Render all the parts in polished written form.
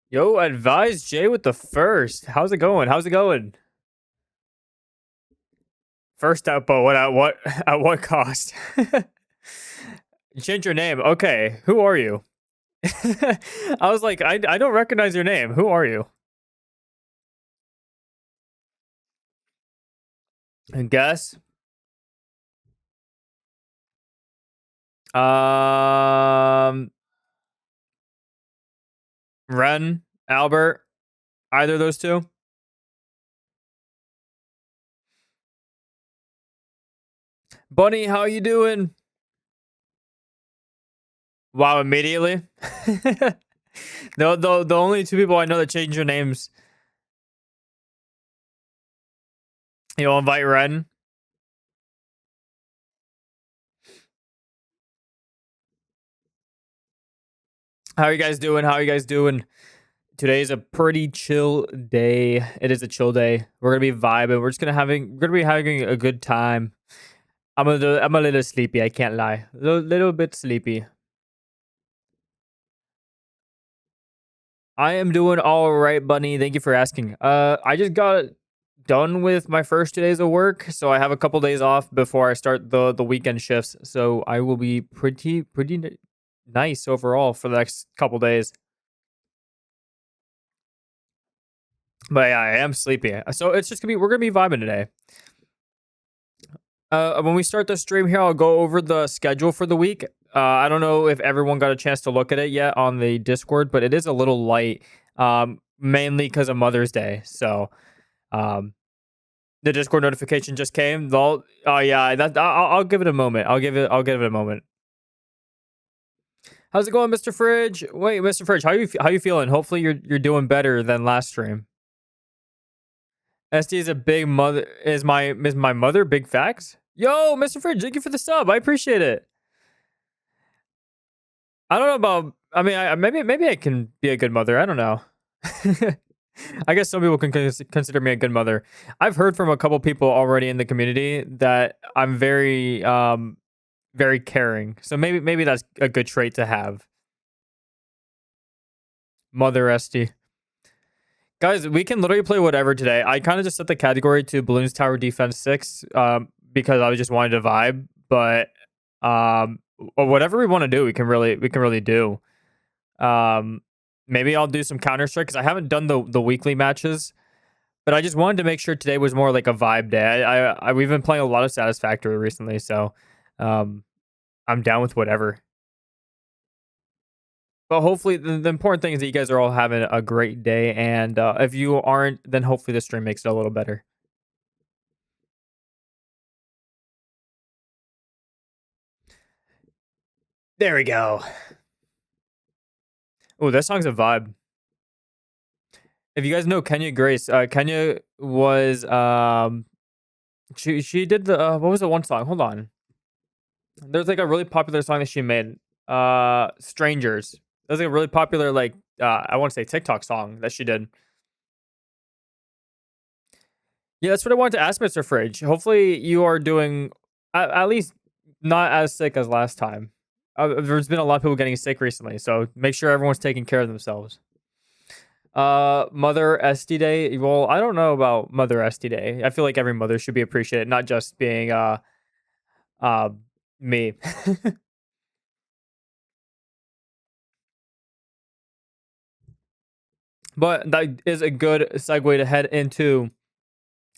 Yo, advise Jay with the first. How's it going? How's it going? First up, but what at what at what cost? You change your name. Okay, who are you? I was like, I don't recognize your name. Who are you? And guess. Um, Ren, Albert, either of those two. Bunny, how you doing? Wow, immediately. The only two people I know that change their names. You'll invite Ren. How are you guys doing? How are you guys doing? Today's a pretty chill day. It is a chill day. We're gonna be vibing. We're gonna be having a good time. I'm a little sleepy. I can't lie. Little bit sleepy. I am doing all right, Bunny. Thank you for asking. I just got done with my first 2 days of work, so I have a couple days off before I start the weekend shifts. So I will be pretty nice overall for the next couple days. But yeah, I am sleepy. So it's just gonna be we're gonna be vibing today. When we start the stream here, I'll go over the schedule for the week. I don't know if everyone got a chance to look at it yet on the Discord, but it is a little light, mainly because of Mother's Day. So, um, the Discord notification just came. Oh yeah, I'll give it a moment. I'll give it a moment. How's it going, Mr. Fridge? Wait, Mr. Fridge, how you feeling? Hopefully you're doing better than last stream. SD is a big mother. Is my mother big facts? Yo, Mr. Fridge, thank you for the sub. I appreciate it. I don't know about. I mean, maybe I can be a good mother. I don't know. I guess some people can consider me a good mother. I've heard from a couple people already in the community that I'm very caring. So maybe that's a good trait to have. Mother SD. Guys, we can literally play whatever today. I kind of just set the category to Bloons Tower Defense 6 because I just wanted to vibe, but whatever we want to do, we can really do. Maybe I'll do some Counter-Strike because I haven't done the weekly matches, but I just wanted to make sure today was more like a vibe day. We've been playing a lot of Satisfactory recently, so I'm down with whatever. But hopefully, the important thing is that you guys are all having a great day. And if you aren't, then hopefully the stream makes it a little better. There we go. Oh, that song's a vibe. If you guys know Kenya Grace, Kenya was she did the what was the one song? Hold on. There's like a really popular song that she made. Strangers. There's like a really popular like I want to say TikTok song that she did. Yeah, that's what I wanted to ask Mr. Fridge. Hopefully you are doing at least not as sick as last time. There's been a lot of people getting sick recently, so make sure everyone's taking care of themselves. Mother SD Day. Well, I don't know about Mother SD Day. I feel like every mother should be appreciated, not just being uh me. But that is a good segue to head into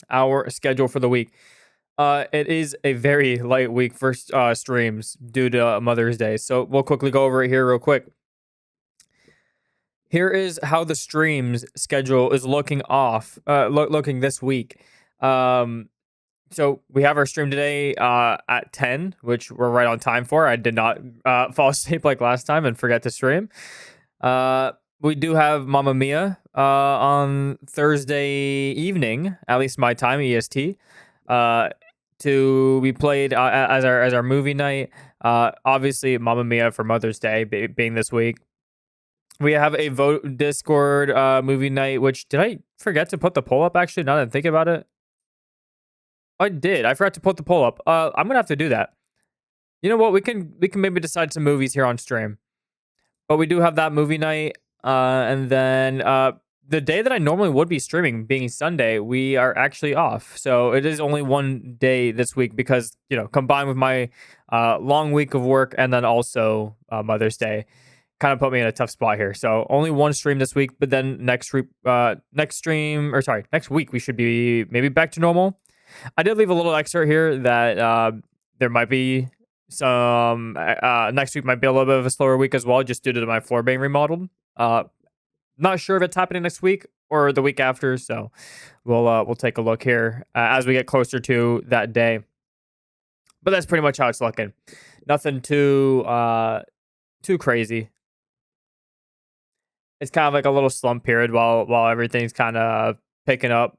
our schedule for the week. It is a very light week for streams due to Mother's Day, so we'll quickly go over it here real quick. Here is how the streams schedule is looking looking this week. So we have our stream today at 10, which we're right on time for. I did not fall asleep like last time and forget to stream. We do have Mamma Mia on Thursday evening, at least my time, EST. To be played as our movie night. Obviously, Mamma Mia for Mother's Day being this week. We have a vote Discord movie night, which did I forget to put the poll up actually, now that I'm thinking about it? I did. I forgot to put the poll up. I'm gonna have to do that. You know what? We can maybe decide some movies here on stream. But we do have that movie night. And then the day that I normally would be streaming, being Sunday, we are actually off. So it is only one day this week because, combined with my long week of work and then also Mother's Day, kind of put me in a tough spot here. So only one stream this week, but then next week we should be maybe back to normal. I did leave a little excerpt here that there might be some next week might be a little bit of a slower week as well, just due to my floor being remodeled. Uh, Not sure if it's happening next week or the week after, so we'll take a look here as we get closer to that day. But that's pretty much how it's looking. Nothing too crazy. It's kind of like a little slump period while everything's kind of picking up.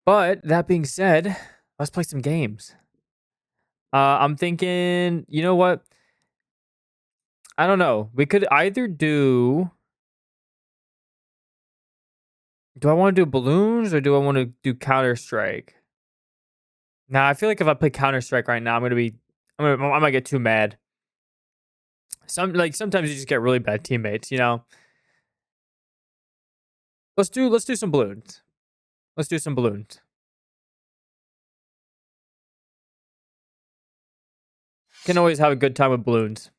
But that being said, let's play some games. I'm thinking, you know what? I don't know. We could either do. Do I want to do Bloons or do I want to do Counter Strike? Now I feel like if I play Counter Strike right now, I might get too mad. Sometimes you just get really bad teammates. Let's do some Bloons. Let's do some Bloons. Can always have a good time with Bloons.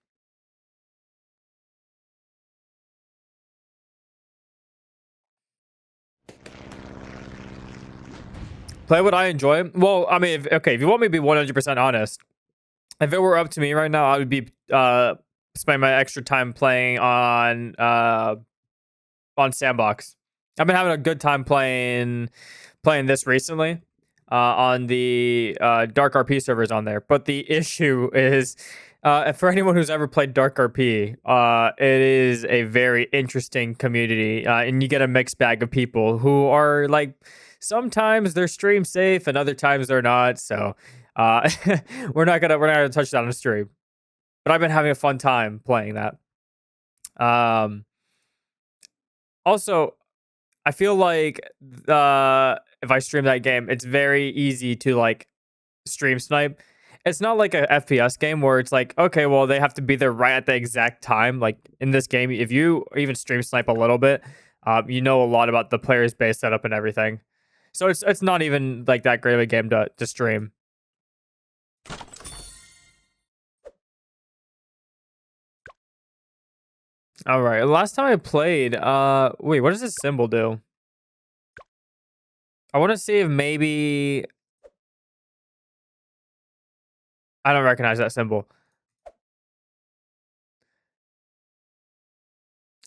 Play what I enjoy. Well, I mean, if you want me to be 100% honest, if it were up to me right now, I would be spending my extra time playing on Sandbox. I've been having a good time playing this recently on the Dark RP servers on there. But the issue is, for anyone who's ever played Dark RP, it is a very interesting community, and you get a mixed bag of people who are like, sometimes they're stream safe and other times they're not. So we're not gonna touch that on the stream. But I've been having a fun time playing that. Also, I feel like if I stream that game, it's very easy to like stream snipe. It's not like a FPS game where it's like, okay, well, they have to be there right at the exact time. Like in this game, if you even stream snipe a little bit, you know a lot about the player's base setup and everything. So it's not even like that great of a game to stream. All right, last time I played, wait, what does this symbol do? I want to see if maybe I don't recognize that symbol.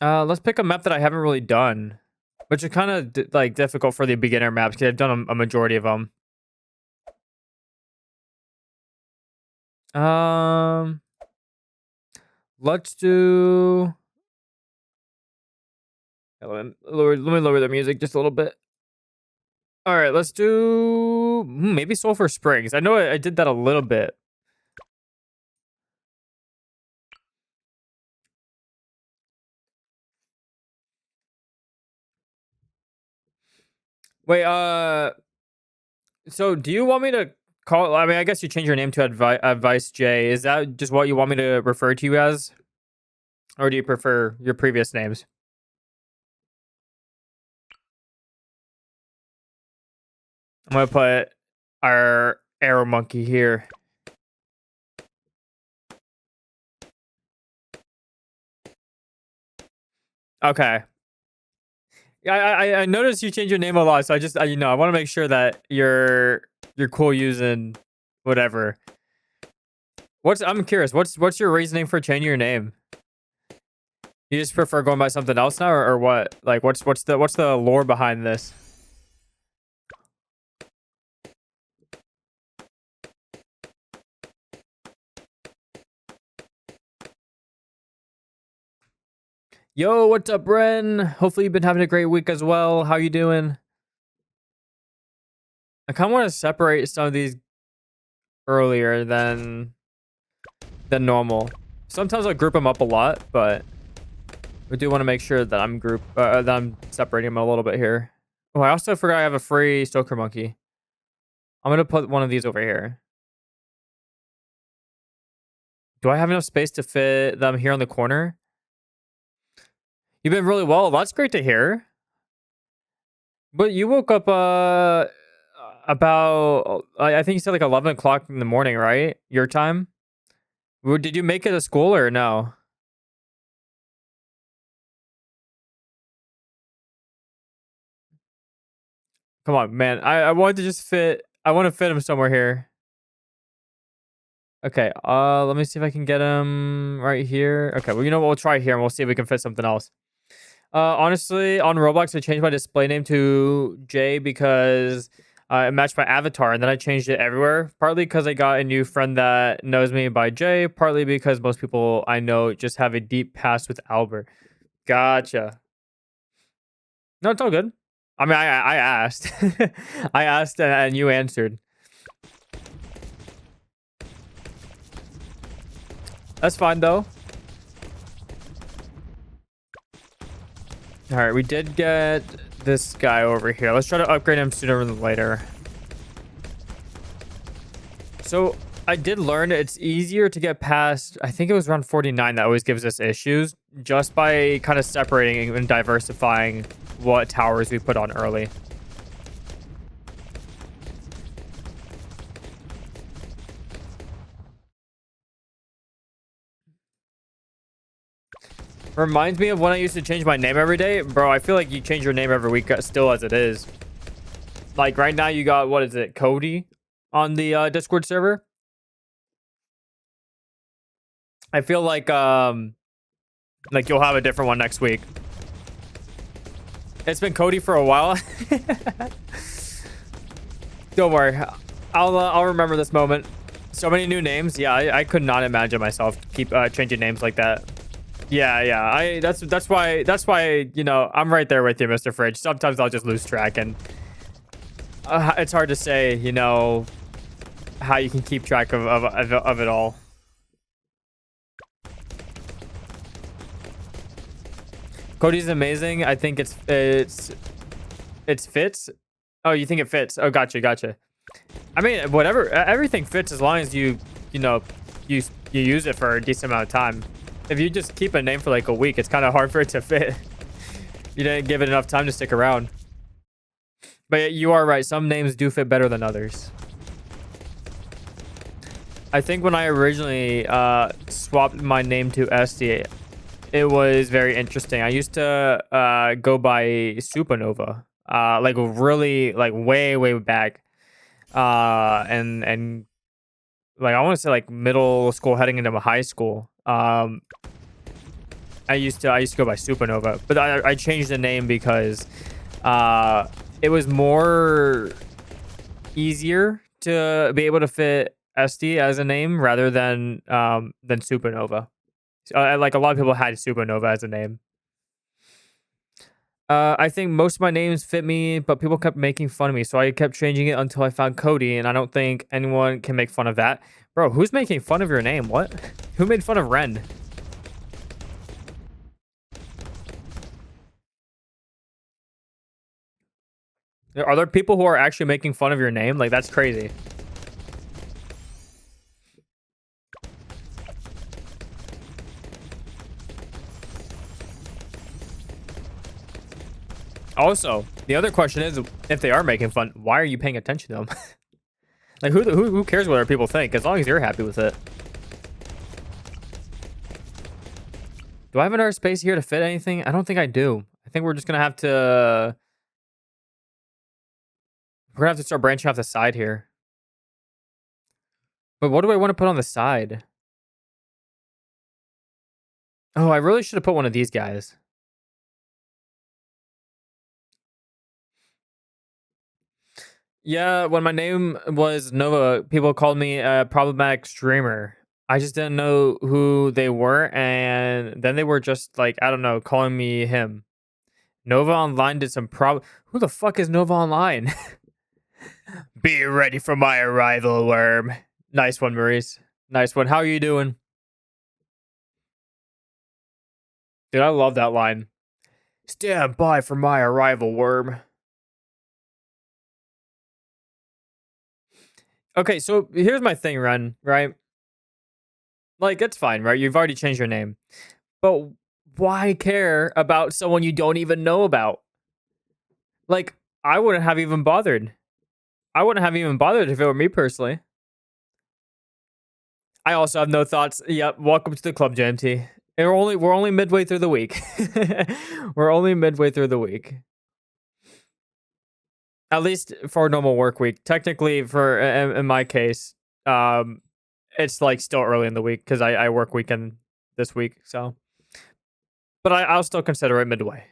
Let's pick a map that I haven't really done, which is kind of like difficult for the beginner maps because I've done a majority of them. Let's do. Let me lower the music just a little bit. All right, let's do maybe Sulphur Springs. I know I did that a little bit. Wait, so do you want me to call? I mean, I guess you change your name to Advice J. Is that just what you want me to refer to you as, or do you prefer your previous names? I'm gonna put our arrow monkey here. Okay. Yeah, I noticed you changed your name a lot, so I want to make sure that you're cool using whatever. I'm curious. What's your reasoning for changing your name? You just prefer going by something else now, or what? Like, what's the lore behind this? Yo, what's up, Bren? Hopefully you've been having a great week as well. How you doing? I kind of want to separate some of these earlier than normal. Sometimes I group them up a lot, but we do want to make sure that I'm separating them a little bit here. Oh, I also forgot I have a free Stoker Monkey. I'm gonna put one of these over here. Do I have enough space to fit them here on the corner? You've been really well. That's great to hear. But you woke up about I think you said like 11 o'clock in the morning, right? Your time. Did you make it to school or no? Come on, man. I want to just fit. I want to fit him somewhere here. Okay. Let me see if I can get him right here. Okay. Well, you know what? We'll try here and we'll see if we can fit something else. Honestly, on Roblox, I changed my display name to J because it matched my avatar, and then I changed it everywhere. Partly because I got a new friend that knows me by J. Partly because most people I know just have a deep past with Albert. Gotcha. No, it's all good. I mean, I asked. I asked and you answered. That's fine though. All right, we did get this guy over here. Let's try to upgrade him sooner than later. So I did learn it's easier to get past, I think it was around 49 that always gives us issues, just by kind of separating and diversifying what towers we put on early. Reminds me of when I used to change my name every day. Bro, I feel like you change your name every week still as it is. Like right now you got, what is it, Cody on the Discord server? I feel like you'll have a different one next week. It's been Cody for a while. Don't worry. I'll remember this moment. So many new names. Yeah, I could not imagine myself keep changing names like that. Yeah. That's why you know I'm right there with you, Mr. Fridge. Sometimes I'll just lose track, and it's hard to say, you know, how you can keep track of it all. Cody's amazing. I think it's fits. Oh, you think it fits? Oh, gotcha. I mean, whatever, everything fits as long as you know, you use it for a decent amount of time. If you just keep a name for like a week, it's kind of hard for it to fit. You didn't give it enough time to stick around. But yeah, you are right. Some names do fit better than others. I think when I originally swapped my name to SD, it was very interesting. I used to go by Supernova, like really like way back, and like I want to say like middle school heading into high school. I used to go by Supernova, but I changed the name because it was more easier to be able to fit SD as a name rather than Supernova. Like a lot of people had Supernova as a name. I think most of my names fit me, but people kept making fun of me, so I kept changing it until I found Cody, and I don't think anyone can make fun of that. Bro, who's making fun of your name? What? Who made fun of Ren? Are there people who are actually making fun of your name? Like, that's crazy. Also, the other question is, if they are making fun, why are you paying attention to them? Like, who cares what other people think? As long as you're happy with it. Do I have enough space here to fit anything? I don't think I do. I think we're just gonna have to... We're gonna have to start branching off the side here. But what do I want to put on the side? Oh, I really should have put one of these guys. Yeah, when my name was Nova, people called me a problematic streamer. I just didn't know who they were, and then they were just like, I don't know, calling me him. Nova Online did some Who the fuck is Nova Online? Be ready for my arrival, worm. Nice one, Maurice. Nice one. How are you doing? Dude, I love that line. Stand by for my arrival, worm. Okay, so here's my thing, Ren, right? Like, it's fine, right? You've already changed your name. But why care about someone you don't even know about? Like, I wouldn't have even bothered. I wouldn't have even bothered if it were me personally. I also have no thoughts. Yep, welcome to the club, JMT. And we're only midway through the week. We're only midway through the week. At least for a normal work week. Technically, for in my case, it's like still early in the week because I work weekend this week. So, but I'll still consider it midway.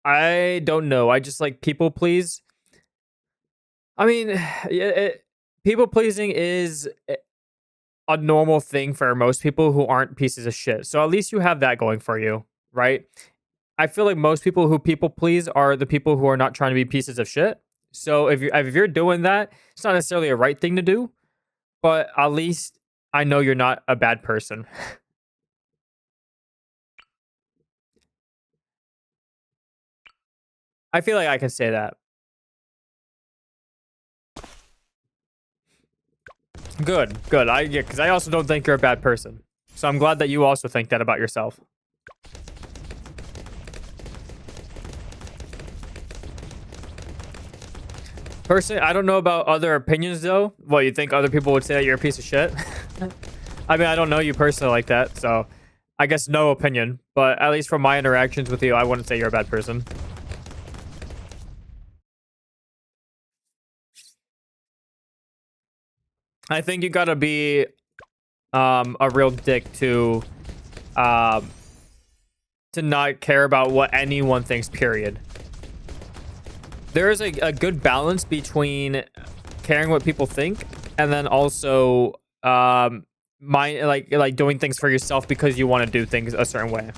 I don't know. I just like people please. I mean, people pleasing is a normal thing for most people who aren't pieces of shit. So at least you have that going for you, right? I feel like most people who people please are the people who are not trying to be pieces of shit. So if you're doing that, it's not necessarily a right thing to do, but at least I know you're not a bad person. I feel like I can say that. Good. Because I also don't think you're a bad person. So I'm glad that you also think that about yourself. Personally, I don't know about other opinions though. What, you think other people would say that you're a piece of shit? I mean, I don't know you personally like that, so I guess no opinion. But at least from my interactions with you, I wouldn't say you're a bad person. I think you gotta be a real dick to not care about what anyone thinks, period. There is a good balance between caring what people think and then also like doing things for yourself because you want to do things a certain way.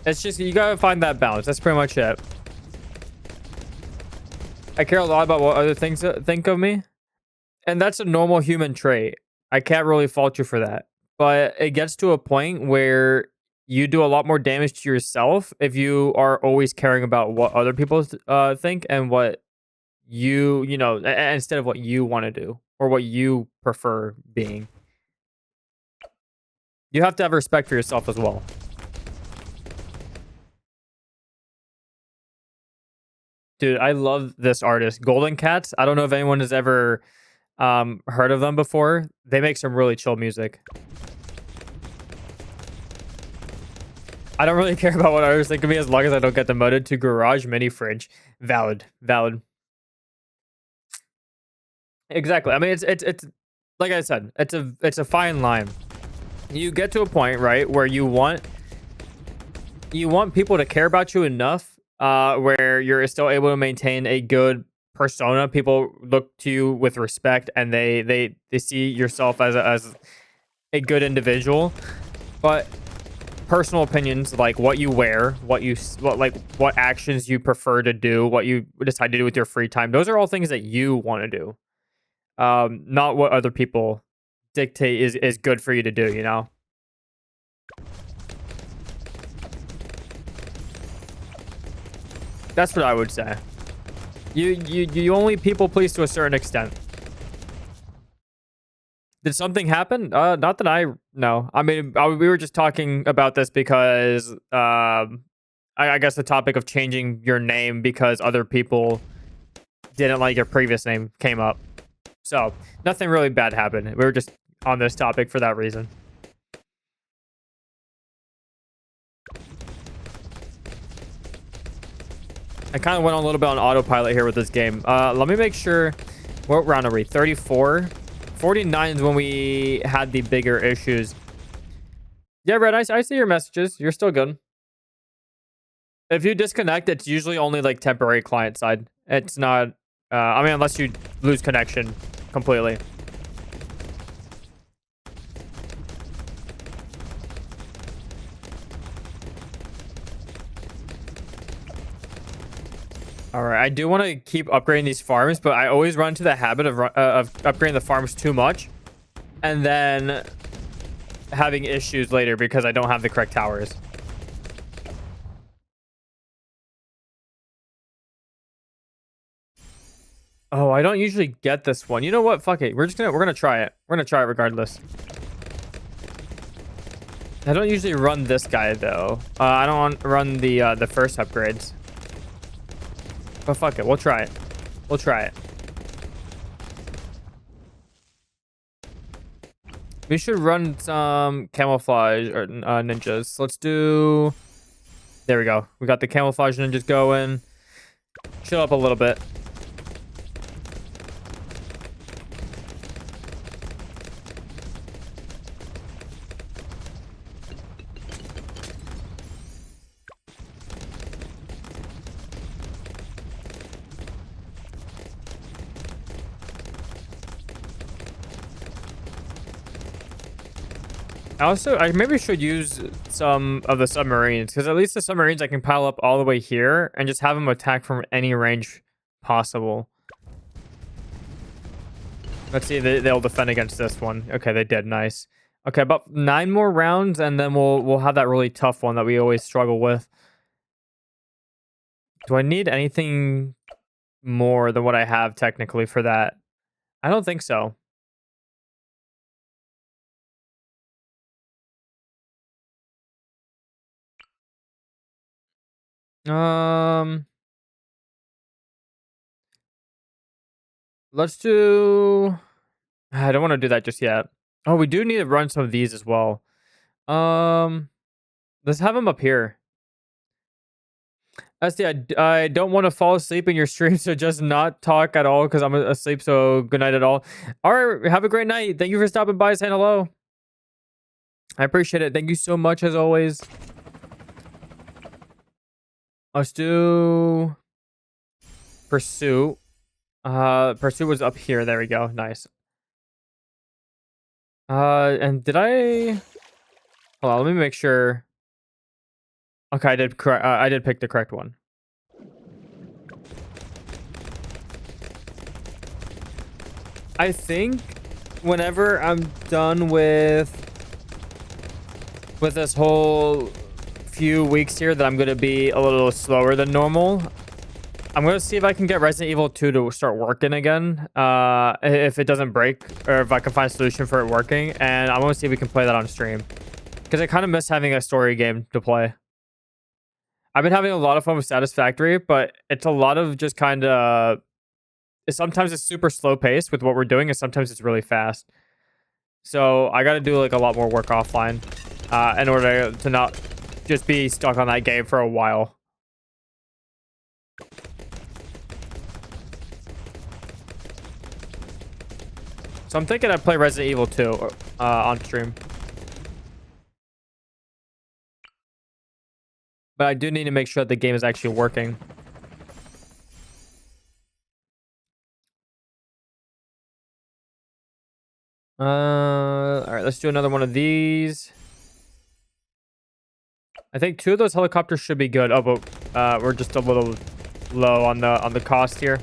It's just you gotta find that balance. That's pretty much it. I care a lot about what other things think of me. And that's a normal human trait. I can't really fault you for that. But it gets to a point where you do a lot more damage to yourself if you are always caring about what other people think and what you know, instead of what you want to do or what you prefer being. You have to have respect for yourself as well. Dude, I love this artist, Golden Cats. I don't know if anyone has ever heard of them before. They make some really chill music. I don't really care about what others think of me as long as I don't get demoted to garage mini fridge. Valid. Exactly. I mean, it's like I said, it's a fine line. You get to a point, right, where you want people to care about you enough where you're still able to maintain a good persona. People look to you with respect and they see yourself as a good individual. But personal opinions like what you wear, what actions you prefer to do, what you decide to do with your free time, those are all things that you want to do. Not what other people dictate is good for you to do, you know? That's what I would say. You only people please to a certain extent. Did something happen? Not that I know. I mean, we were just talking about this because I guess the topic of changing your name because other people didn't like your previous name came up. So nothing really bad happened. We were just on this topic for that reason. I kind of went on a little bit on autopilot here with this game. Let me make sure. What round are we? 34? 49 is when we had the bigger issues. Yeah, Red, I see your messages. You're still good. If you disconnect, it's usually only like temporary client side. It's not... I mean, unless you lose connection completely. All right, I do want to keep upgrading these farms, but I always run into the habit of upgrading the farms too much and then having issues later because I don't have the correct towers. Oh, I don't usually get this one. You know what? Fuck it. We're gonna try it. We're gonna try it regardless. I don't usually run this guy though. I don't run the first upgrades. But fuck it. We'll try it. We'll try it. We should run some camouflage or ninjas. Let's do. There we go. We got the camouflage ninjas going. Chill up a little bit. I maybe should use some of the submarines, because at least the submarines I can pile up all the way here and just have them attack from any range possible. Let's see if they'll defend against this one. Okay, they did. Nice. Okay, about 9 more rounds, and then we'll have that really tough one that we always struggle with. Do I need anything more than what I have technically for that? I don't think so. Let's do. I don't want to do that just yet. Oh, we do need to run some of these as well. Um, let's have them up here. I don't want to fall asleep in your stream, so just not talk at all because I'm asleep. So good night at all. All right, have a great night. Thank you for stopping by, saying hello. I appreciate it. Thank you so much as always. Let's do pursuit. Pursuit was up here. There we go. Nice. And did I? Hold on, let me make sure. Okay, I did correct. I did pick the correct one. I think whenever I'm done with this whole few weeks here, that I'm gonna be a little slower than normal. I'm gonna see if I can get Resident Evil 2 to start working again. If it doesn't break, or if I can find a solution for it working, and I want to see if we can play that on stream, because I kind of miss having a story game to play. I've been having a lot of fun with Satisfactory, but it's a lot of just kind of. Sometimes it's super slow paced with what we're doing, and sometimes it's really fast. So I got to do like a lot more work offline, in order to not just be stuck on that game for a while. So I'm thinking I'd play Resident Evil 2 on stream. But I do need to make sure that the game is actually working. All right, let's do another one of these. I think 2 of those helicopters should be good. Oh, but we're just a little low on the cost here.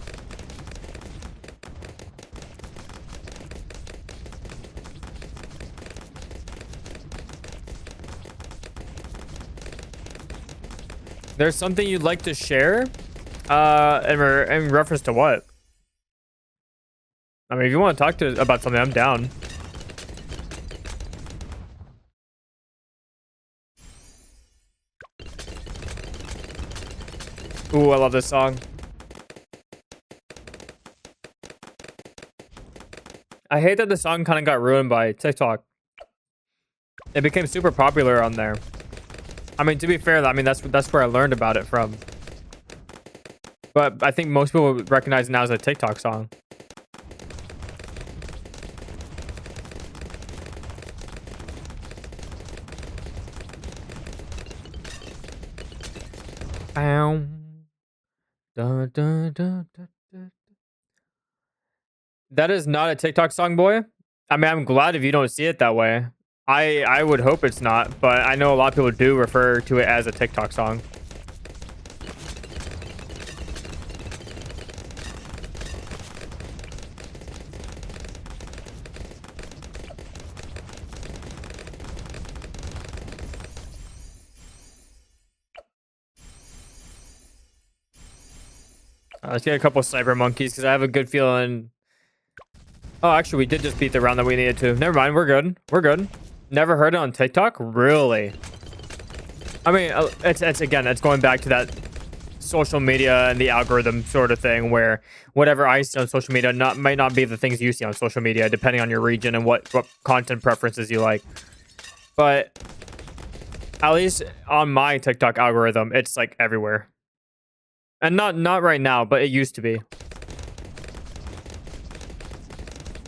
There's something you'd like to share? In reference to what? I mean, if you want to talk about something, I'm down. Ooh, I love this song. I hate that the song kind of got ruined by TikTok. It became super popular on there. I mean, to be fair, I mean that's where I learned about it from. But I think most people would recognize it now as a TikTok song. Ow. Dun, dun, dun, dun, dun. That is not a TikTok song, boy. I mean, I'm glad if you don't see it that way. I would hope it's not, but I know a lot of people do refer to it as a TikTok song. Let's get a couple sniper monkeys because I have a good feeling. Oh, actually, we did just beat the round that we needed to. Never mind. We're good. We're good. Never heard it on TikTok? Really? I mean, it's again, it's going back to that social media and the algorithm sort of thing where whatever I see on social media might not be the things you see on social media, depending on your region and what content preferences you like. But at least on my TikTok algorithm, it's like everywhere. And not right now, but it used to be.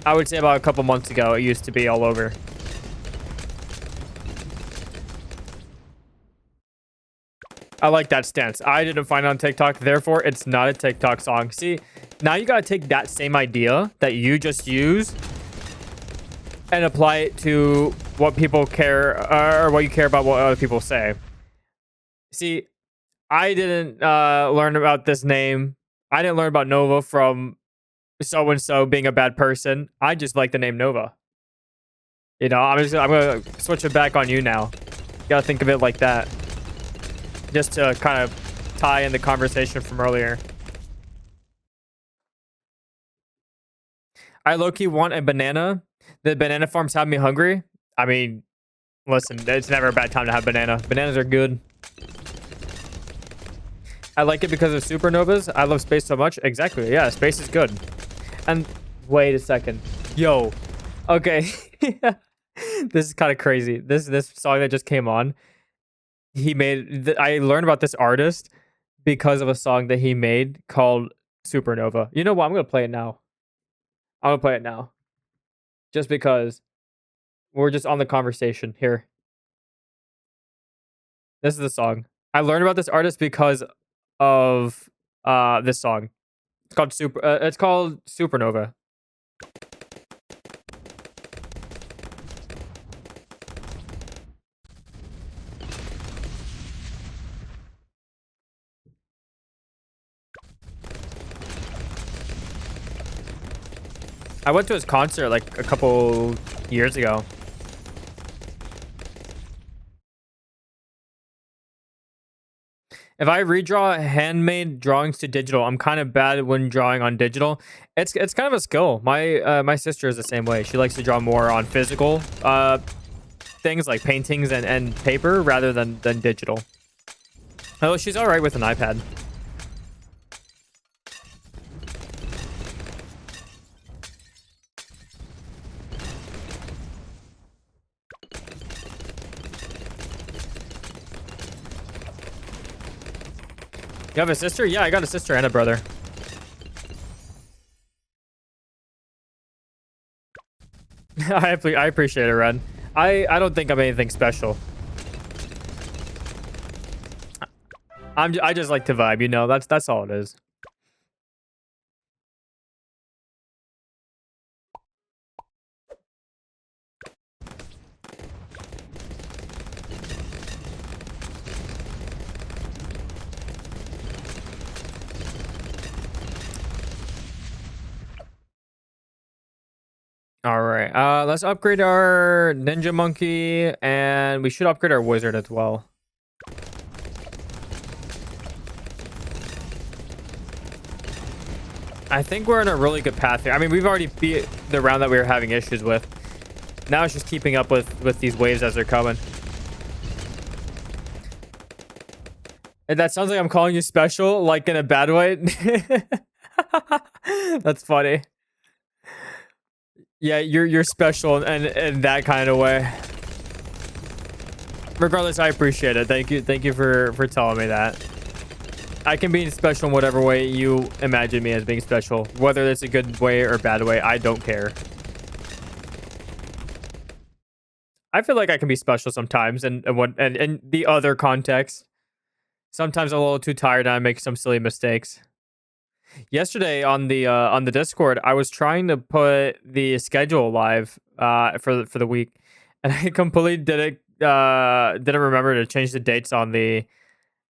I would say about a couple months ago, it used to be all over. I like that stance. I didn't find it on TikTok, therefore it's not a TikTok song. See, now you gotta take that same idea that you just used and apply it to what people care or what you care about what other people say. See, I didn't learn about this name. I didn't learn about Nova from so and so being a bad person. I just like the name Nova. You know, I'm gonna switch it back on you now. You gotta think of it like that, just to kind of tie in the conversation from earlier. I low-key want a banana. The banana farms have me hungry. I mean, listen, it's never a bad time to have banana. Bananas are good. I like it because of supernovas. I love space so much. Exactly. Yeah, space is good. And wait a second. Yo. Okay. This is kind of crazy. This song that just came on. I learned about this artist because of a song that he made called Supernova. You know what? I'm going to play it now. I'm going to play it now. Just because we're just on the conversation here. This is the song. I learned about this artist because of this song. It's called Supernova. I went to his concert like a couple years ago. If I redraw handmade drawings to digital, I'm kind of bad when drawing on digital. It's kind of a skill. My sister is the same way. She likes to draw more on physical things like paintings and paper rather than digital. Oh, she's all right with an iPad. You have a sister? Yeah, I got a sister and a brother. I appreciate it, Red. I don't think I'm anything special. I just like to vibe, you know. That's all it is. All right. Let's upgrade our ninja monkey, and we should upgrade our wizard as well. I think we're in a really good path here. I mean, we've already beat the round that we were having issues with. Now it's just keeping up with these waves as they're coming. And that sounds like I'm calling you special, like in a bad way. That's funny. Yeah, you're special in that kind of way. Regardless, I appreciate it. Thank you for telling me that. I can be special in whatever way you imagine me as being special. Whether it's a good way or bad way, I don't care. I feel like I can be special sometimes, and the other context. Sometimes I'm a little too tired and I make some silly mistakes. Yesterday on the Discord, I was trying to put the schedule live for the week, and I completely didn't remember to change the dates on the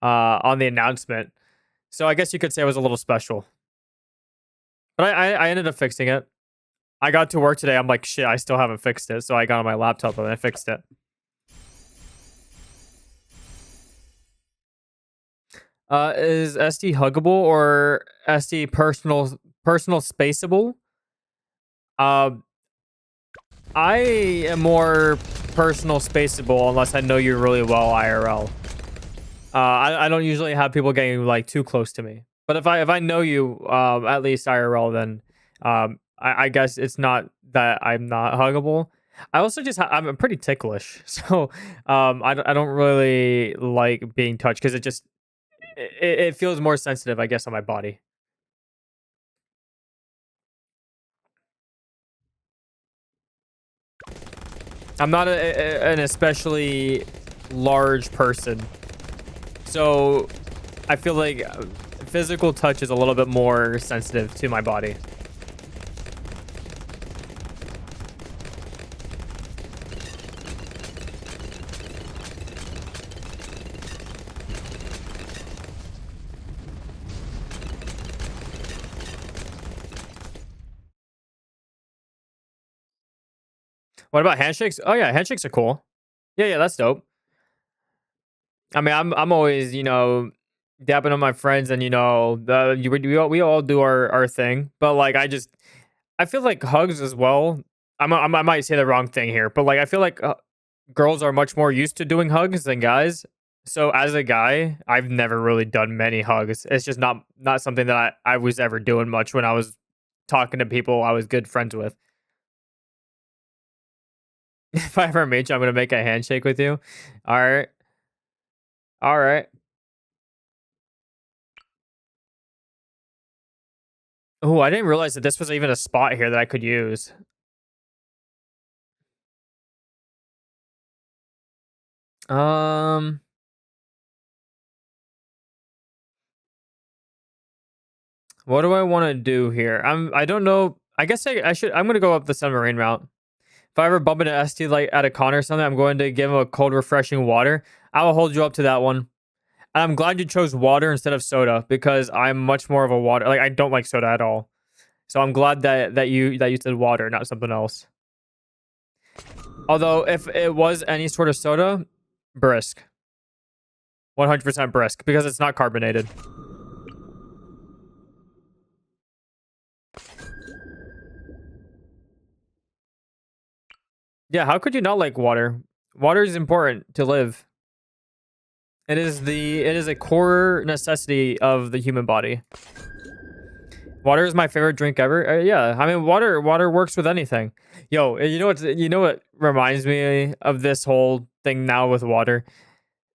announcement. So I guess you could say it was a little special. But I ended up fixing it. I got to work today. I'm like, shit, I still haven't fixed it. So I got on my laptop and I fixed it. Is SD huggable or SD personal spaceable? Uh, I am more personal spaceable unless I know you really well IRL. I don't usually have people getting like too close to me. But if I know you at least IRL, then I guess it's not that I'm not huggable. I also just I'm pretty ticklish, so I don't really like being touched because it feels more sensitive, I guess, on my body. I'm not an especially large person, so I feel like physical touch is a little bit more sensitive to my body. What about handshakes? Oh yeah, handshakes are cool. Yeah, that's dope. I mean, I'm always, dapping on my friends, and we all do our thing. But like, I feel like hugs as well. I might say the wrong thing here, but like, I feel like girls are much more used to doing hugs than guys. So as a guy, I've never really done many hugs. It's just not something that I was ever doing much when I was talking to people I was good friends with. If I ever meet you, I'm gonna make a handshake with you. All right, all right. Oh, I didn't realize that this was even a spot here that I could use. Um, what do I want to do here? I don't know. I guess I should. I'm gonna go up the submarine route. If I ever bump into ST like at a con or something, I'm going to give him a cold, refreshing water. I will hold you up to that one. And I'm glad you chose water instead of soda because I'm much more of a water. Like I don't like soda at all. So I'm glad that you said water, not something else. Although if it was any sort of soda, brisk, 100% brisk because it's not carbonated. Yeah, how could you not like water? Water is important to live. It is a core necessity of the human body. Water is my favorite drink ever. Yeah, I mean water works with anything. Yo, you know what reminds me of this whole thing now with water?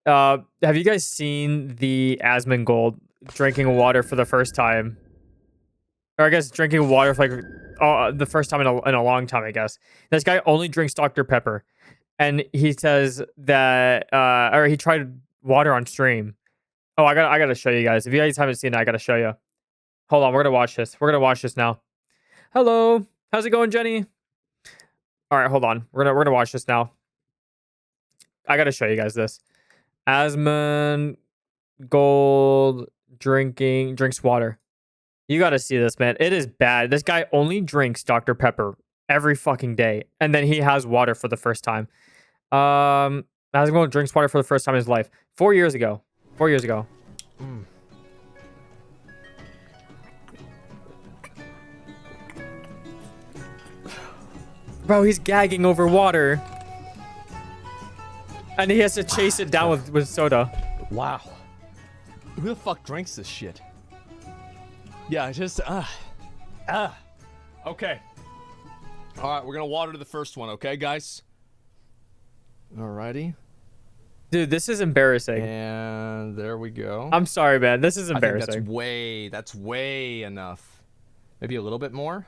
Have you guys seen the Asmongold drinking water for the first time? Or I guess drinking water for like the first time in a long time, I guess. This guy only drinks Dr. Pepper. And he says that or he tried water on stream. Oh, I gotta show you guys. If you guys haven't seen it, I gotta show you. Hold on, we're gonna watch this. We're gonna watch this now. Hello, how's it going, Jenny? All right, hold on. We're gonna watch this now. I gotta show you guys this. Asmon Gold drinks water. You gotta see this, man. It is bad. This guy only drinks Dr. Pepper every fucking day, and then he has water for the first time. Asmon drinks water for the first time in his life 4 years ago. 4 years ago. Bro, he's gagging over water. And he has to chase it down with soda. Wow. Who the fuck drinks this shit? Yeah, just, Okay. Alright, we're gonna water the first one, okay, guys? Alrighty. Dude, this is embarrassing. And there we go. I'm sorry, man. This is I embarrassing. think that's way enough. Maybe a little bit more?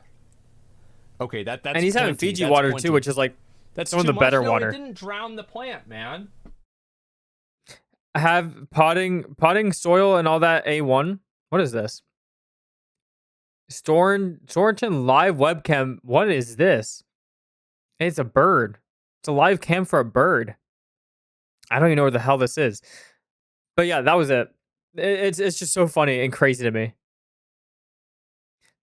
Okay, that's and he's having Fiji that's water 20. too, which is like That's some of the too better much. No, water. it didn't drown the plant, man. Have potting soil and all that A1. What is this? Sorenton live webcam. What is this? It's a bird. It's a live cam for a bird. I don't even know what the hell this is. But yeah, that was it. It's just so funny and crazy to me.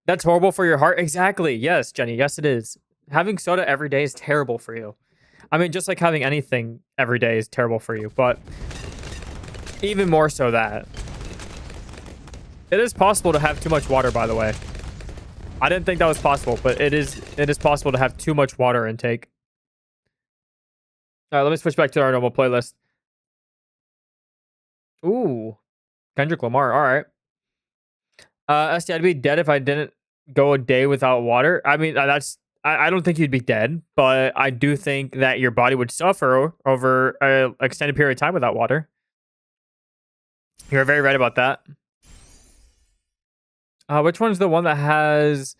That's horrible for your heart. Exactly. Yes, Jenny. Yes, it is. Having soda every day is terrible for you. I mean, just like having anything every day is terrible for you, but even more so that. It is possible to have too much water, by the way. I didn't think that was possible, but it is possible to have too much water intake. All right, let me switch back to our normal playlist. Ooh, Kendrick Lamar. All right. SD, I'd be dead if I didn't go a day without water. I mean, I don't think you'd be dead, but I do think that your body would suffer over an extended period of time without water. You're very right about that. Which one's the one that has?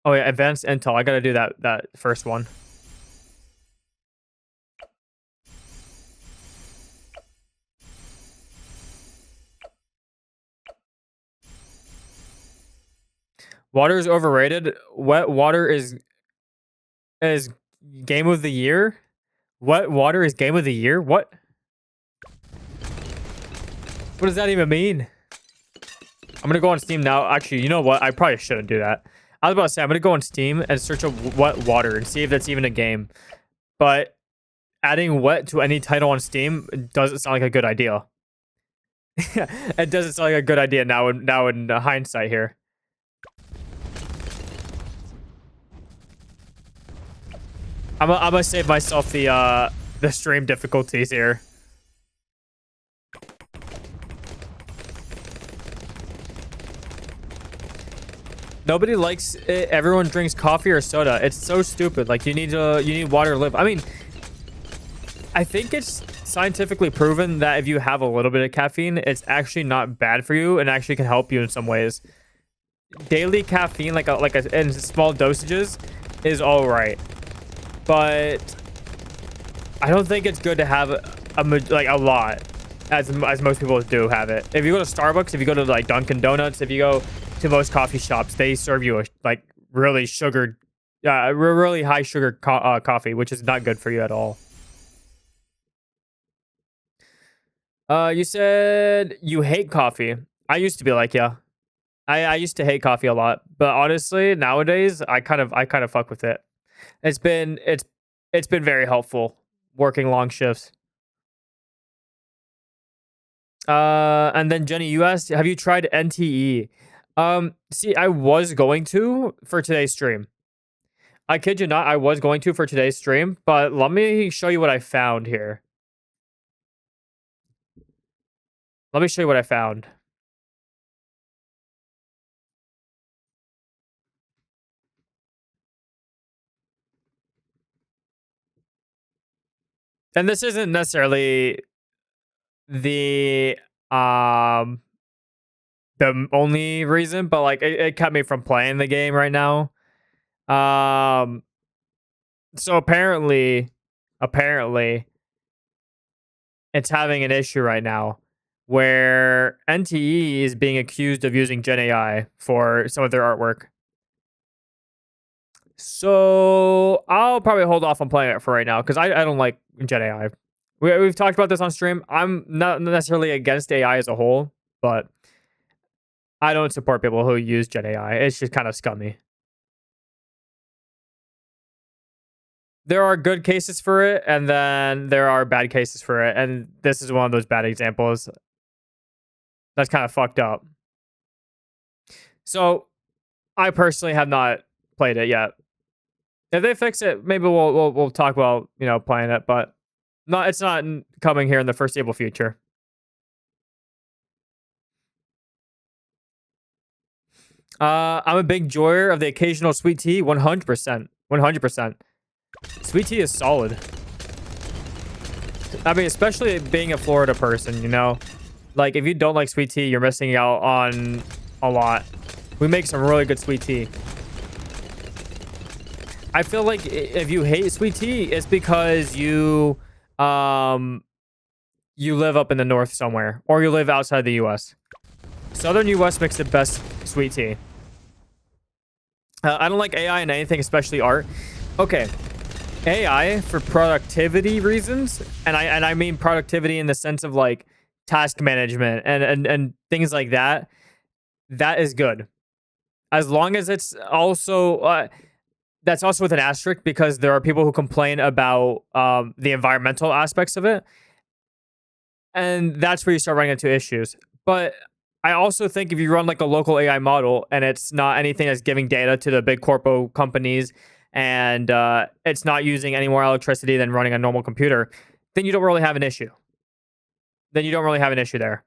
Oh yeah, advanced intel. I gotta do that first one. Water is overrated. Wet water is game of the year. Wet water is game of the year. What? What does that even mean? I'm gonna go on Steam now. Actually, you know what? I probably shouldn't do that. I was about to say I'm gonna go on Steam and search up wet water and see if that's even a game. But adding wet to any title on Steam doesn't sound like a good idea. It doesn't sound like a good idea now in hindsight here. I'm gonna save myself the stream difficulties here. Nobody likes it. Everyone drinks coffee or soda. It's so stupid. Like you need water to live. I mean, I think it's scientifically proven that if you have a little bit of caffeine, it's actually not bad for you and actually can help you in some ways. Daily caffeine, in small dosages, is all right, but I don't think it's good to have a lot, as most people do have it. If you go to Starbucks, if you go to like Dunkin' Donuts, if you go to most coffee shops, they serve you a really sugared, really high sugar coffee, which is not good for you at all. You said you hate coffee. I used to be like, yeah. I used to hate coffee a lot, but honestly, nowadays I kind of fuck with it. It's been very helpful working long shifts. And then Jenny, you asked, have you tried NTE? See, I was going to for today's stream. I kid you not, I was going to for today's stream, but let me show you what I found here. Let me show you what I found. And this isn't necessarily the only reason, but like it kept me from playing the game right now. So apparently it's having an issue right now where NTE is being accused of using Gen AI for some of their artwork. So I'll probably hold off on playing it for right now because I don't like Gen AI. We've talked about this on stream. I'm not necessarily against AI as a whole, but I don't support people who use Gen AI. It's just kind of scummy. There are good cases for it, and then there are bad cases for it, and this is one of those bad examples. That's kind of fucked up. So, I personally have not played it yet. If they fix it, maybe we'll talk about playing it, but it's not coming here in the foreseeable future. I'm a big enjoyer of the occasional sweet tea. 100%. 100%. Sweet tea is solid. I mean, especially being a Florida person, like if you don't like sweet tea, you're missing out on a lot. We make some really good sweet tea. I feel like if you hate sweet tea, it's because you live up in the north somewhere, or you live outside the US. Southern US makes the best sweet tea. I don't like AI in anything, especially art. Okay, AI for productivity reasons, and I mean productivity in the sense of like task management and things like that. That is good, as long as it's also that's also with an asterisk, because there are people who complain about the environmental aspects of it, and that's where you start running into issues. But I also think if you run like a local AI model and it's not anything that's giving data to the big corpo companies and it's not using any more electricity than running a normal computer, then you don't really have an issue. Then you don't really have an issue there.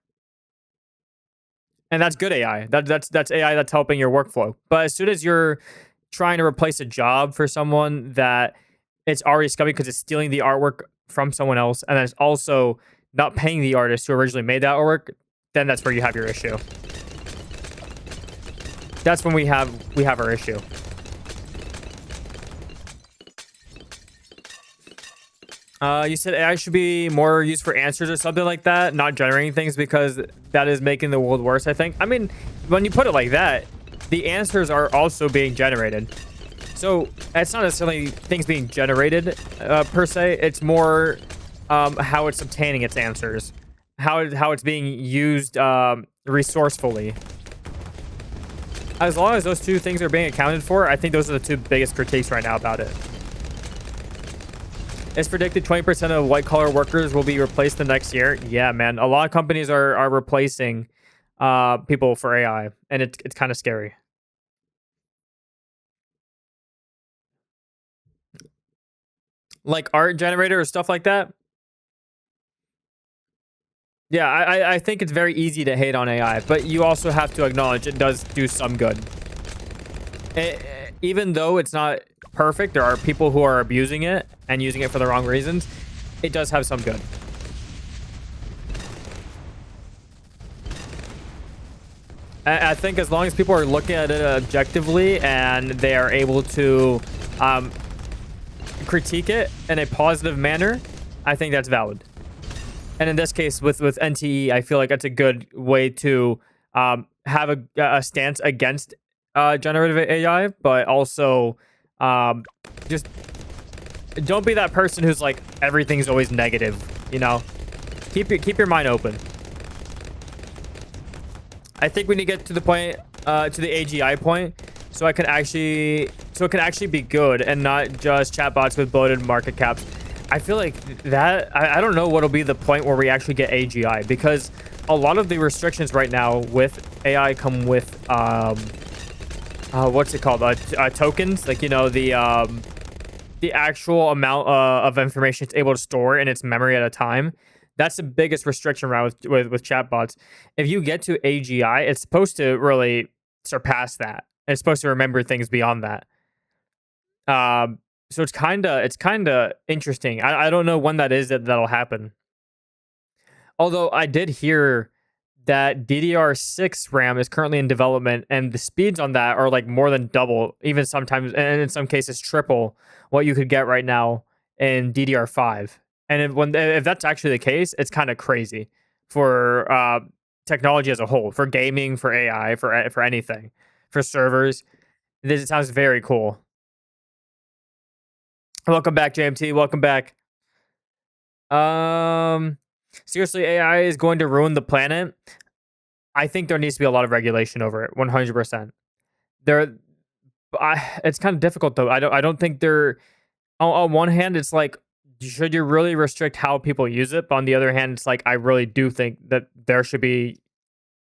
And that's good AI. That's AI that's helping your workflow. But as soon as you're trying to replace a job for someone that it's already scummy because it's stealing the artwork from someone else, and then it's also not paying the artist who originally made that artwork, then that's where you have your issue. That's when we have our issue. You said AI should be more used for answers or something like that, not generating things, because that is making the world worse, I think. I mean, when you put it like that, the answers are also being generated. So it's not necessarily things being generated per se. It's more how it's obtaining its answers, how it's being used resourcefully. As long as those two things are being accounted for, I think those are the two biggest critiques right now about it. It's predicted 20% of white-collar workers will be replaced the next year. Yeah, man. A lot of companies are replacing people for AI, and it's kind of scary. Like art generator or stuff like that. Yeah, I think it's very easy to hate on AI, but you also have to acknowledge it does do some good. Even though it's not perfect, there are people who are abusing it and using it for the wrong reasons. It does have some good. I think as long as people are looking at it objectively and they are able to critique it in a positive manner, I think that's valid. And in this case, with NTE, I feel like that's a good way to have a stance against generative AI, but also just don't be that person who's like everything's always negative. You know, keep your mind open. I think we need to get to the point, to the AGI point, so it can actually be good and not just chatbots with bloated market caps. I feel like that I don't know what'll be the point where we actually get AGI, because a lot of the restrictions right now with AI come with what's it called, tokens, like, you know, the actual amount of information it's able to store in its memory at a time. That's the biggest restriction around with chatbots. If you get to AGI, it's supposed to really surpass that. It's supposed to remember things beyond that. So it's kind of interesting. I don't know when that is that'll happen. Although I did hear that DDR6 RAM is currently in development, and the speeds on that are like more than double, even sometimes, and in some cases triple what you could get right now in DDR5. And if that's actually the case, it's kind of crazy for technology as a whole, for gaming, for AI, for anything, for servers. This sounds very cool. Welcome back, JMT. Welcome back. Seriously, AI is going to ruin the planet. I think there needs to be a lot of regulation over it. 100%. It's kind of difficult though. I don't think there. On one hand, it's like, should you really restrict how people use it? But on the other hand, it's like, I really do think that there should be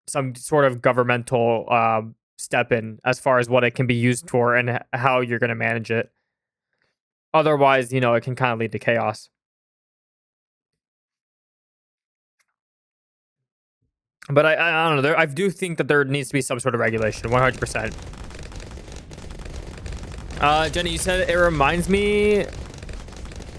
some sort of governmental step in as far as what it can be used for and how you're going to manage it. Otherwise, you know, it can kind of lead to chaos. But I don't know. I do think that there needs to be some sort of regulation. 100%. Jenny, you said it reminds me.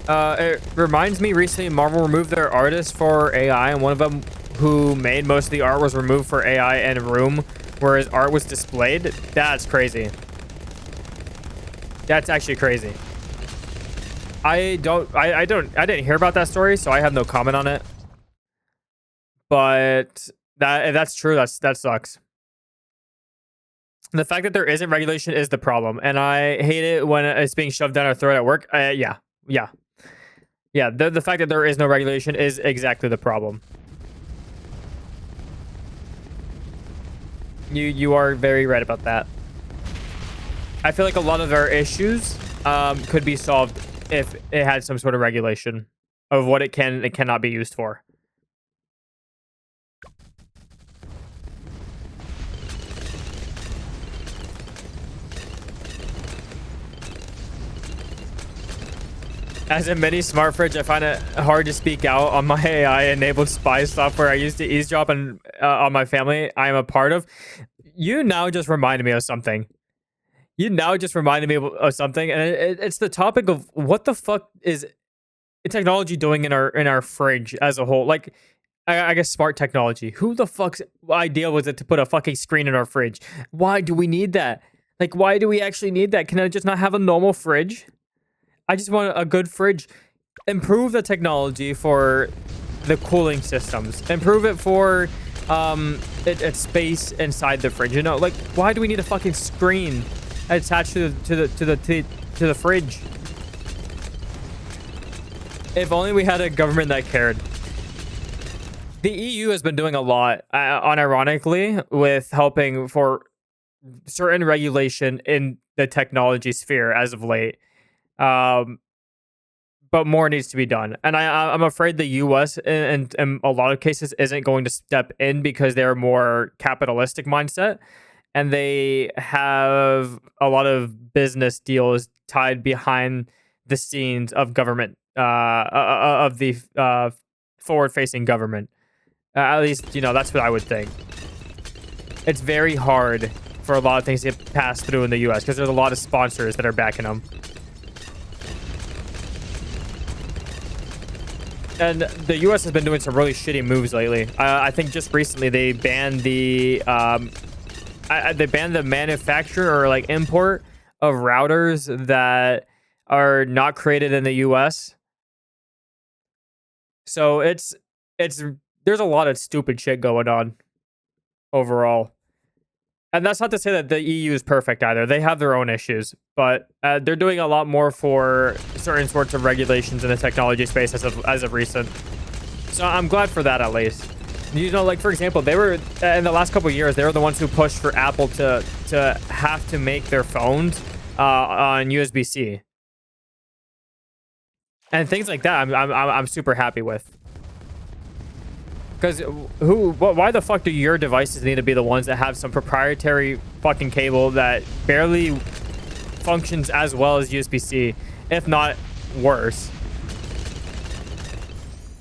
It reminds me recently Marvel removed their artists for AI, and one of them who made most of the art was removed for AI in a room where his art was displayed. That's crazy. That's actually crazy. I didn't hear about that story, so I have no comment on it. But if that's true, that sucks. The fact that there isn't regulation is the problem, and I hate it when it's being shoved down our throat at work. Yeah. The fact that there is no regulation is exactly the problem. You are very right about that. I feel like a lot of our issues could be solved if it had some sort of regulation of what it can and cannot be used for. As a mini smart fridge, I find it hard to speak out on my AI-enabled spy software I used to eavesdrop on my family I am a part of. You now just reminded me of something. You now just reminded me of something, and it's the topic of what the fuck is technology doing in our fridge as a whole. Like, I guess smart technology. Who the fuck's idea was it to put a fucking screen in our fridge? Why do we need that? Like, why do we actually need that? Can I just not have a normal fridge? I just want a good fridge. Improve the technology for the cooling systems. Improve it for it's space inside the fridge. You know, like, why do we need a fucking screen attached to the fridge? If only we had a government that cared. The EU has been doing a lot, unironically, with helping for certain regulation in the technology sphere as of late. Um, but more needs to be done. And I'm afraid the US in a lot of cases isn't going to step in because they're more capitalistic mindset and they have business deals tied behind the scenes of government of the forward facing government. At least, you know, that's what I would think. It's very hard for a lot of things to get passed through in the US because there's a lot of sponsors that are backing them. And the US has been doing some really shitty moves lately. I think just recently they banned the manufacture or like import of routers that are not created in the US. So it's there's a lot of stupid shit going on overall. And that's not to say that the EU is perfect either. They have their own issues, but they're doing a lot more for certain sorts of regulations in the technology space as of recent. So I'm glad for that, at least. You know, like, for example, they were in the last couple of years, they were the ones who pushed for Apple to have to make their phones on USB-C and things like that. I'm super happy with. Because why the fuck do your devices need to be the ones that have some proprietary fucking cable that barely functions as well as USB-C, if not worse?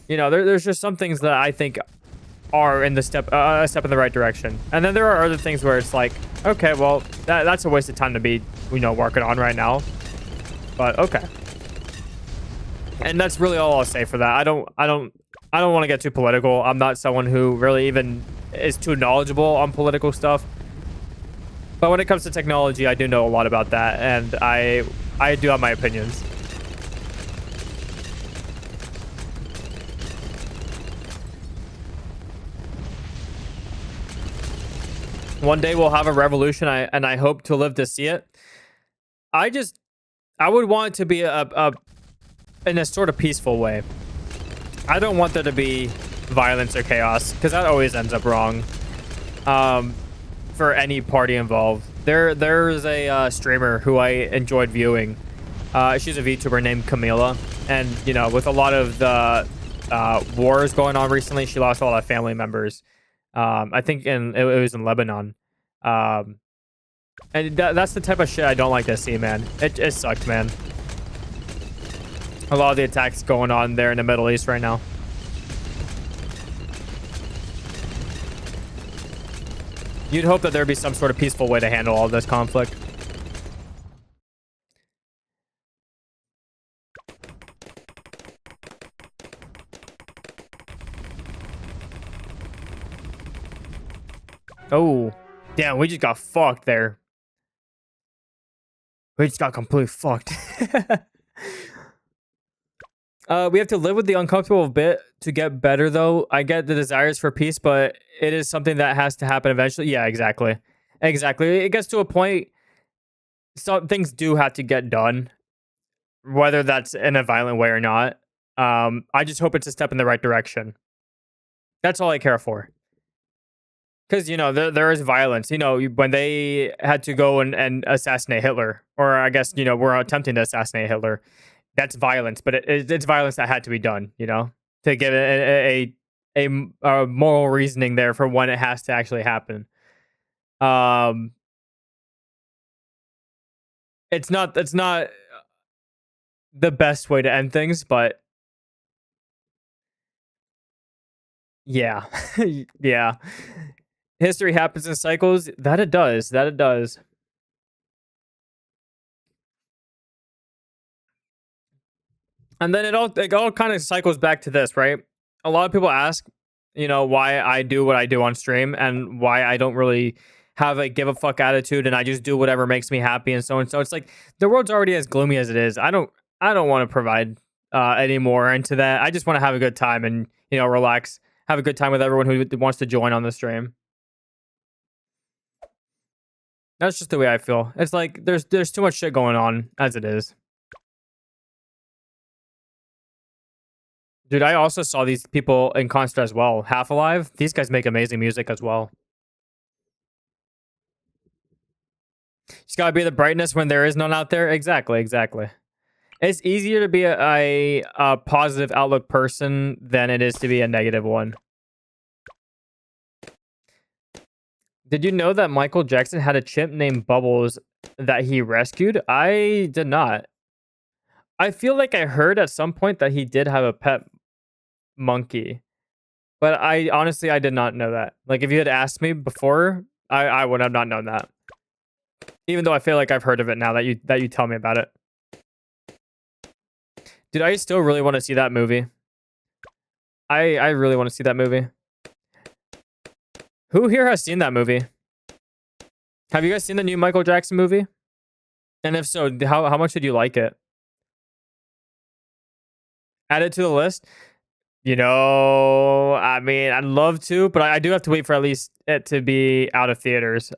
You know, there's just some things that I think are in the a step in the right direction, and then there are other things where it's like, okay, well, that's a waste of time to be, you know, working on right now. But okay, and that's really all I'll say for that. I don't want to get too political. I'm not someone who really even is too knowledgeable on political stuff. But when it comes to technology, I do know a lot about that, and I do have my opinions. One day we'll have a revolution, and I hope to live to see it. I would want it to be a in a sort of peaceful way. I don't want there to be violence or chaos, because that always ends up wrong for any party involved. There's a streamer who I enjoyed viewing. She's a VTuber named Camila, and you know, with a lot of the wars going on recently, she lost a lot of family members. I think it was in Lebanon. And that's the type of shit I don't like to see, man. It sucked, man. A lot of the attacks going on there in the Middle East right now. You'd hope that there'd be some sort of peaceful way to handle all this conflict. Oh, damn, we just got fucked there. We just got completely fucked. We have to live with the uncomfortable bit to get better, though. I get the desires for peace, but it is something that has to happen eventually. Yeah, exactly. Exactly. It gets to a point, some things do have to get done, whether that's in a violent way or not. I just hope it's a step in the right direction. That's all I care for. Because, you know, there is violence. You know, when they had to go and assassinate Hitler, or I guess, you know, we're attempting to assassinate Hitler, that's violence, but it's violence that had to be done, you know, to give a moral reasoning there for when it has to actually happen. It's not the best way to end things, but yeah. Yeah. History happens in cycles. That it does. That it does. And then it all kind of cycles back to this, right? A lot of people ask, why I do what I do on stream and why I don't really have a give a fuck attitude and I just do whatever makes me happy and so on. So it's like the world's already as gloomy as it is. I don't want to provide any more into that. I just want to have a good time and relax, have a good time with everyone who wants to join on the stream. That's just the way I feel. It's like there's too much shit going on as it is. Dude, I also saw these people in concert as well. Half Alive. These guys make amazing music as well. It's got to be the brightness when there is none out there. Exactly, exactly. It's easier to be a positive outlook person than it is to be a negative one. Did you know that Michael Jackson had a chimp named Bubbles that he rescued? I did not. I feel like I heard at some point that he did have a pet monkey, but I honestly I did not know that. Like if you had asked me before, I would have not known that. Even though I feel like I've heard of it now that you tell me about it. Dude, I still really want to see that movie. I really want to see that movie. Who here has seen that movie? Have you guys seen the new Michael Jackson movie? And if so, how much did you like it? Add it to the list. I mean, I'd love to, but I do have to wait for at least it to be out of theaters.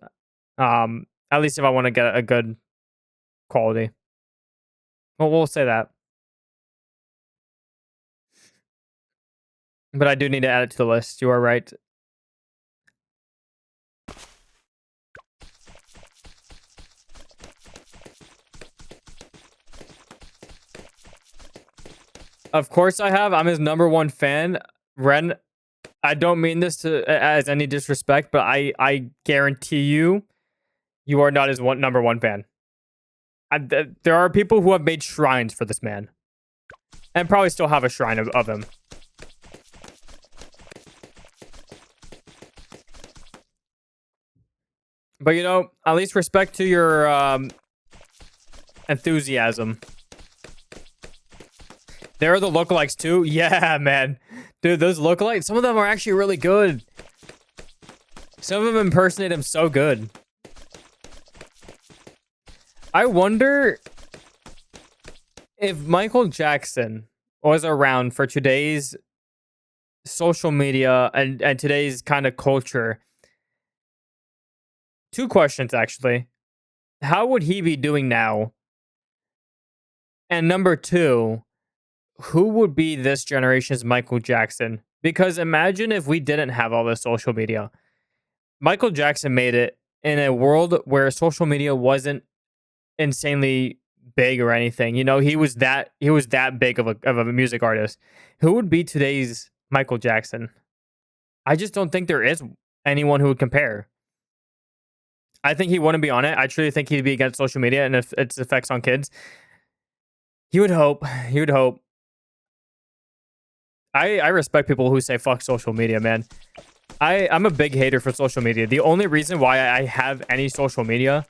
At least if I want to get a good quality. Well, we'll say that. But I do need to add it to the list. You are right. Of course I have. I'm his number one fan. Ren, I don't mean this as any disrespect, but I guarantee you are not his number one fan. There are people who have made shrines for this man, and probably still have a shrine of him. But at least respect to your enthusiasm. There are the lookalikes too. Yeah, man. Dude, those lookalikes, some of them are actually really good. Some of them impersonate him so good. I wonder if Michael Jackson was around for today's social media and today's kind of culture. Two questions, actually. How would he be doing now? And number two, who would be this generation's Michael Jackson? Because imagine if we didn't have all this social media. Michael Jackson made it in a world where social media wasn't insanely big or anything. He was that big of a music artist. Who would be today's Michael Jackson? I just don't think there is anyone who would compare. I think he wouldn't be on it. I truly think he'd be against social media and its effects on kids. He would hope. He would hope. I respect people who say fuck social media, man. I'm a big hater for social media. The only reason why I have any social media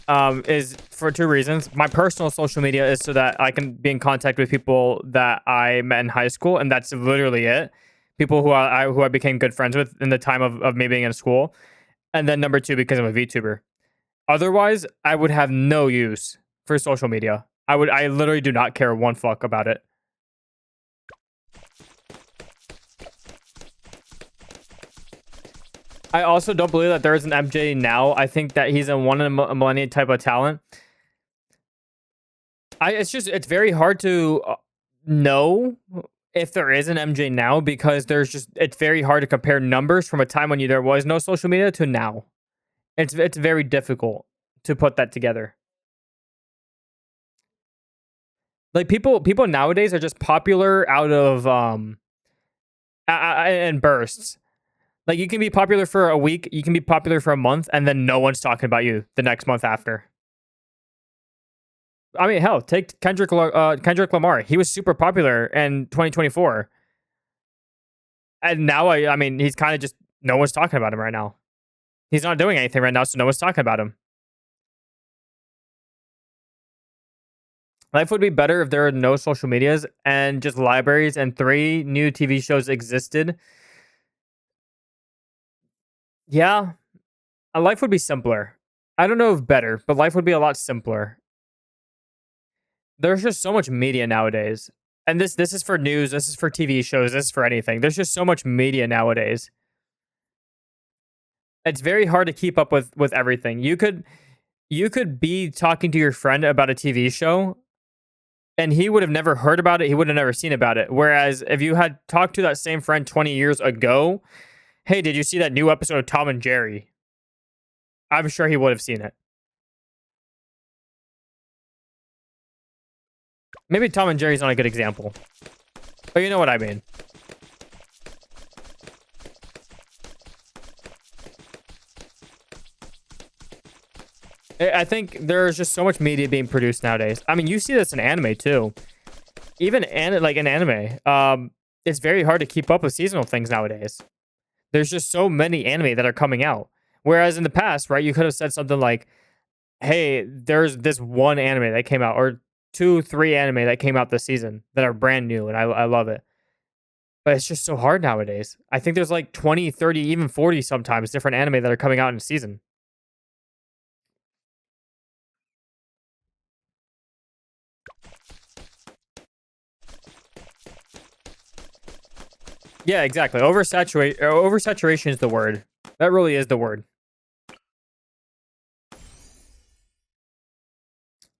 is for two reasons. My personal social media is so that I can be in contact with people that I met in high school, and that's literally it. People who I became good friends with in the time of me being in school. And then number two, because I'm a VTuber. Otherwise, I would have no use for social media. I literally do not care one fuck about it. I also don't believe that there is an MJ now. I think that he's a one in a millennium type of talent. It's very hard to know if there is an MJ now because it's very hard to compare numbers from a time when there was no social media to now. It's very difficult to put that together. Like people nowadays are just popular out of in bursts. Like you can be popular for a week, you can be popular for a month, and then no one's talking about you the next month after. I mean, hell, take Kendrick Lamar. He was super popular in 2024, and now I mean, he's kind of just no one's talking about him right now. He's not doing anything right now, so no one's talking about him. Life would be better if there were no social medias and just libraries and 3 new TV shows existed. Yeah, life would be simpler. I don't know if better, but life would be a lot simpler. There's just so much media nowadays. And this is for news, this is for TV shows, this is for anything. There's just so much media nowadays. It's very hard to keep up with everything. You could be talking to your friend about a TV show and he would have never heard about it, he would have never seen about it. Whereas if you had talked to that same friend 20 years ago, "Hey, did you see that new episode of Tom and Jerry?" I'm sure he would have seen it. Maybe Tom and Jerry's not a good example, but you know what I mean. I think there's just so much media being produced nowadays. I mean, you see this in anime too. Even like in anime, it's very hard to keep up with seasonal things nowadays. There's just so many anime that are coming out. Whereas in the past, right, you could have said something like, "Hey, there's this one anime that came out, or 2, 3 anime that came out this season that are brand new, and I love it." But it's just so hard nowadays. I think there's like 20, 30, even 40 sometimes different anime that are coming out in a season. Yeah, exactly. Oversaturation is the word. That really is the word.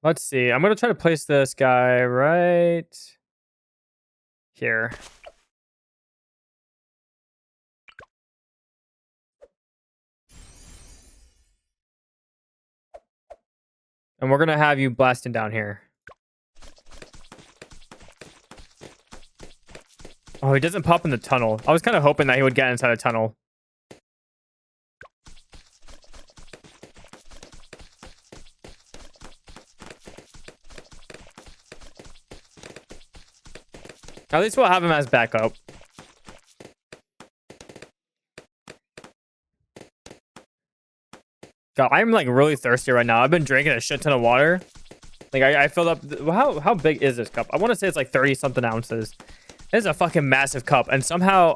Let's see. I'm gonna try to place this guy right here. And we're gonna have you blasting down here. Oh, he doesn't pop in the tunnel. I was kind of hoping that he would get inside a tunnel. At least we'll have him as backup. God, I'm like really thirsty right now. I've been drinking a shit ton of water. Like I filled up. How big is this cup? I want to say it's like 30 something ounces. It's a fucking massive cup, and somehow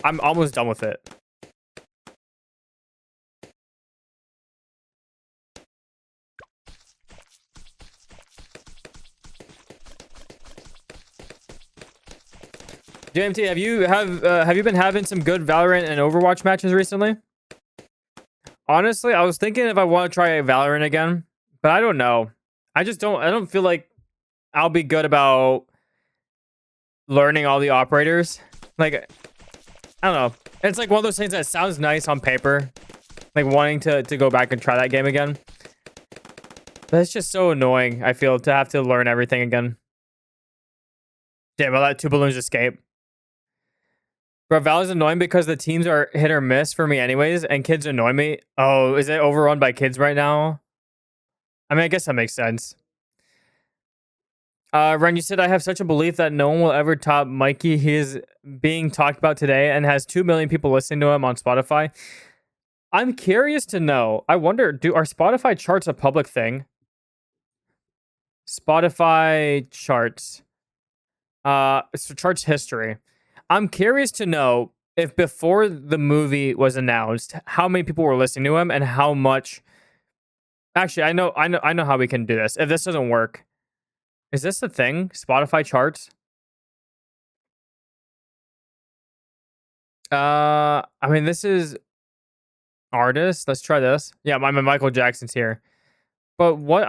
I'm almost done with it. JMT, have you been having some good Valorant and Overwatch matches recently? Honestly, I was thinking if I want to try Valorant again, but I don't know. I don't feel like I'll be good about learning all the operators. Like, I don't know. It's like one of those things that sounds nice on paper. Like wanting to go back and try that game again. But it's just so annoying, I feel, to have to learn everything again. Damn, I'll let 2 balloons escape. Bro, Val is annoying because the teams are hit or miss for me anyways, and kids annoy me. Oh, is it overrun by kids right now? I mean, I guess that makes sense. Ren, you said I have such a belief that no one will ever top Mikey. He is being talked about today and has 2 million people listening to him on Spotify. I'm curious to know. I wonder, are Spotify charts a public thing? Spotify charts. So charts history. I'm curious to know if before the movie was announced, how many people were listening to him and how much. Actually, I know how we can do this. If this doesn't work, is this the thing? Spotify charts. I mean, this is artist. Let's try this. Yeah, my Michael Jackson's here. But what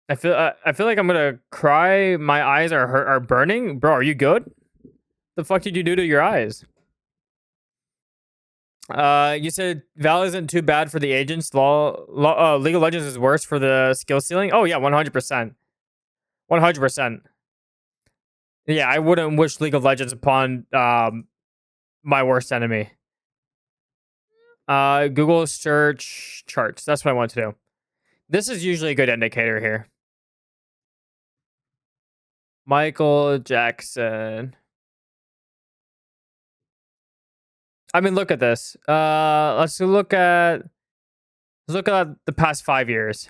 I feel like I'm gonna cry. My eyes are burning, bro. Are you good? The fuck did you do to your eyes? You said Val isn't too bad for the agents. League of Legends is worse for the skill ceiling. Oh yeah, 100%, 100%. Yeah, I wouldn't wish League of Legends upon my worst enemy. Google search charts. That's what I want to do. This is usually a good indicator here. Michael Jackson. I mean, look at this. Let's look at the past 5 years.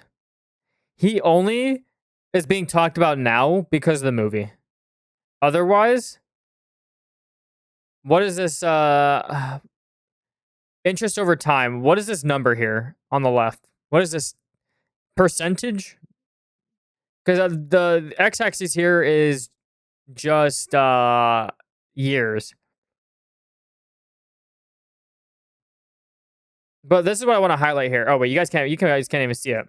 He only is being talked about now because of the movie. Otherwise, what is this? Interest over time. What is this number here on the left? What is this percentage? Because the x-axis here is just years. But this is what I want to highlight here. Oh wait, you guys can't even see it.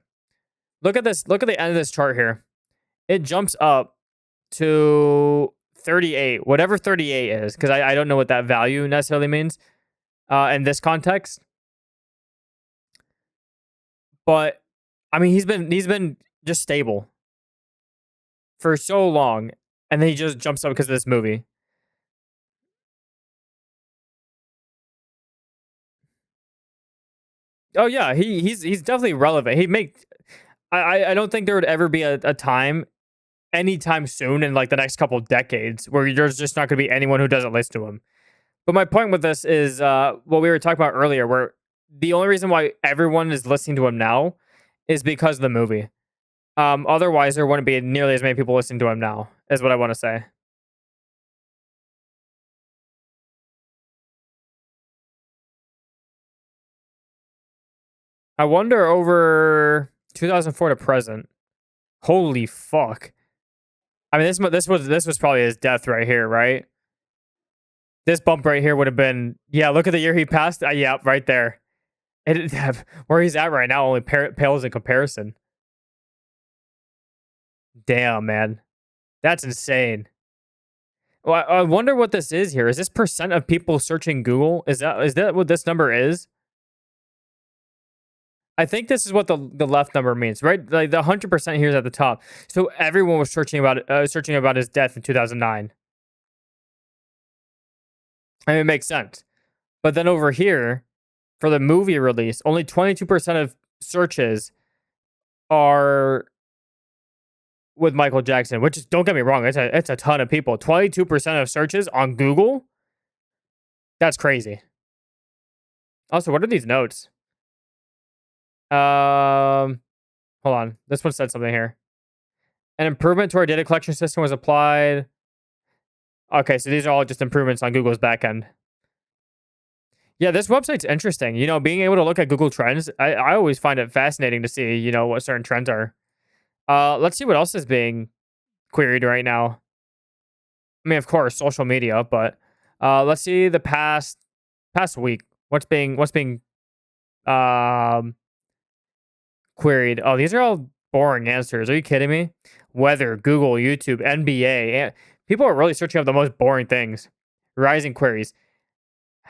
Look at this. Look at the end of this chart here. It jumps up to 38, whatever 38 is, because I don't know what that value necessarily means in this context. But I mean, he's been just stable for so long, and then he just jumps up because of this movie. Oh yeah, he's definitely relevant. I don't think there would ever be a time anytime soon in like the next couple of decades where there's just not going to be anyone who doesn't listen to him. But my point with this is what we were talking about earlier, where the only reason why everyone is listening to him now is because of the movie. Otherwise, there wouldn't be nearly as many people listening to him now, is what I want to say. I wonder over 2004 to present. Holy fuck! I mean, this was probably his death right here, right? This bump right here would have been, yeah. Look at the year he passed. Yeah, right there. Where he's at right now only pales in comparison. Damn, man, that's insane. Well, I wonder what this is here. Is this percent of people searching Google? Is that what this number is? I think this is what the left number means, right? Like the 100% here is at the top. So everyone was searching about his death in 2009. I mean, it makes sense. But then over here, for the movie release, only 22% of searches are with Michael Jackson, which is, don't get me wrong, it's a ton of people. 22% of searches on Google? That's crazy. Also, what are these notes? Hold on. This one said something here. An improvement to our data collection system was applied. Okay, so these are all just improvements on Google's backend. Yeah, this website's interesting. You know, being able to look at Google Trends, I always find it fascinating to see, you know, what certain trends are. Let's see what else is being queried right now. I mean, of course, social media, but let's see the past week. What's being um queried? Oh, these are all boring answers. Are you kidding me? Weather, Google, YouTube, NBA. People are really searching up the most boring things. Rising queries.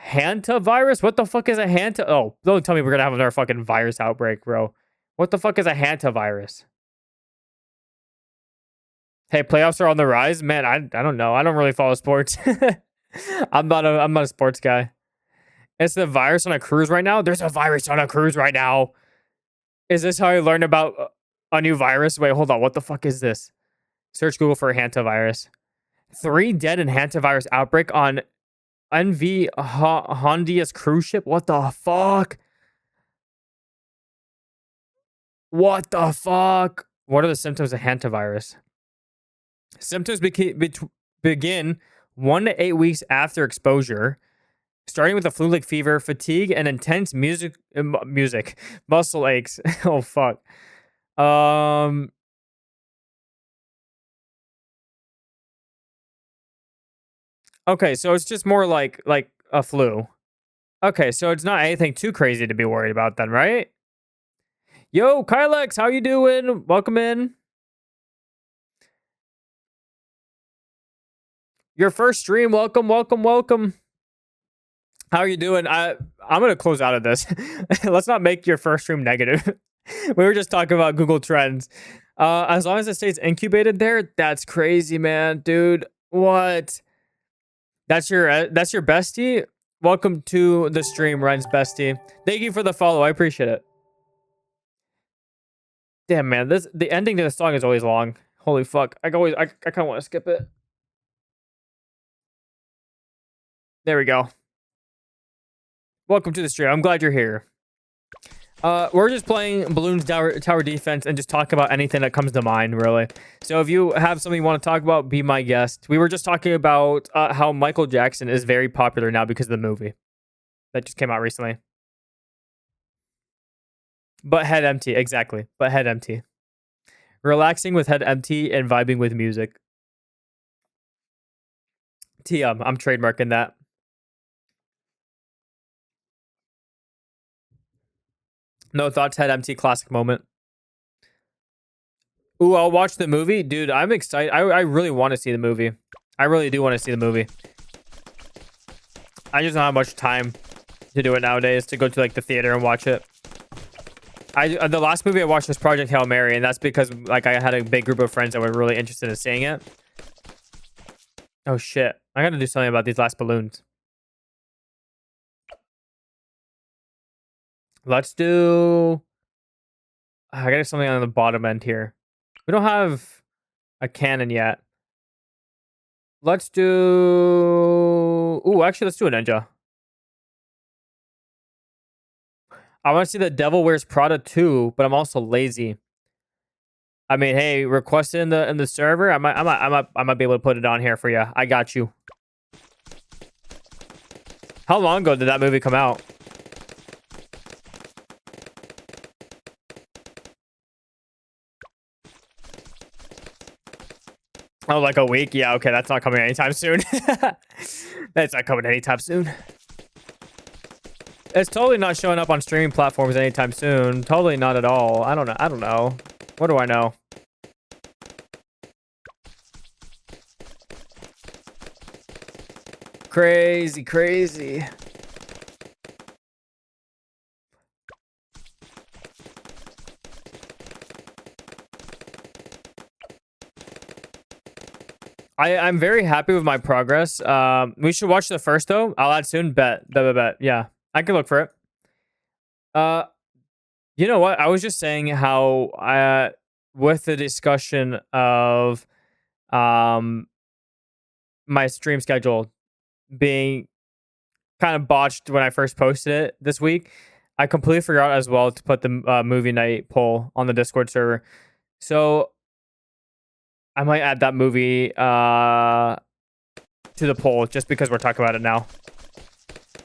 Hantavirus? What the fuck is a Hanta? Oh, don't tell me we're gonna have another fucking virus outbreak, bro. What the fuck is a Hantavirus? Hey, playoffs are on the rise, man. I don't know. I don't really follow sports. I'm not a sports guy. It's the virus on a cruise right now. There's a virus on a cruise right now. Is this how I learned about a new virus? Wait, hold on. What the fuck is this? Search Google for hantavirus. 3 dead in hantavirus outbreak on NV Hondia's cruise ship. What the fuck? What the fuck? What are the symptoms of hantavirus? Symptoms begin 1 to 8 weeks after exposure, starting with a flu-like fever, fatigue, and intense muscle aches. Oh fuck. Okay, so it's just more like a flu. Okay, so it's not anything too crazy to be worried about then, right? Yo, Kylex, how you doing? Welcome in. Your first stream. Welcome, welcome, welcome. How are you doing? I'm gonna close out of this. Let's not make your first stream negative. We were just talking about Google Trends. As long as it stays incubated there, that's crazy, man, dude. What? That's your bestie? Welcome to the stream, Ryan's bestie. Thank you for the follow. I appreciate it. Damn, man, the ending to the song is always long. Holy fuck. I kind of want to skip it. There we go. Welcome to the stream. I'm glad you're here. We're just playing Bloons Tower Defense and just talk about anything that comes to mind, really. So if you have something you want to talk about, be my guest. We were just talking about how Michael Jackson is very popular now because of the movie that just came out recently. But head empty, exactly. But head empty. Relaxing with head empty and vibing with music. TM, I'm trademarking that. No thoughts, head empty, classic moment. Ooh, I'll watch the movie. Dude, I'm excited. I really want to see the movie. I really do want to see the movie. I just don't have much time to do it nowadays, to go to like the theater and watch it. The last movie I watched was Project Hail Mary, and that's because like I had a big group of friends that were really interested in seeing it. Oh shit. I gotta do something about these last balloons. Let's do... I got something on the bottom end here. We don't have a cannon yet. Let's do... Ooh, actually, let's do a ninja. I want to see the Devil Wears Prada 2, but I'm also lazy. I mean, hey, request it in the server. I might be able to put it on here for you. I got you. How long ago did that movie come out? Oh, like a week? Yeah, okay, that's not coming anytime soon. That's not coming anytime soon. It's totally not showing up on streaming platforms anytime soon. Totally not at all. I don't know. What do I know? Crazy, crazy. I'm very happy with my progress. We should watch the first though. I'll add soon. Bet. Yeah, I can look for it. You know what? I was just saying how with the discussion of my stream schedule being kind of botched when I first posted it this week, I completely forgot as well to put the movie night poll on the Discord server. So I might add that movie to the poll just because we're talking about it now.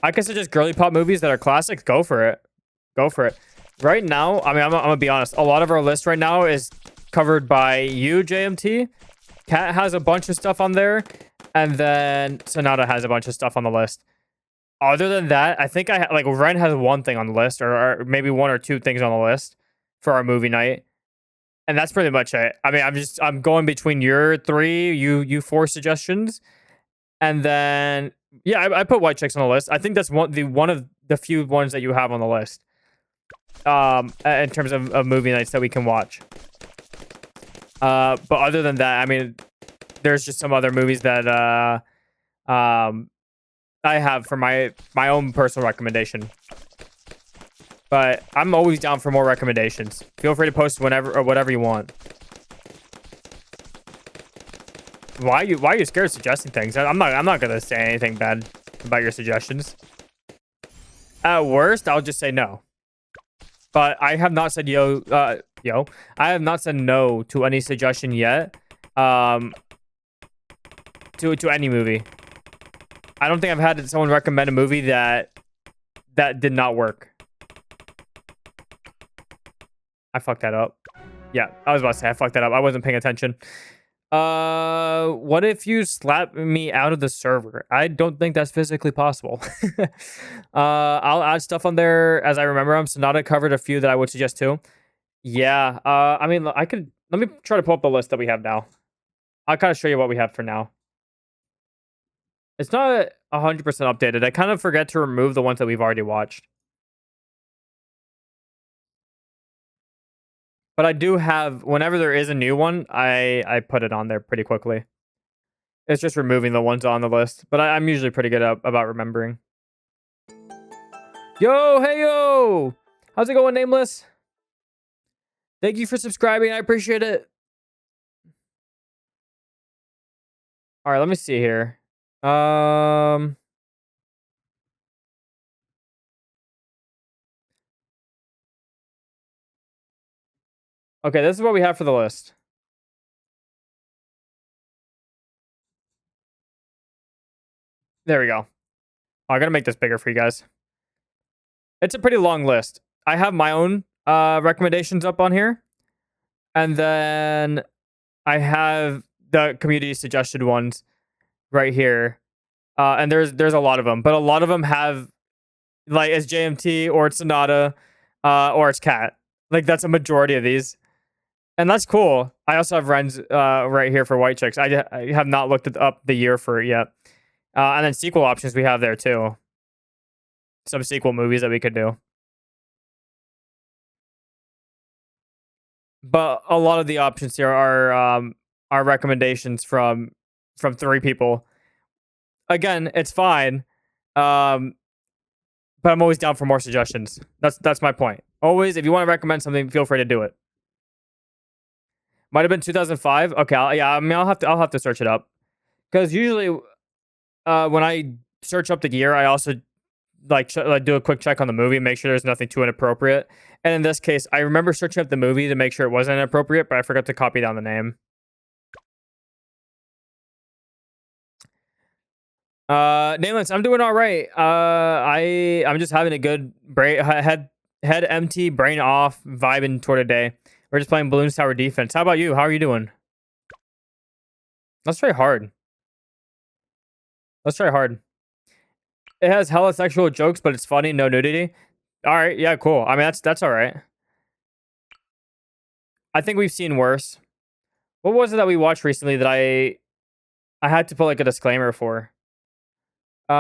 I can suggest girly pop movies that are classics. Go for it. Go for it. Right now, I mean, I'm gonna be honest. A lot of our list right now is covered by you, JMT. Kat has a bunch of stuff on there, and then Sonata has a bunch of stuff on the list. Other than that, I think like Ren has one thing on the list, or maybe one or two things on the list for our movie night. And that's pretty much it. I mean, I'm going between your three, you four suggestions, and then yeah, I put White Chicks on the list. I think that's one of the few ones that you have on the list. In terms of movie nights that we can watch. But other than that, I mean, there's just some other movies that I have for my own personal recommendation. But I'm always down for more recommendations. Feel free to post whenever or whatever you want. Why are you scared of suggesting things? I'm not gonna say anything bad about your suggestions. At worst, I'll just say no. But I have not said I have not said no to any suggestion yet. To any movie. I don't think I've had someone recommend a movie that did not work. I fucked that up. Yeah, I was about to say I fucked that up. I wasn't paying attention. What if you slap me out of the server? I don't think that's physically possible. I'll add stuff on there as I remember them. Sonata covered a few that I would suggest too. Yeah. I mean, let me try to pull up the list that we have now. I'll kind of show you what we have for now. It's not 100% updated. I kind of forget to remove the ones that we've already watched. But I do have, whenever there is a new one, I put it on there pretty quickly. It's just removing the ones on the list. But I'm usually pretty good about remembering. Yo, hey yo! How's it going, Nameless? Thank you for subscribing. I appreciate it. All right, let me see here. Okay, this is what we have for the list. There we go. Oh, I gotta make this bigger for you guys. It's a pretty long list. I have my own recommendations up on here, and then I have the community suggested ones right here. And there's a lot of them, but a lot of them have like it's JMT or it's Sonata, or it's Cat. Like that's a majority of these, and that's cool. I also have Ren's right here for White Chicks. I have not looked up the year for it yet. And then sequel options we have there too. Some sequel movies that we could do. But a lot of the options here are recommendations from 3 people. Again, it's fine. But I'm always down for more suggestions. That's my point. Always, if you want to recommend something, feel free to do it. Might have been 2005. Okay, I'll have to search it up because usually, when I search up the year, I also like do a quick check on the movie, make sure there's nothing too inappropriate. And in this case, I remember searching up the movie to make sure it wasn't inappropriate, but I forgot to copy down the name. Nameless, I'm doing all right. I'm just having a good head empty, brain off, vibing toward a day. We're just playing Bloons Tower defense. How about you? How are you doing? Let's try hard. Let's try hard. It has hella sexual jokes, but it's funny. No nudity. All right, yeah, cool. I mean, that's all right. I think we've seen worse. What was it that we watched recently that I had to put like a disclaimer for? There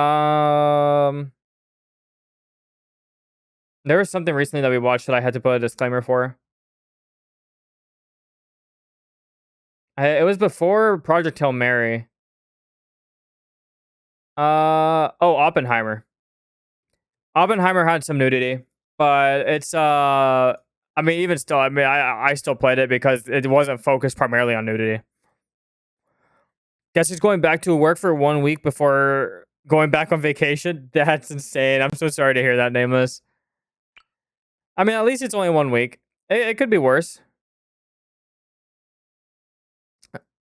was something recently that we watched that I had to put a disclaimer for. It was before Project Hail Mary. Oppenheimer. Oppenheimer had some nudity, but it's I mean, even still, I mean, I still played it because it wasn't focused primarily on nudity. Guess he's going back to work for 1 week before going back on vacation. That's insane. I'm so sorry to hear that, Nameless. I mean, at least it's only 1 week. It could be worse.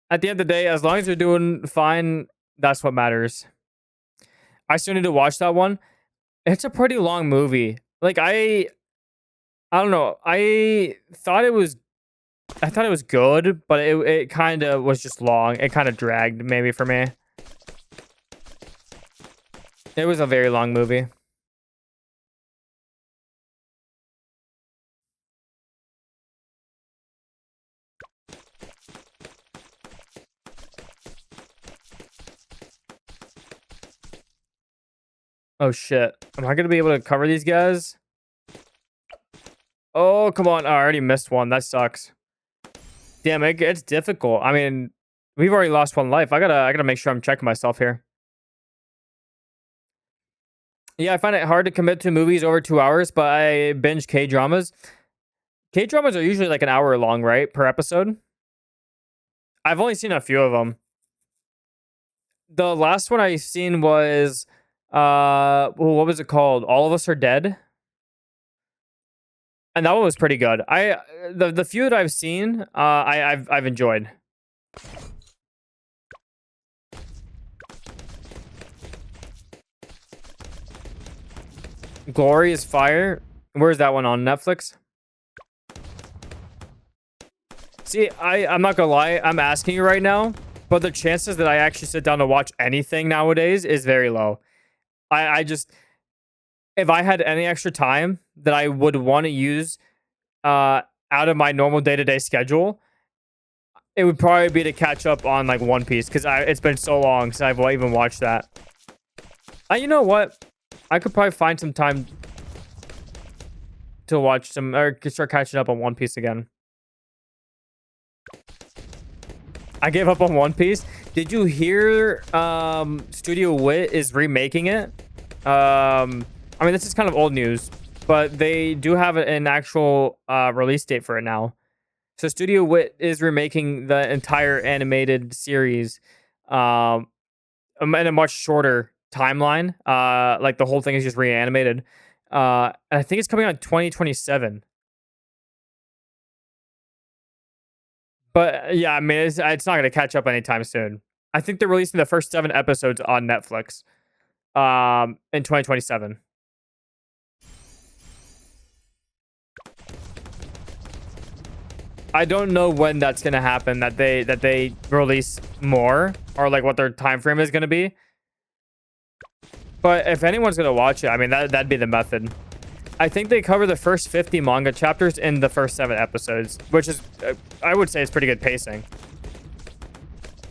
At the end of the day, as long as you're doing fine, that's what matters. I still need to watch that one. It's a pretty long movie. Like I don't know. I thought it was good, but it kind of was just long. It kind of dragged maybe for me. It was a very long movie. Oh shit. Am I going to be able to cover these guys? Oh, come on. Oh, I already missed one. That sucks. Damn, it's difficult. I mean, we've already lost 1 life. I gotta make sure I'm checking myself here. Yeah, I find it hard to commit to movies over 2 hours, but I binge K-dramas. K-dramas are usually like an hour long, right? Per episode. I've only seen a few of them. The last one I seen was what was it called? All of Us Are Dead. And that one was pretty good. The few that I've seen, I've enjoyed. Glory is Fire. Where's that one on Netflix? See, I'm not gonna lie. I'm asking you right now, but the chances that I actually sit down to watch anything nowadays is very low. I just, if I had any extra time that I would want to use out of my normal day-to-day schedule, it would probably be to catch up on like One Piece because it's been so long since I've even watched that. You know what? I could probably find some time to watch some or start catching up on One Piece again. I gave up on One Piece. Did you hear Studio Wit is remaking it? I mean, this is kind of old news, but they do have an actual release date for it now. So Studio Wit is remaking the entire animated series um, in a much shorter timeline. Like the whole thing is just reanimated. And I think it's coming out in 2027. But yeah, I mean, it's not going to catch up anytime soon. I think they're releasing the first 7 episodes on Netflix in 2027. I don't know when that's gonna happen. That they release more, or like what their time frame is gonna be. But if anyone's gonna watch it, I mean that'd be the method. I think they cover the first 50 manga chapters in the first 7 episodes, which is I would say it's pretty good pacing.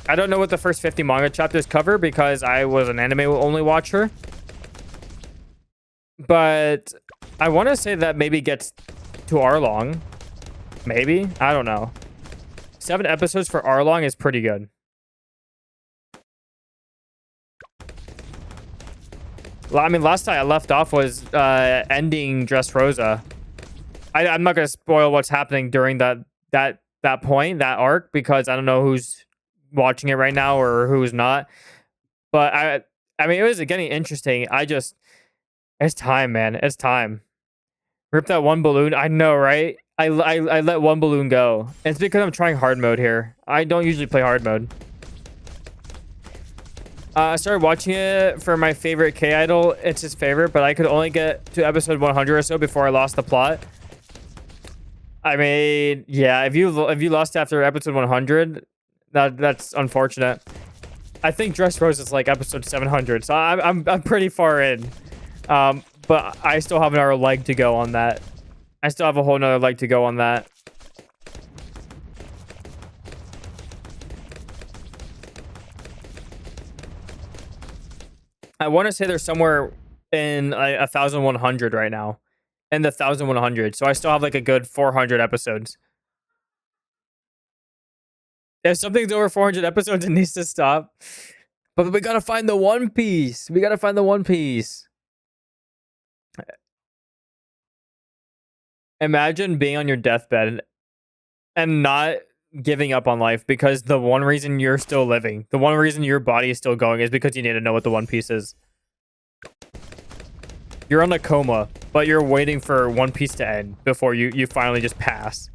I don't know what the first 50 manga chapters cover because I was an anime only watcher, but I want to say that maybe gets to Arlong. Maybe, I don't know. 7 episodes for Arlong is pretty good. I mean, last time I left off was ending Dressrosa. I'm not gonna spoil what's happening during that point, that arc, because I don't know who's watching it right now or who's not. But I mean, it was getting interesting. It's time, man. It's time. Rip that one balloon. I know, right? I let one balloon go. It's because I'm trying hard mode here. I don't usually play hard mode. I started watching it for my favorite K idol. It's his favorite, but I could only get to episode 100 or so before I lost the plot. I mean, yeah, if you lost after episode 100, that's unfortunate. I think Dressrosa is like episode 700, so I'm pretty far in. But I still have another leg to go on that. I still have a whole nother leg to go on that. I want to say there's somewhere in 1100 right now, in the 1100. So I still have like a good 400 episodes. If something's over 400 episodes, it needs to stop. But we gotta find the One Piece. We gotta find the One Piece. Imagine being on your deathbed and not giving up on life because the one reason you're still living, the one reason your body is still going is because you need to know what the One Piece is. You're on a coma, but you're waiting for One Piece to end before you finally just pass.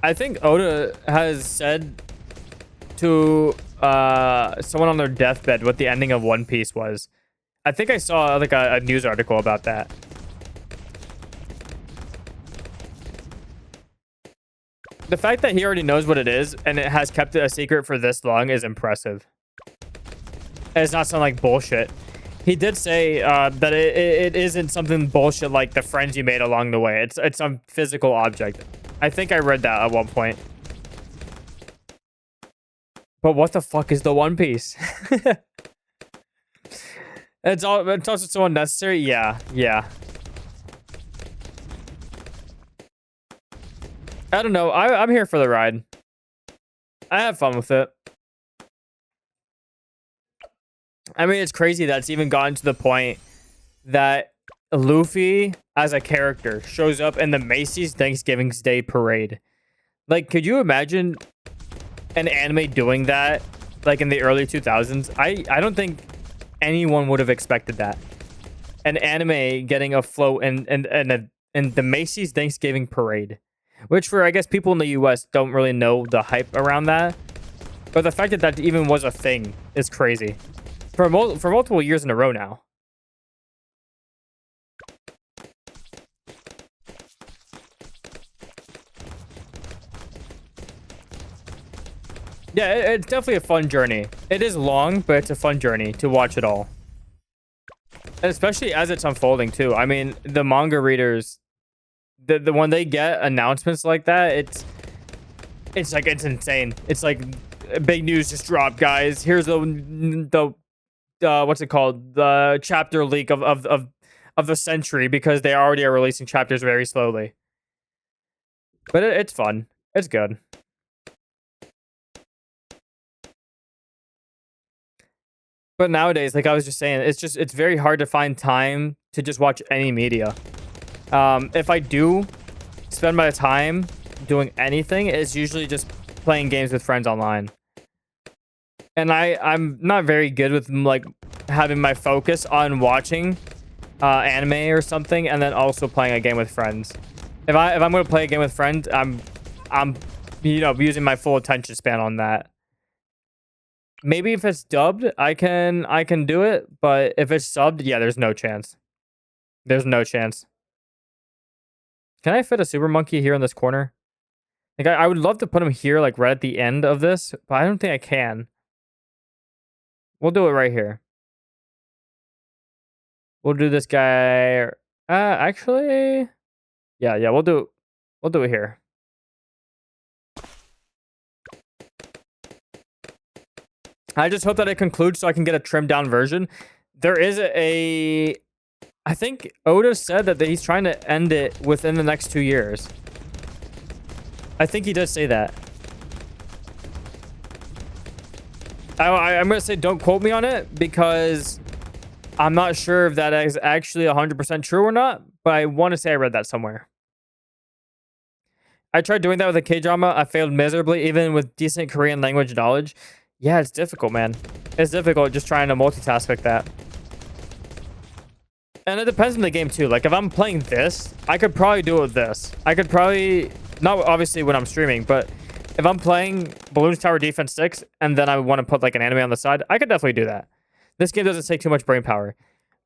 I think Oda has said to someone on their deathbed what the ending of One Piece was. I think I saw like a news article about that. The fact that he already knows what it is and it has kept it a secret for this long is impressive. It's not sound like bullshit. He did say that it isn't something bullshit like the friends you made along the way. It's some physical object. I think I read that at one point. But what the fuck is the One Piece? It's also so unnecessary. Yeah. I don't know. I'm here for the ride. I have fun with it. I mean, it's crazy that it's even gotten to the point that Luffy as a character shows up in the Macy's Thanksgiving Day parade. Like, could you imagine an anime doing that like in the early 2000s? I don't think anyone would have expected that. An anime getting a float in the Macy's Thanksgiving parade, which for I guess people in the US don't really know the hype around that. But the fact that that even was a thing is crazy. For multiple years in a row now. Yeah, it's definitely a fun journey. It is long, but it's a fun journey to watch it all. And especially as it's unfolding too. I mean, the manga readers, the when they get announcements like that, it's like it's insane. It's like big news just dropped, guys. Here's the what's it called? The chapter leak of the century, because they already are releasing chapters very slowly. But it's fun. It's good. But nowadays, like I was just saying, it's very hard to find time to just watch any media. If I do spend my time doing anything, it's usually just playing games with friends online. And I'm not very good with like having my focus on watching anime or something, and then also playing a game with friends. If I'm gonna play a game with friends, I'm using my full attention span on that. Maybe if it's dubbed, I can do it, but if it's subbed, yeah, there's no chance. There's no chance. Can I fit a super monkey here in this corner? Like I would love to put him here, like right at the end of this, but I don't think I can. We'll do it right here. We'll do this guy. Actually, yeah, we'll do it here. I just hope that it concludes so I can get a trimmed down version. There is I think Oda said that he's trying to end it within the next 2 years. I think he does say that. I'm going to say don't quote me on it because I'm not sure if that is actually 100% true or not, but I want to say I read that somewhere. I tried doing that with a K-drama. I failed miserably, even with decent Korean language knowledge. Yeah, it's difficult, man. It's difficult just trying to multitask like that. And it depends on the game, too. Like, if I'm playing this, I could probably do it with this. I could probably... Not obviously when I'm streaming, but if I'm playing Bloons Tower Defense 6 and then I want to put, like, an anime on the side, I could definitely do that. This game doesn't take too much brain power.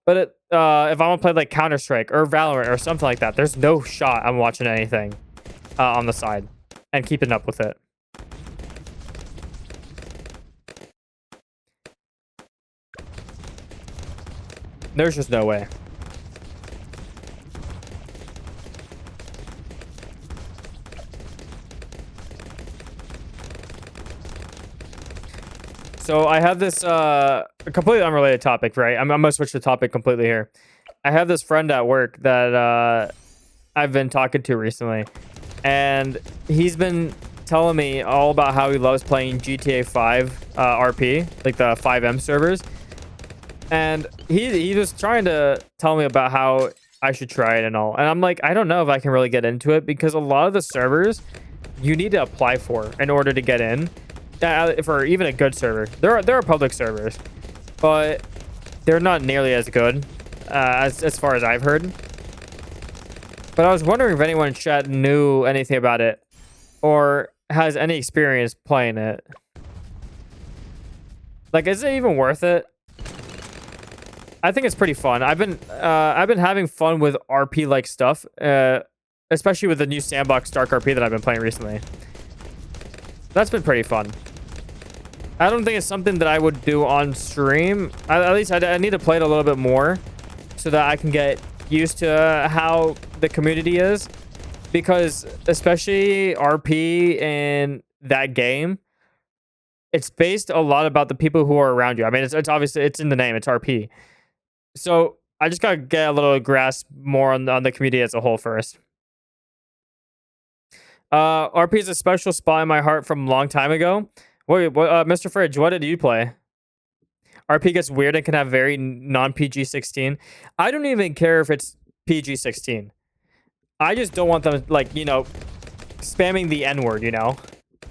But if I want to play, like, Counter-Strike or Valorant or something like that, there's no shot I'm watching anything on the side and keeping up with it. There's just no way. So I have this a completely unrelated topic, right? I'm gonna switch the topic completely here. I have this friend at work that I've been talking to recently, and he's been telling me all about how he loves playing GTA 5 RP, like the 5M servers. And he was trying to tell me about how I should try it and all. And I'm like, I don't know if I can really get into it because a lot of the servers you need to apply for in order to get in. For even a good server, there are public servers, but they're not nearly as good as far as I've heard. But I was wondering if anyone in chat knew anything about it or has any experience playing it. Like, is it even worth it? I think it's pretty fun. I've been having fun with RP like stuff, especially with the new sandbox Dark RP that I've been playing recently. That's been pretty fun. I don't think it's something that I would do on stream. At least I need to play it a little bit more so that I can get used to how the community is. Because especially RP in that game, it's based a lot about the people who are around you. I mean, it's obviously, it's in the name, it's RP. So I just gotta get a little grasp more on the community as a whole first. RP is a special spot in my heart from a long time ago. Wait, Mr. Fridge, what did you play? RP gets weird and can have very non-PG-16. I don't even care if it's PG-16. I just don't want them, like, spamming the N-word,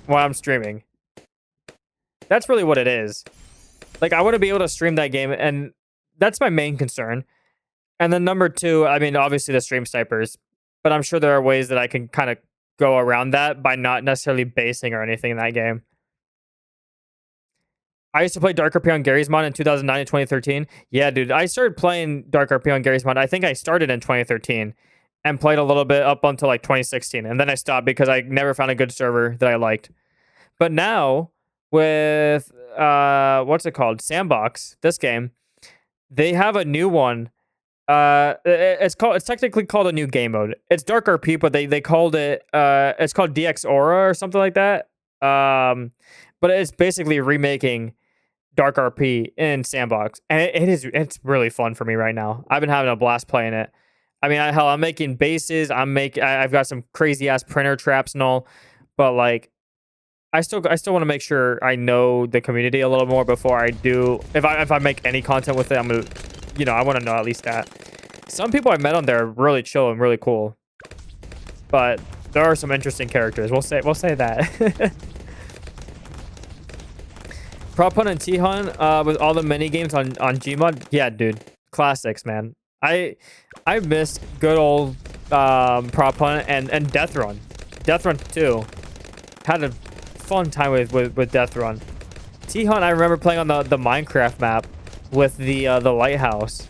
while I'm streaming. That's really what it is. Like, I want to be able to stream that game, and that's my main concern. And then number two, I mean, obviously the stream snipers, but I'm sure there are ways that I can kind of go around that by not necessarily basing or anything in that game. I used to play Dark RP on Gary's Mod in 2009 and 2013. Yeah, dude, I started playing Dark RP on Gary's Mod. I think I started in 2013 and played a little bit up until like 2016. And then I stopped because I never found a good server that I liked. But now with, what's it called? Sandbox, this game, they have a new one. It's technically called a new game mode. It's Dark RP, but they called it, it's called DX Aura or something like that. But it's basically remaking Dark RP in Sandbox, and it's really fun for me right now. I've been having a blast playing it. I mean, I'm making bases. I've got some crazy ass printer traps and all, but like, I still want to make sure I know the community a little more before I do. If I make any content with it, I'm gonna, I want to know at least that. Some people I met on there are really chill and really cool, but there are some interesting characters. We'll say that. Prop Hunt and T-Hunt with all the mini games on Gmod. Yeah, dude, classics, man. I miss good old Prop Hunt and Death Run. Death Run 2. Had a fun time with Death Run. T-Hunt, I remember playing on the Minecraft map with the lighthouse.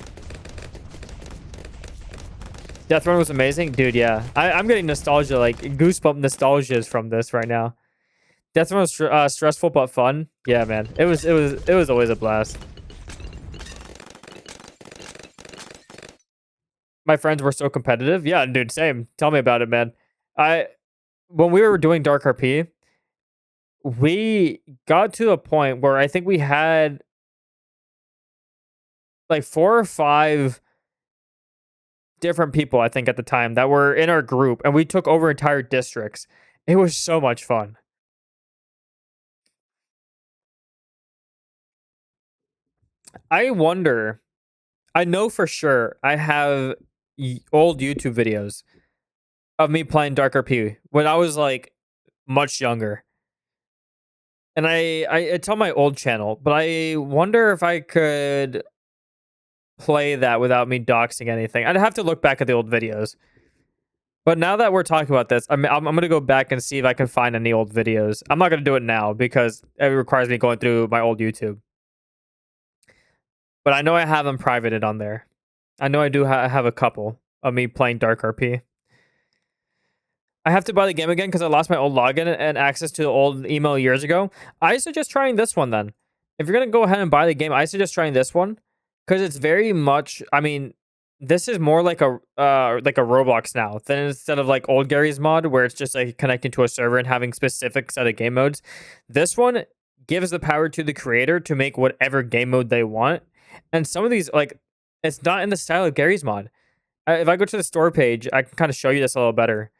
Death Run was amazing, dude. Yeah, I'm getting nostalgia, like goosebump nostalgias from this right now. Death Run was stressful but fun. Yeah, man, it was always a blast. My friends were so competitive. Yeah, dude, same. Tell me about it, man. When we were doing Dark RP, we got to a point where I think we had like 4 or 5 different people, I think, at the time that were in our group, and we took over entire districts. It was so much fun. I wonder, I know for sure I have old YouTube videos of me playing Dark RP when I was like much younger. And it's on my old channel, but I wonder if I could play that without me doxing anything. I'd have to look back at the old videos. But now that we're talking about this, I'm going to go back and see if I can find any old videos. I'm not going to do it now because it requires me going through my old YouTube. But I know I have them privated on there. I know I do have a couple of me playing Dark RP. I have to buy the game again because I lost my old login and access to the old email years ago. I suggest trying this one then. If you're going to go ahead and buy the game, I suggest trying this one because it's very much, I mean, this is more like a Roblox now than instead of like old Gary's mod where it's just like connecting to a server and having specific set of game modes. This one gives the power to the creator to make whatever game mode they want. And some of these, like, it's not in the style of Gary's mod. If I go to the store page, I can kind of show you this a little better.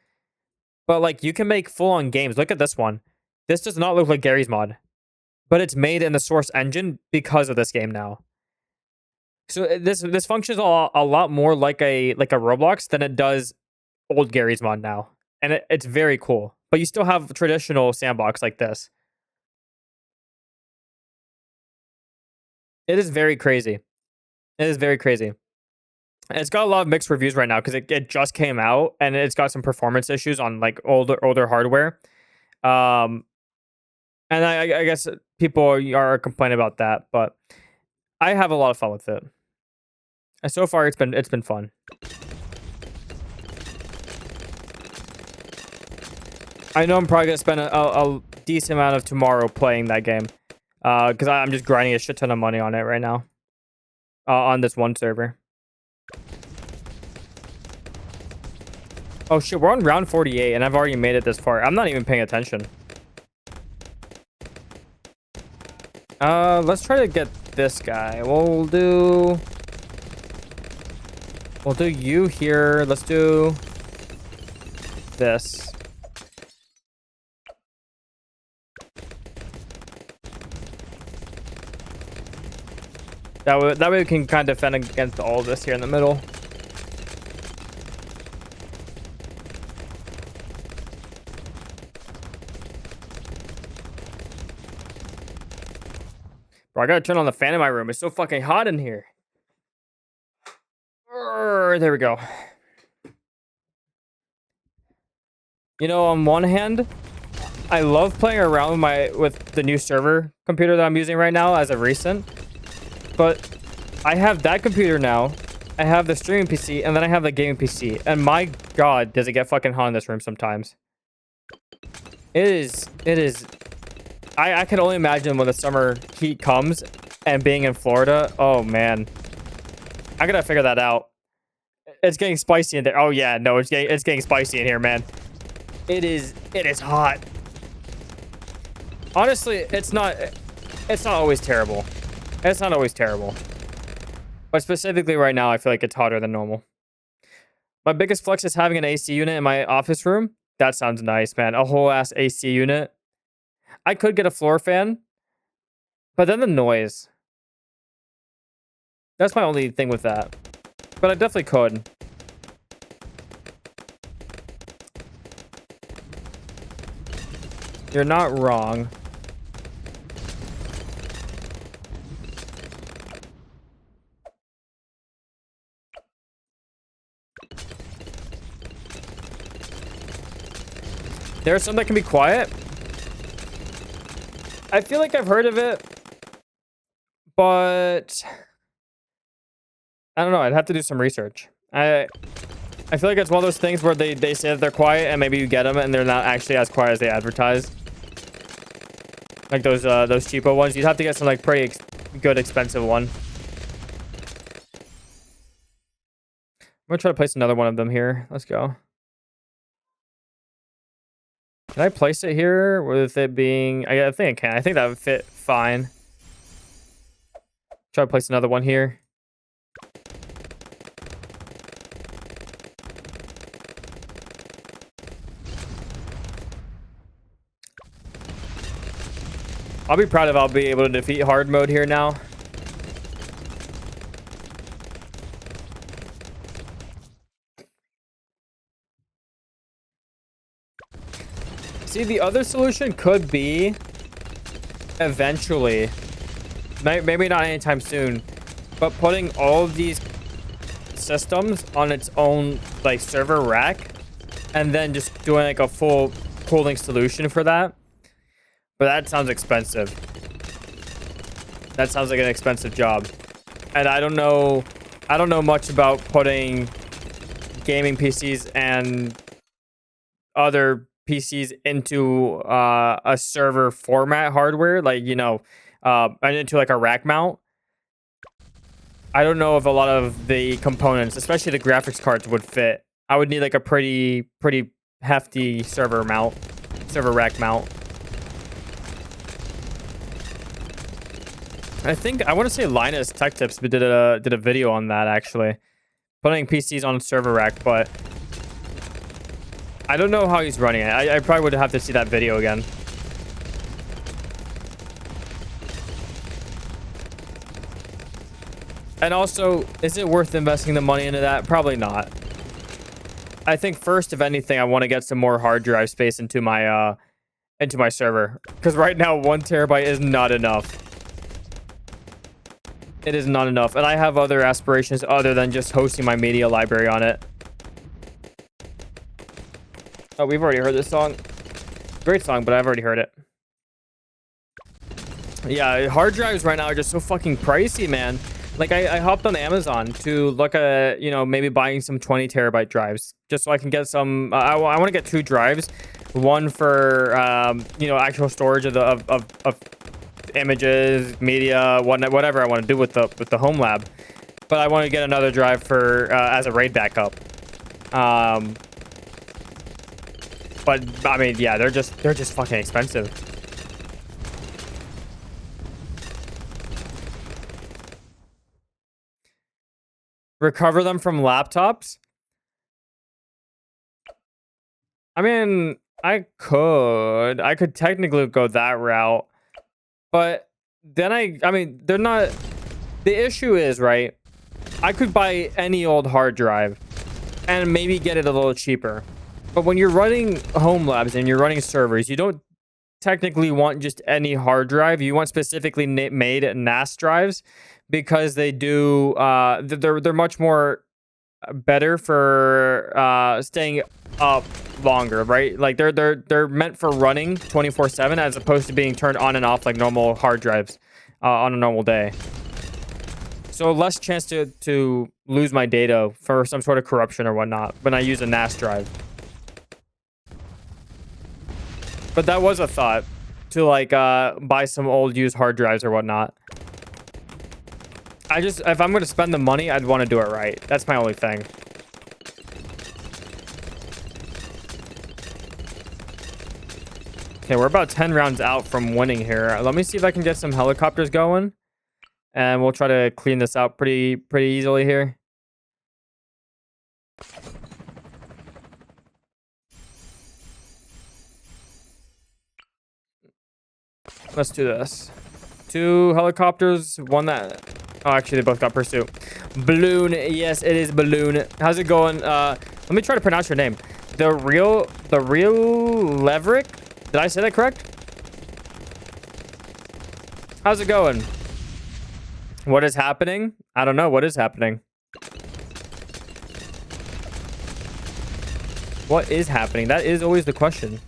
But like, you can make full-on games. Look at this one. This does not look like Gary's mod, but it's made in the source engine because of this game now. So this functions a lot more like a Roblox than it does old Gary's mod now, and it's very cool. But you still have traditional sandbox like this. It is very crazy. It is very crazy. And it's got a lot of mixed reviews right now because it just came out and it's got some performance issues on like older hardware. And I guess people are complaining about that, but I have a lot of fun with it. And so far, it's been fun. I know I'm probably gonna spend a decent amount of tomorrow playing that game, because I'm just grinding a shit ton of money on it right now, on this one server. Oh shit, we're on round 48 and I've already made it this far. I'm not even paying attention. Let's try to get this guy. We'll do you here. Let's do this. That way we can kind of defend against all of this here in the middle. Bro, I gotta turn on the fan in my room. It's so fucking hot in here. There we go. You know, on one hand, I love playing around with the new server computer that I'm using right now as of recent. But I have that computer now. I have the streaming PC, and then I have the gaming PC. And my god, does it get fucking hot in this room sometimes. It is. I can only imagine when the summer heat comes and being in Florida. Oh, man. I gotta figure that out. It's getting spicy in there. Oh, yeah. No, it's getting spicy in here, man. It is hot. Honestly, it's not always terrible. It's not always terrible. But specifically right now, I feel like it's hotter than normal. My biggest flex is having an AC unit in my office room. That sounds nice, man. A whole ass AC unit. I could get a floor fan, but then the noise. That's my only thing with that. But I definitely could. You're not wrong. There's some that can be quiet. I feel like I've heard of it, but I don't know. I'd have to do some research. I feel like it's one of those things where they say that they're quiet and maybe you get them and they're not actually as quiet as they advertise. Like those cheapo ones. You'd have to get some like pretty good expensive one. I'm gonna try to place another one of them here. Let's go. Can I place it here with it being... I think I can. I think that would fit fine. Try to place another one here. I'll be proud if I'll be able to defeat hard mode here now. See, the other solution could be eventually, maybe not anytime soon, but putting all of these systems on its own like server rack and then just doing like a full cooling solution for that. But that sounds expensive. That sounds like an expensive job. And I don't know much about putting gaming PCs and other PCs into a server format hardware, like, you know, and into like a rack mount. I don't know if a lot of the components, especially the graphics cards, would fit. I would need like a pretty hefty server rack mount. I think I want to say Linus Tech Tips did a video on that, actually, putting PCs on a server rack, but I don't know how he's running it. I probably would have to see that video again. And also, is it worth investing the money into that? Probably not. I think first, if anything, I want to get some more hard drive space into my server, because right now 1 terabyte is not enough. It is not enough, and I have other aspirations other than just hosting my media library on it. Oh, we've already heard this song. Great song, but I've already heard it. Yeah, hard drives right now are just so fucking pricey, man. Like, I hopped on Amazon to look at, you know, maybe buying some 20 terabyte drives just so I can get some... I want to get 2 drives. One for, you know, actual storage of images, media, whatever I want to do with the home lab. But I want to get another drive for as a RAID backup. But I mean, yeah, they're just fucking expensive. Recover them from laptops? I mean, I could technically go that route, but then I mean, they're not... The issue is, right, I could buy any old hard drive and maybe get it a little cheaper. But when you're running home labs and you're running servers, you don't technically want just any hard drive. You want specifically made NAS drives, because they do they're much more better for staying up longer, right? Like they're meant for running 24/7 as opposed to being turned on and off like normal hard drives on a normal day. So less chance to lose my data for some sort of corruption or whatnot when I use a NAS drive. But that was a thought, to like buy some old used hard drives or whatnot. If I'm going to spend the money, I'd want to do it right. That's my only thing. Okay, we're about 10 rounds out from winning here. Let me see if I can get some helicopters going, and we'll try to clean this out pretty easily here. Let's do this. 2 helicopters, one that... Oh, actually, they both got pursuit. Bloon. Yes, it is Bloon. How's it going? Let me try to pronounce your name. The real Leverick? Did I say that correct? How's it going? What is happening? I don't know. What is happening? What is happening? That is always the question.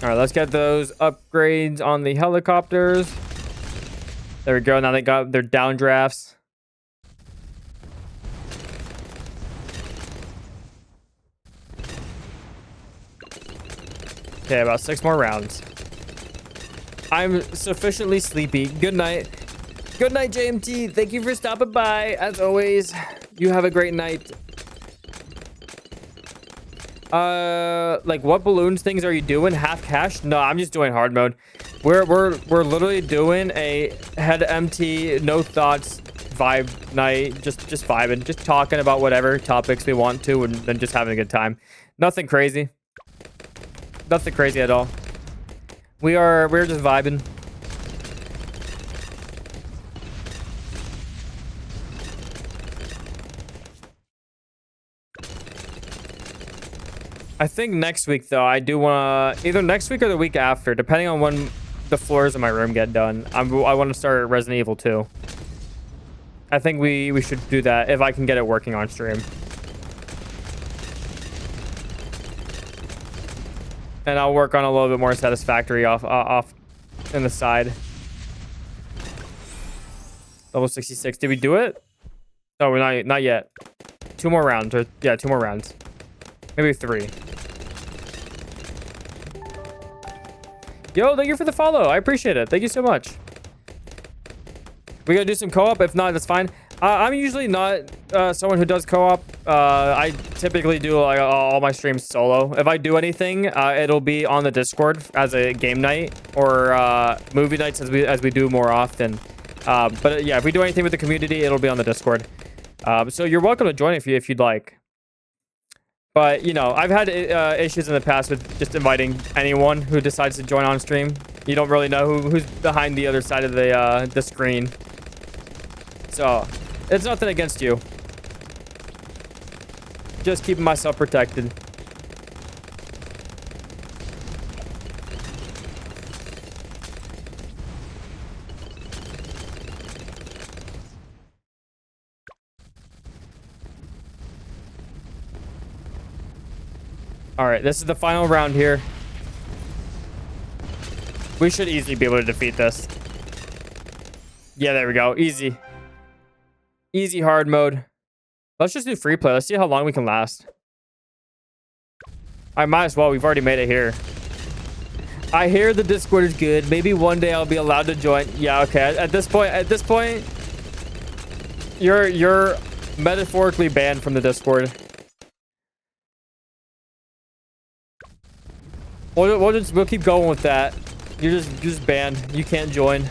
All right, let's get those upgrades on the helicopters. There we go. Now they got their downdrafts. Okay, about 6 more rounds. I'm sufficiently sleepy. Good night. Good night, JMT. Thank you for stopping by. As always, you have a great night. Like what balloons things are you doing? Half cash? No, I'm just doing hard mode. We're literally doing a head empty, no thoughts vibe night. Just vibing, just talking about whatever topics we want to, and then just having a good time. Nothing crazy. Nothing crazy at all. We're just vibing. I think next week, though, I do want to... Either next week or the week after, depending on when the floors in my room get done. I want to start Resident Evil 2. I think we should do that if I can get it working on stream. And I'll work on a little bit more Satisfactory off in the side. Level 66. Did we do it? No, we're not yet. 2 more rounds. Or, yeah, 2 more rounds. Maybe 3. Yo, thank you for the follow. I appreciate it. Thank you so much. We gotta do some co-op. If not, that's fine. I'm usually not someone who does co-op. I typically do like all my streams solo. If I do anything, it'll be on the Discord as a game night or movie nights as we do more often. But yeah, if we do anything with the community, it'll be on the Discord. So you're welcome to join if you'd like. But, you know, I've had issues in the past with just inviting anyone who decides to join on stream. You don't really know who's behind the other side of the screen. So, it's nothing against you. Just keeping myself protected. All right, this is the final round here. We should easily be able to defeat this. Yeah, there we go. Easy. Easy hard mode. Let's just do free play. Let's see how long we can last. I might as well. We've already made it here. I hear the Discord is good. Maybe one day I'll be allowed to join. Yeah, okay. At this point, you're metaphorically banned from the Discord. We'll keep going with that. You're just banned. You can't join.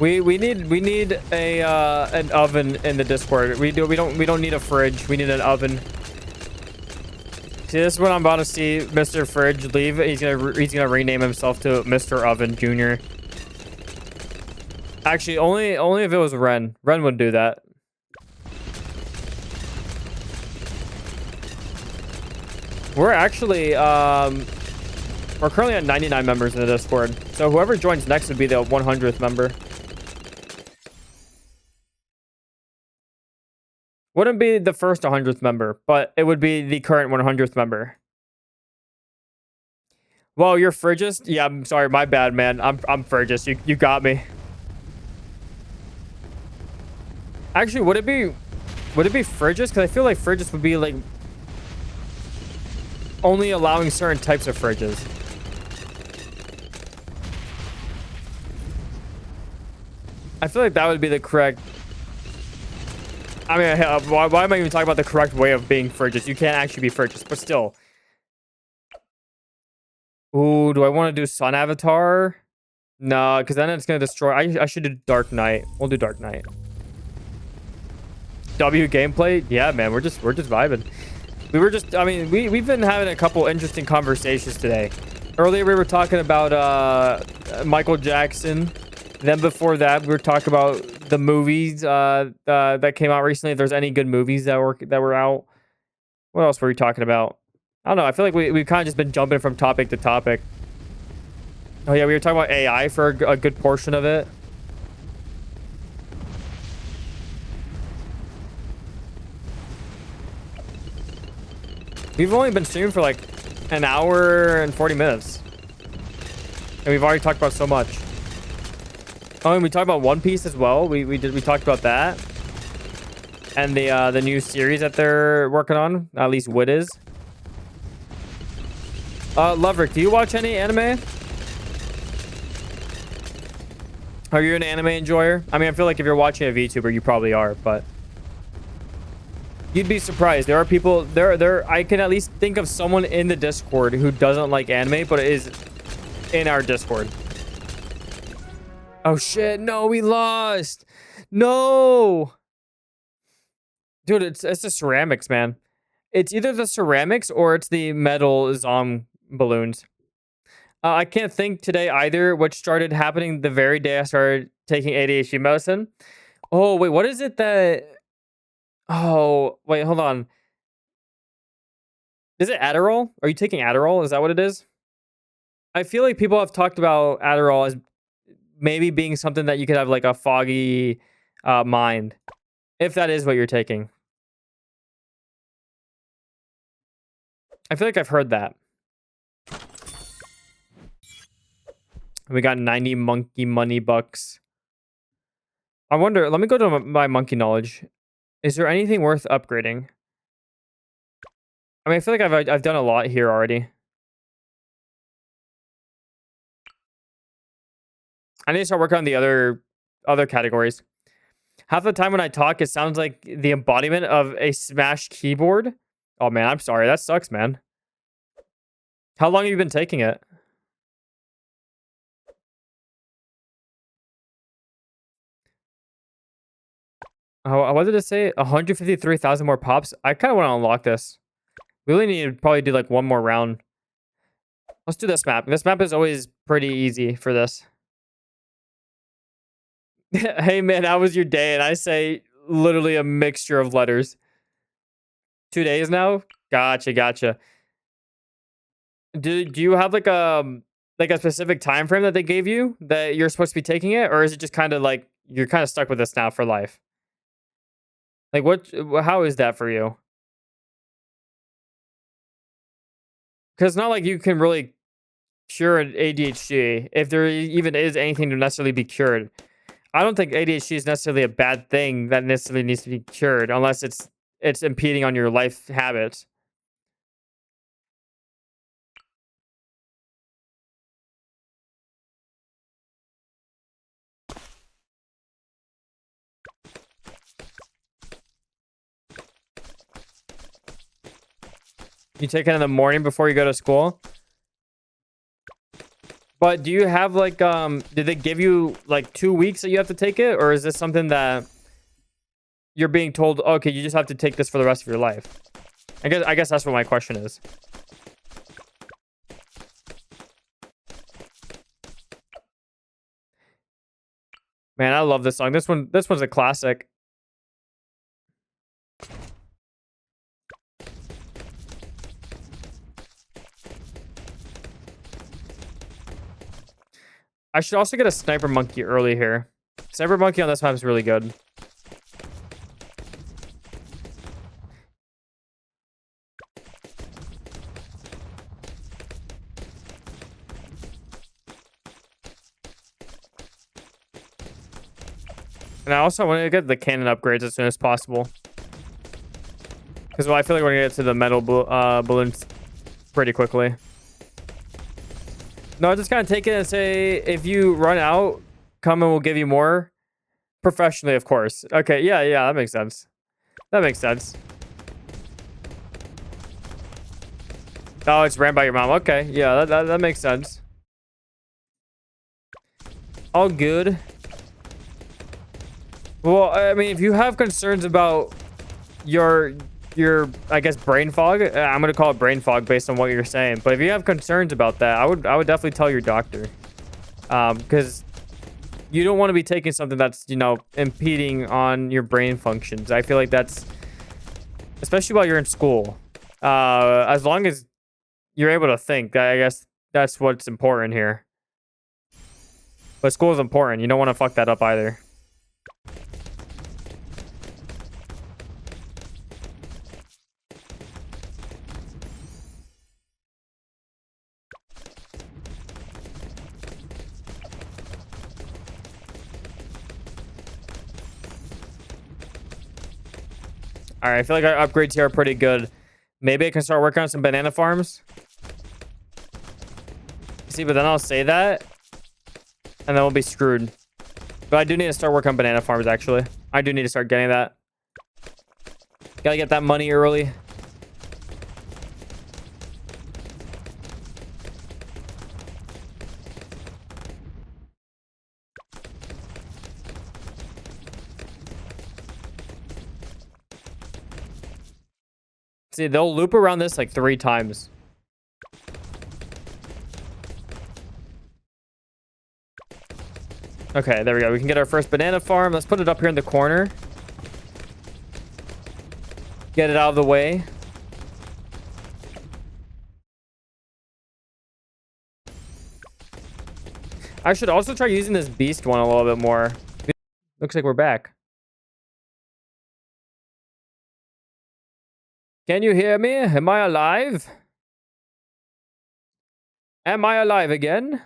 We need a an oven in the Discord. We don't need a fridge. We need an oven. See, this is what I'm about to see Mr. Fridge leave. He's gonna rename himself to Mr. Oven Jr. Actually, only if it was Ren. Ren would do that. We're actually we're currently at 99 members in the Discord. So whoever joins next would be the 100th member. Wouldn't be the first 100th member, but it would be the current 100th member. Well, you're Frigist? Yeah, I'm sorry, my bad, man. I'm Frigist. You got me. Actually, would it be Frigist? Because I feel like Frigist would be like only allowing certain types of fridges. I feel like that would be the correct. I mean, why am I even talking about the correct way of being Fergus? You can't actually be Fergus, but still. Ooh, do I want to do Sun Avatar? No, because then it's gonna destroy. I should do Dark Knight. We'll do Dark Knight. W gameplay? Yeah, man, we're just vibing. We were just, I mean, we've been having a couple interesting conversations today. Earlier we were talking about Michael Jackson. Then before that we were talking about the movies that came out recently. If there's any good movies that were out. What else were we talking about? I don't know. I feel like we've kind of just been jumping from topic to topic. Oh yeah, we were talking about AI for a good portion of it. We've only been streaming for like an hour and 40 minutes. And we've already talked about so much. Oh, and we talked about One Piece as well. We talked about that. And the new series that they're working on. At least Wit is. Loverick, do you watch any anime? Are you an anime enjoyer? I mean, I feel like if you're watching a VTuber, you probably are, but you'd be surprised. There are people there. I can at least think of someone in the Discord who doesn't like anime, but is in our Discord. Oh shit! No, we lost. No, dude, it's the ceramics, man. It's either the ceramics or it's the metal balloons. I can't think today either, which started happening the very day I started taking ADHD medicine. Oh wait, what is it that? Oh wait, hold on. Is it Adderall? Are you taking Adderall? Is that what it is? I feel like people have talked about Adderall as maybe being something that you could have like a foggy mind, if that is what you're taking. I feel like I've heard that. We got 90 monkey money bucks. I wonder, let me go to my monkey knowledge. Is there anything worth upgrading? I mean, I feel like I've done a lot here already. I need to start working on the other categories. Half the time when I talk, it sounds like the embodiment of a smashed keyboard. Oh man, I'm sorry. That sucks, man. How long have you been taking it? Oh, what did it say? 153,000 more pops? I kind of want to unlock this. We really need to probably do like one more round. Let's do this map. This map is always pretty easy for this. Hey man, how was your day? And I say literally a mixture of letters. 2 days now? Gotcha. Do you have like a specific time frame that they gave you that you're supposed to be taking it, or is it just kind of like you're kind of stuck with this now for life? Like how is that for you? Because it's not like you can really cure an ADHD if there even is anything to necessarily be cured. I don't think ADHD is necessarily a bad thing that necessarily needs to be cured unless it's impeding on your life habits. You take it in the morning before you go to school? But do you have like did they give you like 2 weeks that you have to take it, or is this something that you're being told, okay, you just have to take this for the rest of your life? I guess that's what my question is. Man, I love this song. This one's a classic. I should also get a sniper monkey early here. Sniper monkey on this map is really good. And I also want to get the cannon upgrades as soon as possible. Because I feel like we're going to get to the metal balloons pretty quickly. No, I just kind of take it and say, if you run out, come and we'll give you more. Professionally, of course. Okay, yeah, that makes sense. That makes sense. Oh, it's ran by your mom. Okay, yeah, that makes sense. All good. Well, I mean, if you have concerns about your I guess brain fog, I'm gonna call it brain fog based on what you're saying. But if you have concerns about that, I would definitely tell your doctor, because you don't want to be taking something that's, you know, impeding on your brain functions. I feel like that's, especially while you're in school, as long as you're able to think, I guess that's what's important here. But school is important. You don't want to fuck that up either. All right, I feel like our upgrades here are pretty good. Maybe I can start working on some banana farms. See, but then I'll say that, and then we'll be screwed. But I do need to start working on banana farms, actually. I do need to start getting that. Gotta get that money early. See, they'll loop around this like 3 times. Okay, there we go. We can get our first banana farm. Let's put it up here in the corner. Get it out of the way. I should also try using this beast one a little bit more. Looks like we're back. Can you hear me? Am I alive? Am I alive again?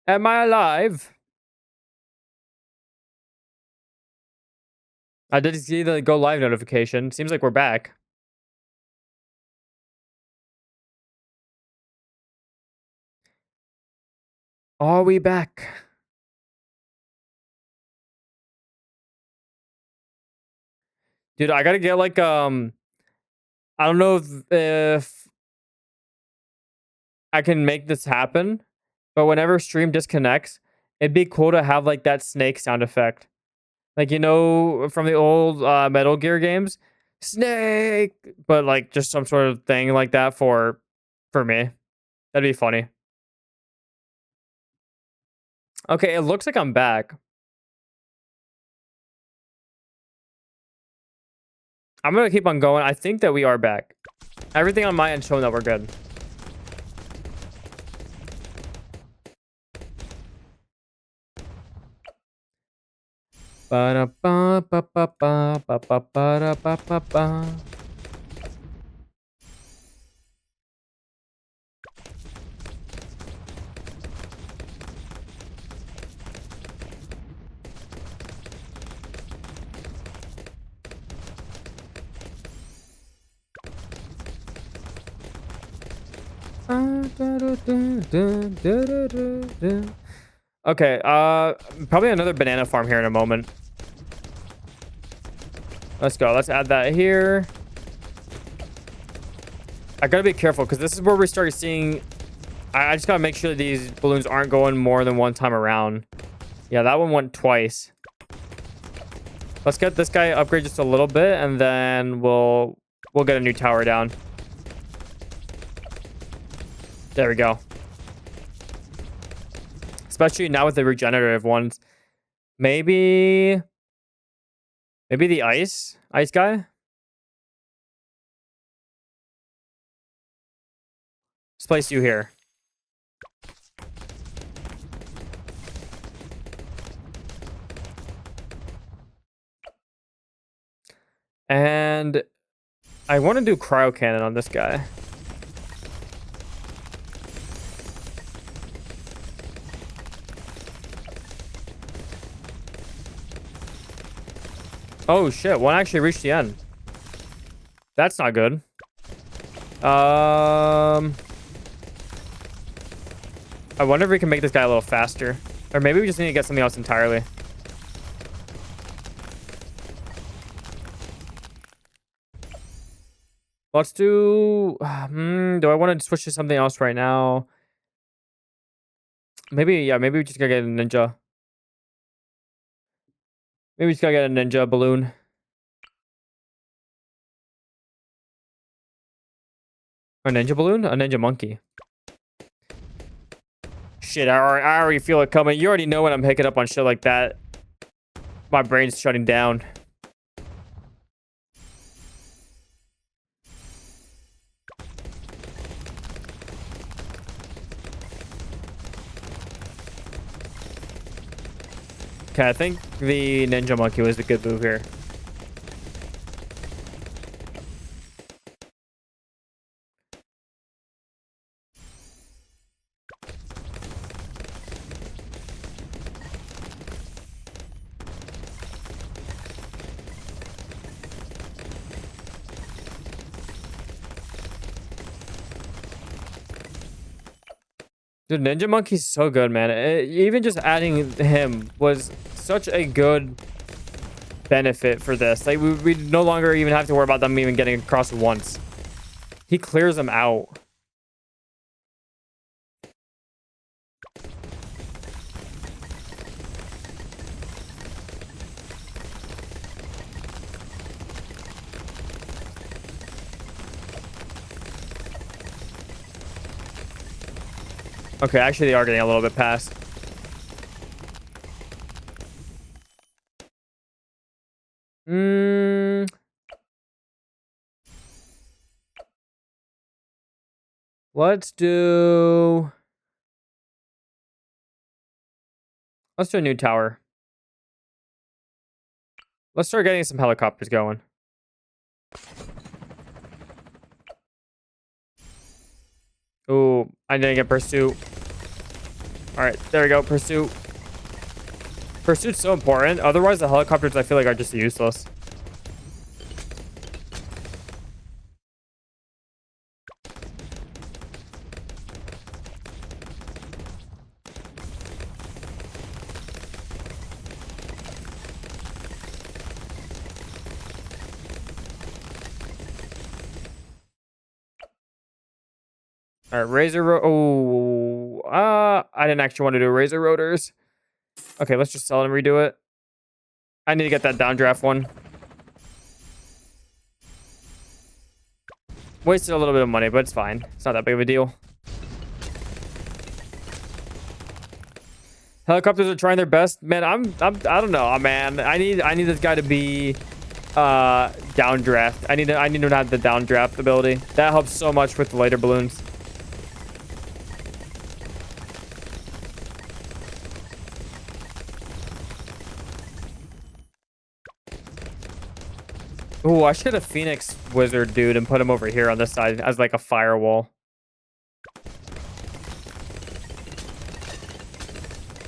Am I alive? I did see the go live notification. Seems like we're back. Are we back? Dude, I gotta get like, I don't know if I can make this happen, but whenever stream disconnects, it'd be cool to have like that snake sound effect. Like, you know, from the old Metal Gear games, snake, but like just some sort of thing like that for me. That'd be funny. Okay, it looks like I'm back. I'm gonna keep on going. I think that we are back. Everything on my end showing that we're good. Ba-da-ba-ba-ba-ba-ba-ba-da-ba-ba-ba. Okay, probably another banana farm here in a moment. Let's go. Let's add that here. I gotta be careful because this is where we start seeing. I just gotta make sure these balloons aren't going more than one time around. Yeah, that one went twice. Let's get this guy upgrade just a little bit, and then we'll get a new tower down. There we go. Especially now with the regenerative ones. Maybe the ice guy. Let's place you here. And I want to do cryo cannon on this guy. Oh shit, one actually reached the end. That's not good. I wonder if we can make this guy a little faster. Or maybe we just need to get something else entirely. Let's do... do I want to switch to something else right now? Maybe, yeah, maybe we just gotta get a ninja. Maybe we just gotta get a ninja balloon. A ninja balloon? A ninja monkey. Shit, I already feel it coming. You already know when I'm picking up on shit like that. My brain's shutting down. Okay, I think the ninja monkey was the good move here. Dude, Ninja Monkey's so good, man. Even just adding him was such a good benefit for this. Like, we no longer even have to worry about them even getting across once. He clears them out. Okay, actually, they are getting a little bit past. Let's do... Let's do a new tower. Let's start getting some helicopters going. Ooh, I didn't get pursuit. All right, there we go. Pursuit. Pursuit's so important. Otherwise, the helicopters, I feel like, are just useless. All right, I didn't actually want to do razor rotors. Okay, let's just sell it and redo it. I need to get that downdraft one. Wasted a little bit of money, but it's fine. It's not that big of a deal. Helicopters are trying their best, man. I don't know, man. I need this guy to be downdraft. I need to have the downdraft ability. That helps so much with the later balloons. Ooh, I should get a Phoenix Wizard dude and put him over here on this side as like a firewall.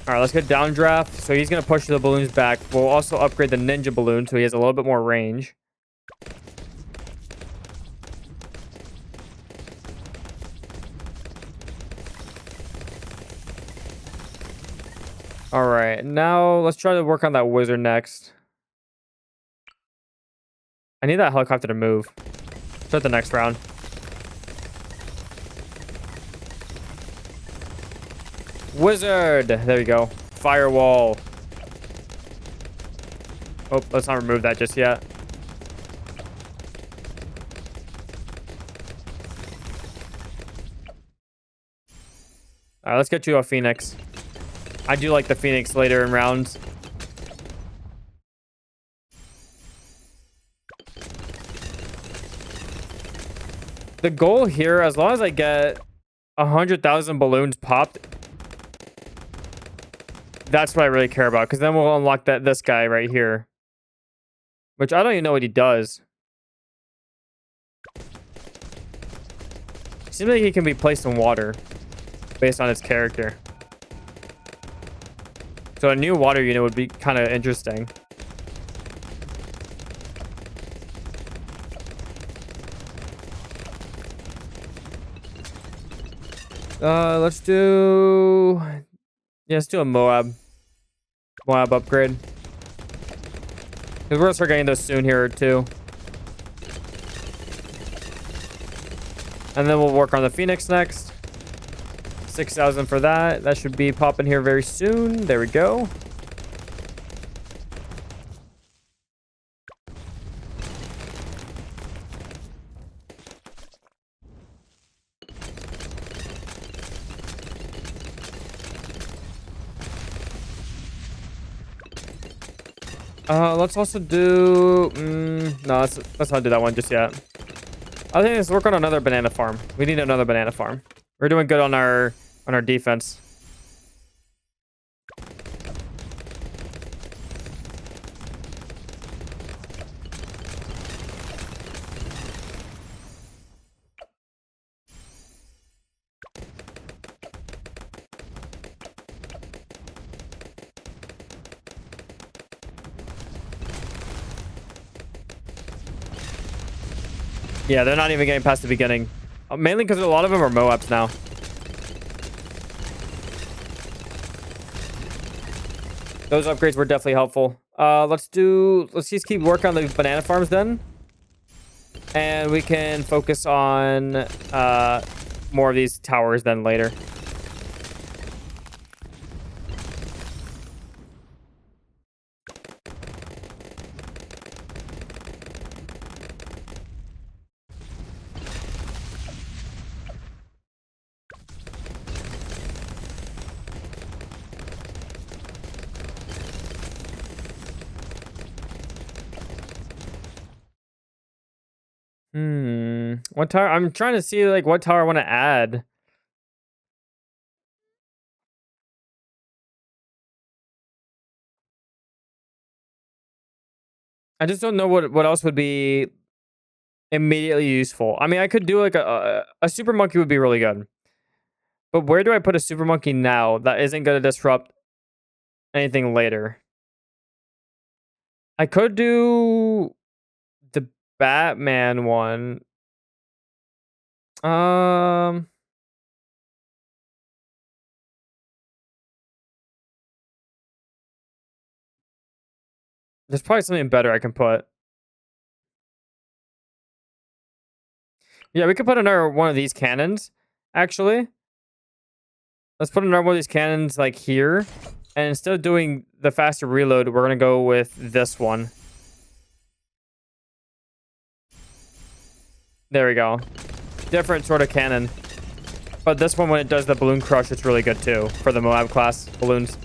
All right, let's get downdraft. So he's going to push the balloons back. We'll also upgrade the ninja balloon so he has a little bit more range. All right, now let's try to work on that wizard next. I need that helicopter to move. Start the next round. Wizard! There we go. Firewall. Oh, let's not remove that just yet. Alright, let's get you a Phoenix. I do like the Phoenix later in rounds. The goal here, as long as I get 100,000 balloons popped, that's what I really care about, because then we'll unlock this guy right here, which I don't even know what he does. Seems like he can be placed in water based on his character. So a new water unit would be kind of interesting. Let's do... Yeah, let's do a Moab upgrade. Because we're gonna start getting those soon here too. And then we'll work on the Phoenix next. 6,000 for that. That should be popping here very soon. There we go. Let's also do... no, let's not do that one just yet. I think let's work on another banana farm. We need another banana farm. We're doing good on our defense. Yeah, they're not even getting past the beginning. Mainly because a lot of them are Moabs now. Those upgrades were definitely helpful. Let's just keep working on the banana farms then. And we can focus on more of these towers then later. What tower? I'm trying to see like what tower I want to add. I just don't know what else would be immediately useful. I mean, I could do like a super monkey would be really good. But where do I put a super monkey now that isn't going to disrupt anything later? I could do the Batman one. There's probably something better I can put. Yeah, we could put another one of these cannons, actually. Let's put another one of these cannons like here. And instead of doing the faster reload, we're going to go with this one. There we go. Different sort of cannon. But this one, when it does the balloon crush, it's really good too for the Moab class balloons.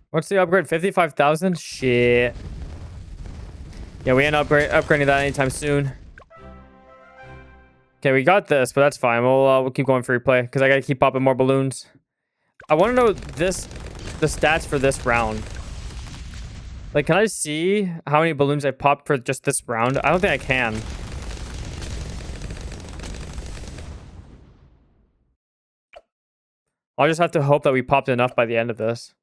What's the upgrade? 55,000? Shit. Yeah, we ain't upgrading that anytime soon. Okay, we got this, but that's fine. We'll keep going for replay because I gotta keep popping more balloons. I want to know the stats for this round. Like, can I see how many balloons I popped for just this round? I don't think I can. I'll just have to hope that we popped enough by the end of this.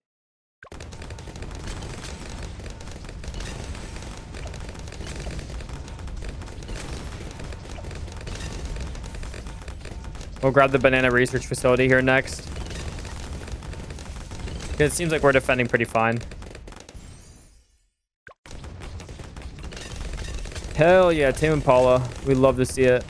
We'll grab the banana research facility here next. It seems like we're defending pretty fine. Hell yeah, Tame Impala. We love to see it.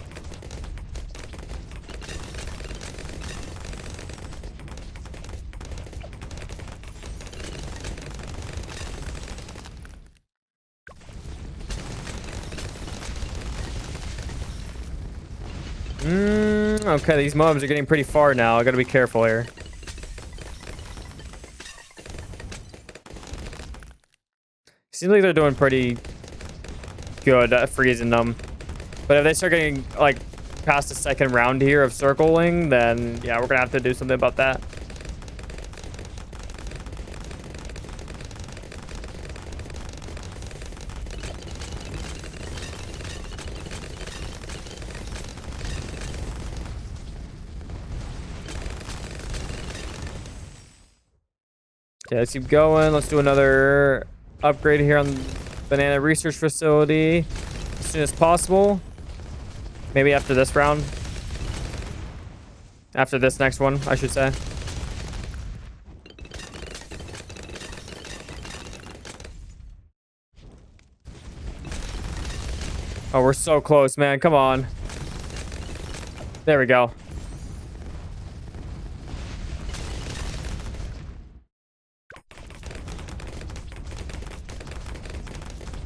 Okay, these mobs are getting pretty far now. I gotta be careful here. Seems like they're doing pretty good at freezing them. But if they start getting, like, past the second round here of circling, then, yeah, we're gonna have to do something about that. Okay, let's keep going. Let's do another upgrade here on Banana Research Facility as soon as possible. Maybe after this round. After this next one, I should say. Oh, we're so close, man. Come on. There we go.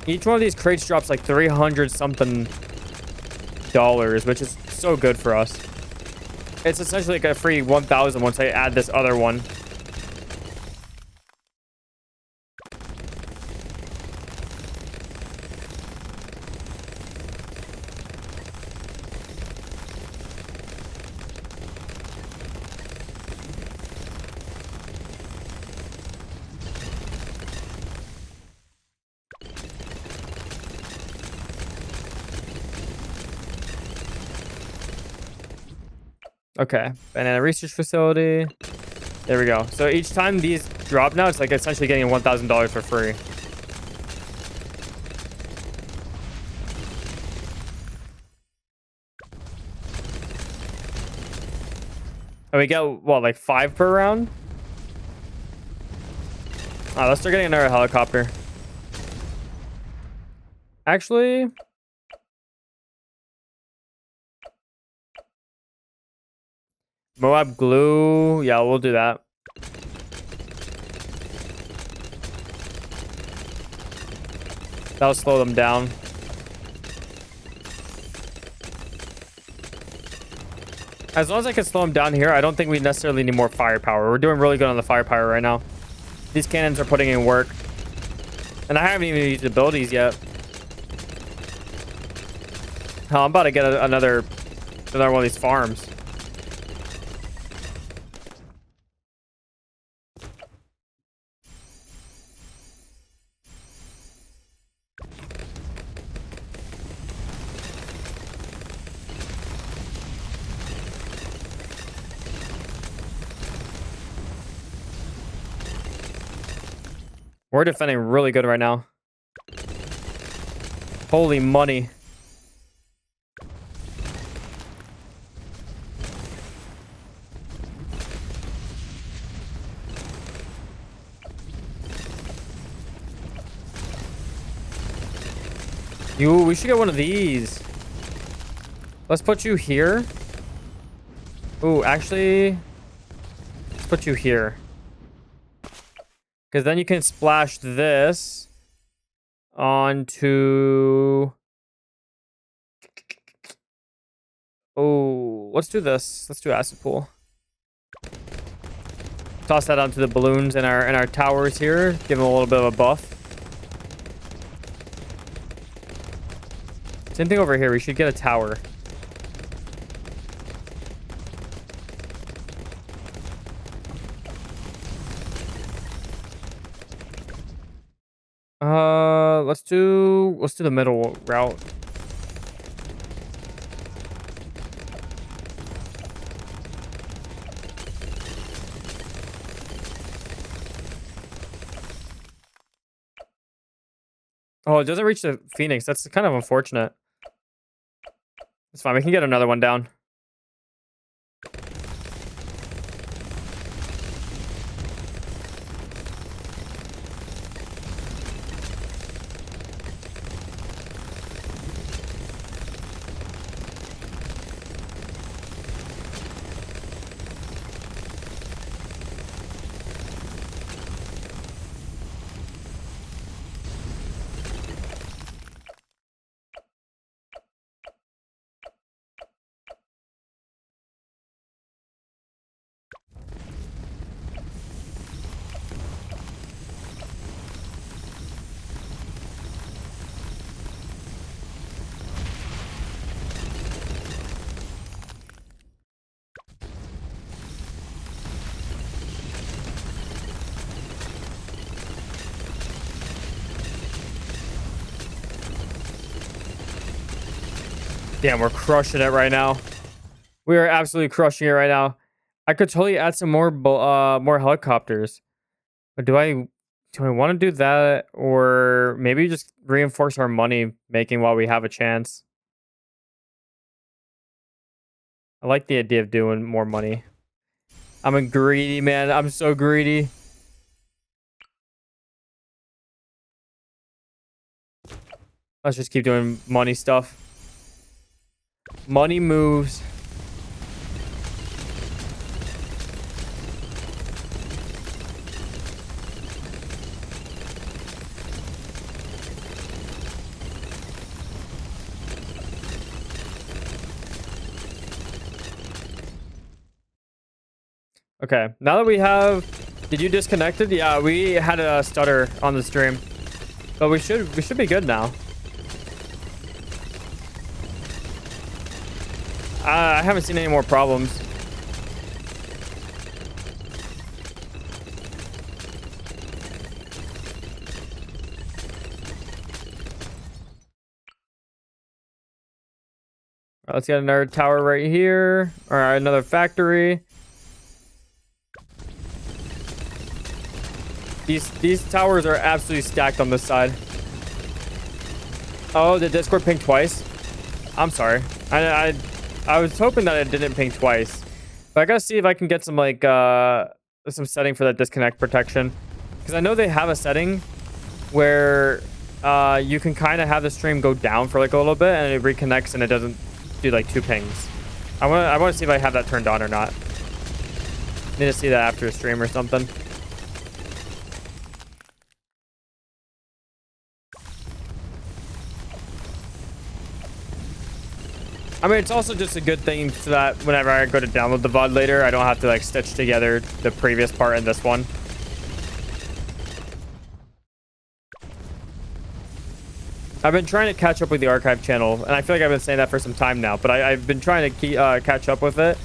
Each one of these crates drops like 300 something dollars, which is so good for us. It's essentially like a free 1,000 once I add this other one. Okay, Banana Research Facility. There we go. So each time these drop now, it's like essentially getting $1,000 for free. And we get, what, like 5 per round? Oh, let's start getting another helicopter. Actually... Moab glue. Yeah, we'll do that. That'll slow them down. As long as I can slow them down here, I don't think we necessarily need more firepower. We're doing really good on the firepower right now. These cannons are putting in work. And I haven't even used abilities yet. Hell, I'm about to get another one of these farms. We're defending really good right now. Holy money. We should get one of these. Let's put you here. Ooh, actually, let's put you here. Because then you can splash this onto... Oh, let's do this. Let's do acid pool. Toss that onto the balloons in our towers here. Give them a little bit of a buff. Same thing over here. We should get a tower. Let's do the middle route. Oh, it doesn't reach the Phoenix. That's kind of unfortunate. It's fine. We can get another one down. Damn, we're crushing it right now. We are absolutely crushing it right now. I could totally add some more helicopters. But do I want to do that, or maybe just reinforce our money making while we have a chance? I like the idea of doing more money. I'm a greedy man. I'm so greedy. Let's just keep doing money stuff. Money moves. Okay, now that we have... Did you disconnect it? Yeah, we had a stutter on the stream. But we should be good now. I haven't seen any more problems. Let's get another tower right here. Or another factory. These towers are absolutely stacked on this side. Oh, the Discord pinged twice? I'm sorry. I was hoping that it didn't ping twice. But I gotta see if I can get some like some setting for that disconnect protection. Because I know they have a setting where you can kind of have the stream go down for like a little bit and it reconnects and it doesn't do like 2 pings. I want to see if I have that turned on or not. Need to see that after a stream or something. I mean, it's also just a good thing so that whenever I go to download the VOD later, I don't have to like stitch together the previous part and this one. I've been trying to catch up with the archive channel, and I feel like I've been saying that for some time now, but I've been trying to catch up with it.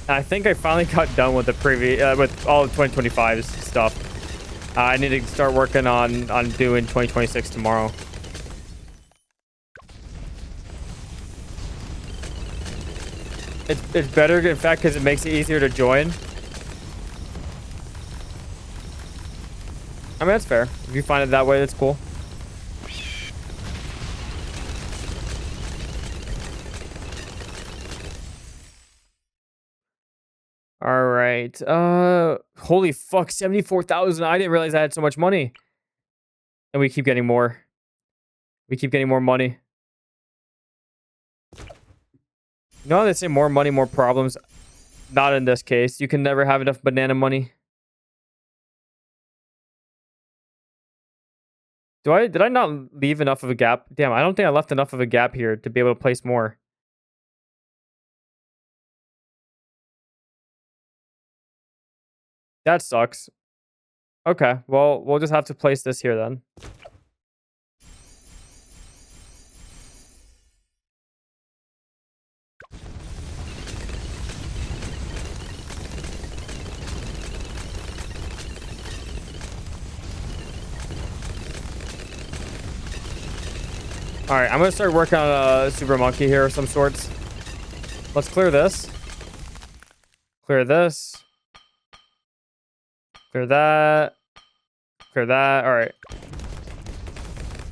And I think I finally got done with the previous, with all of 2025's stuff. I need to start working on doing 2026 tomorrow. It's better, in fact, because it makes it easier to join. I mean, that's fair. If you find it that way, that's cool. All right. Holy fuck, 74,000. I didn't realize I had so much money. And we keep getting more. We keep getting more money. You know how they say more money, more problems? Not in this case. You can never have enough banana money. Did I not leave enough of a gap? Damn, I don't think I left enough of a gap here to be able to place more. That sucks. Okay, well, we'll just have to place this here then. All right, I'm gonna start working on a super monkey here of some sorts. Let's clear this. Clear this. Clear that. Clear that. All right.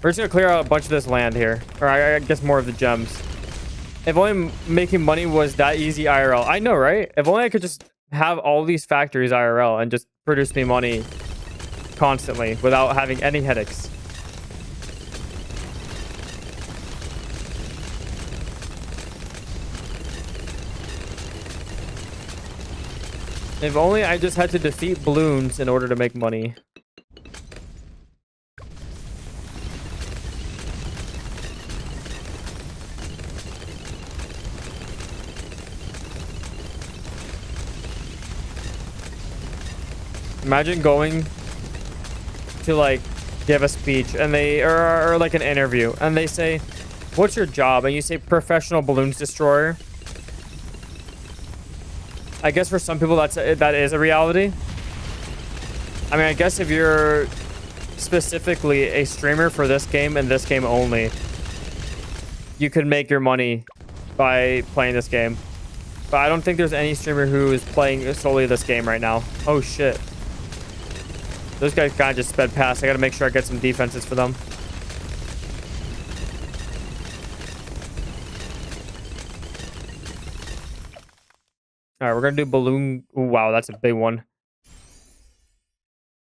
We're just gonna clear out a bunch of this land here, or I guess more of the gems. If only making money was that easy IRL. I know, right? If only I could just have all these factories IRL and just produce me money constantly without having any headaches. If only I just had to defeat Bloons in order to make money. Imagine going to like give a speech and they or like an interview and they say, "What's your job?" and you say professional balloons destroyer. I guess for some people that is a reality. I mean, I guess if you're specifically a streamer for this game and this game only, you could make your money by playing this game. But I don't think there's any streamer who is playing solely this game right now. Oh shit. Those guys kind of just sped past. I got to make sure I get some defenses for them. All right, we're going to do balloon. Ooh, wow, that's a big one.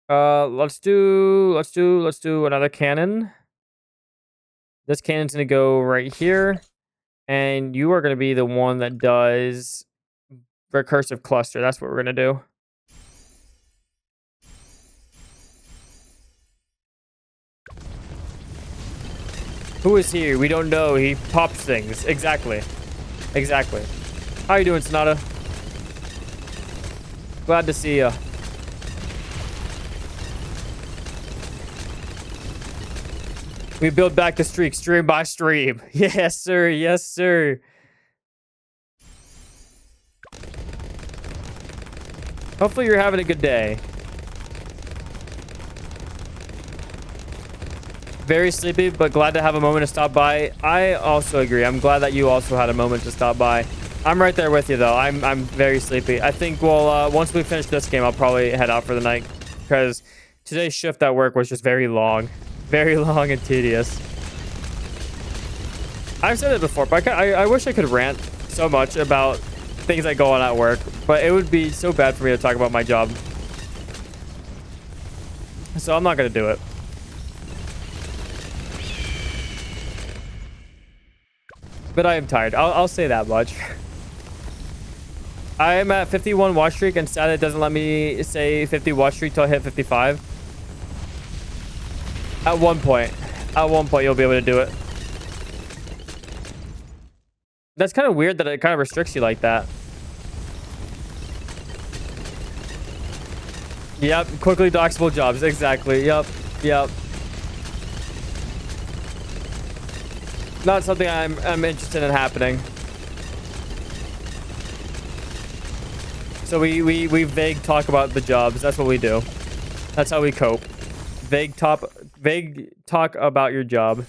Let's do another cannon. This cannon's going to go right here. And you are going to be the one that does recursive cluster. That's what we're going to do. Who is he? We don't know. He pops things. Exactly. Exactly. How you doing, Sonata? Glad to see you. We build back the streak stream by stream. Yes, sir. Yes, sir. Hopefully you're having a good day. Very sleepy, but glad to have a moment to stop by. I also agree. I'm glad that you also had a moment to stop by. I'm right there with you, though. I'm very sleepy. I think once we finish this game, I'll probably head out for the night because today's shift at work was just very long and tedious. I've said it before, but I wish I could rant so much about things that go on at work, but it would be so bad for me to talk about my job. So I'm not going to do it. But I am tired. I'll say that much. I am at 51 watch streak, and sad it doesn't let me say 50 watch streak till I hit 55. At one point you'll be able to do it. That's kind of weird that it kind of restricts you like that. Yep, quickly doxable jobs. Exactly. Yep. Not something I'm interested in happening. So we vague talk about the jobs. That's what we do. That's how we cope. Vague talk about your job.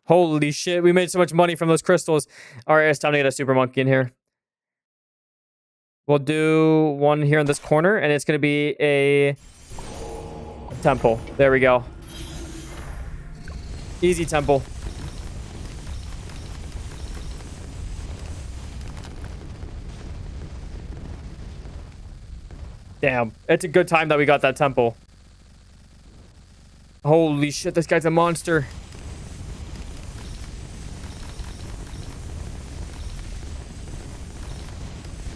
Holy shit, we made so much money from those crystals. All right, it's time to get a super monkey in here. We'll do one here in this corner, and it's going to be a temple. There we go. Easy temple. Damn, it's a good time that we got that temple. Holy shit, this guy's a monster.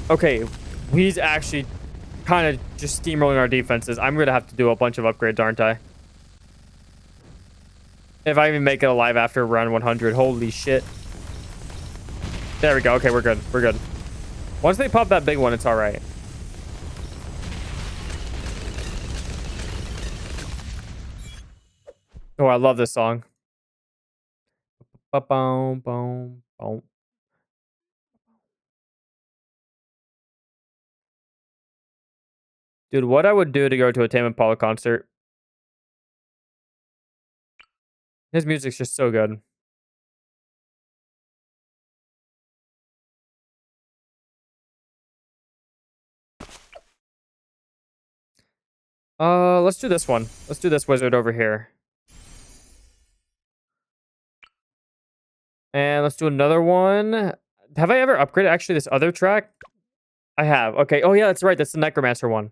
Okay, he's actually kind of just steamrolling our defenses. I'm going to have to do a bunch of upgrades, aren't I? If I even make it alive after round 100. Holy shit. There we go. Okay, we're good. We're good. Once they pop that big one, it's all right. Oh, I love this song. Ba-boom, boom, boom. Dude, what I would do to go to a Tame Impala concert. His music's just so good. Let's do this one. Let's do this wizard over here. And let's do another one. Have I ever upgraded actually this other track? I have. Okay. Oh yeah, that's right. That's the Necromancer one.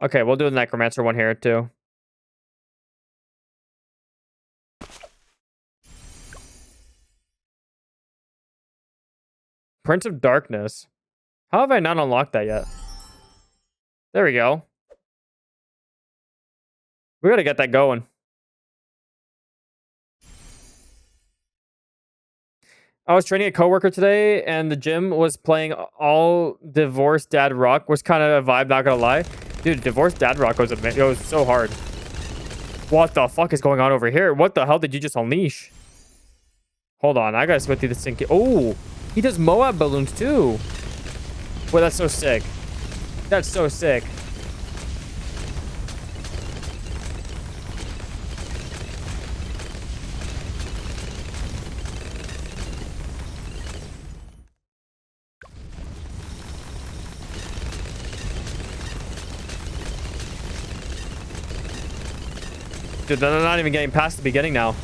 Okay, we'll do the Necromancer one here too. Prince of Darkness. How have I not unlocked that yet? There we go. We gotta get that going. I was training a coworker today, and the gym was playing all Divorced Dad Rock. Was kind of a vibe, not gonna lie. Dude, Divorced Dad Rock was amazing. It was so hard. What the fuck is going on over here? What the hell did you just unleash? Hold on, I gotta switch through the sync. Oh, he does Moab balloons too. Boy, that's so sick. That's so sick. Dude, they're not even getting past the beginning now.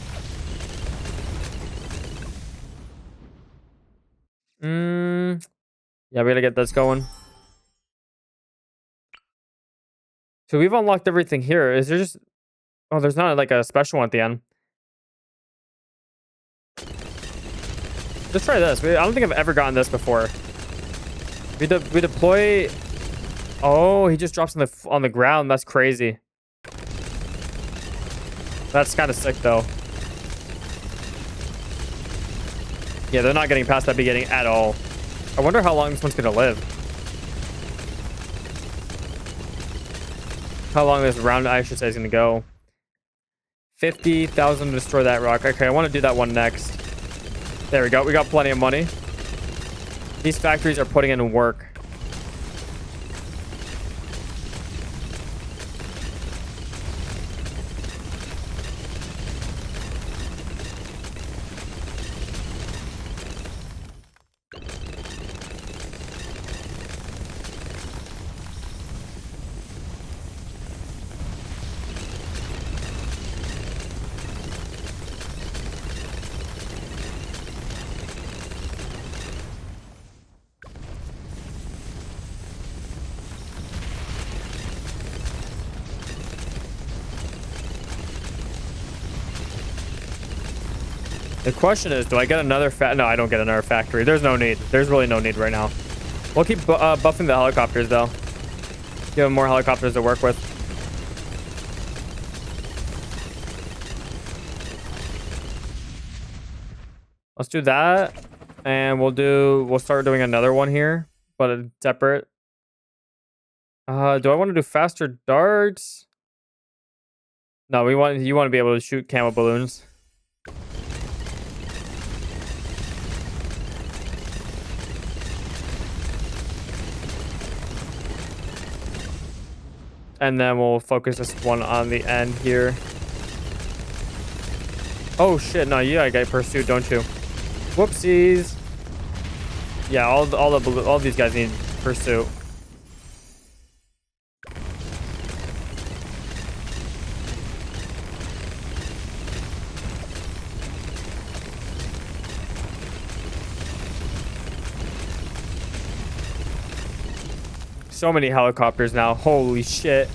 Yeah, we gotta get this going. So we've unlocked everything here. Is there just... Oh, there's not like a special one at the end. Let's try this. I don't think I've ever gotten this before. We deploy... Oh, he just drops on the ground. That's crazy. That's kind of sick, though. Yeah, they're not getting past that beginning at all. I wonder how long this one's gonna live. How long this round, I should say, is gonna go. 50,000 to destroy that rock. Okay, I want to do that one next. There we go. We got plenty of money. These factories are putting in work. The question is, do I get another No, I don't get another factory. There's no need. There's really no need right now. We'll keep buffing the helicopters, though. Give them more helicopters to work with. Let's do that. And we'll start doing another one here, but separate. Do I want to do faster darts? No, you want to be able to shoot camo balloons. And then we'll focus this one on the end here. Oh shit, no, you gotta get pursuit, don't you? Whoopsies. Yeah, all these guys need pursuit. So many helicopters now. Holy shit.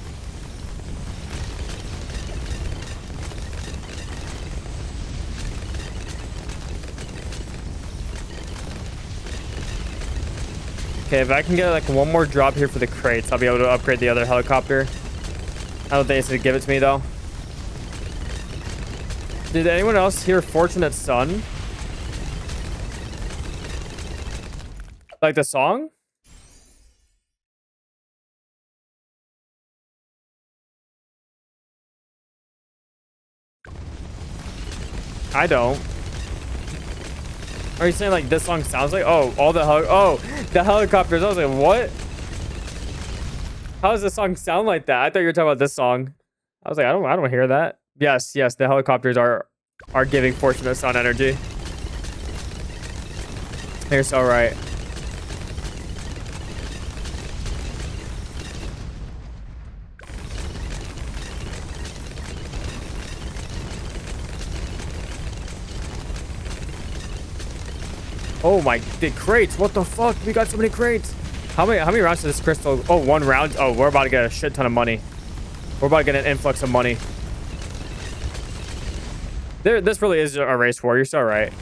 Okay, if I can get like one more drop here for the crates, I'll be able to upgrade the other helicopter. I don't think it's gonna give it to me though. Did anyone else hear Fortunate Son? Like the song? I don't. Are you saying like this song sounds like? Oh, the helicopters. I was like, what? How does the song sound like that? I thought you were talking about this song. I was like, I don't hear that. Yes, the helicopters are giving Fortunate Son energy. You're so right. Oh my, the crates. What the fuck? We got so many crates. How many rounds to this crystal? Oh, 1 round. Oh, we're about to get a shit ton of money. We're about to get an influx of money. This really is a race war. You're so right.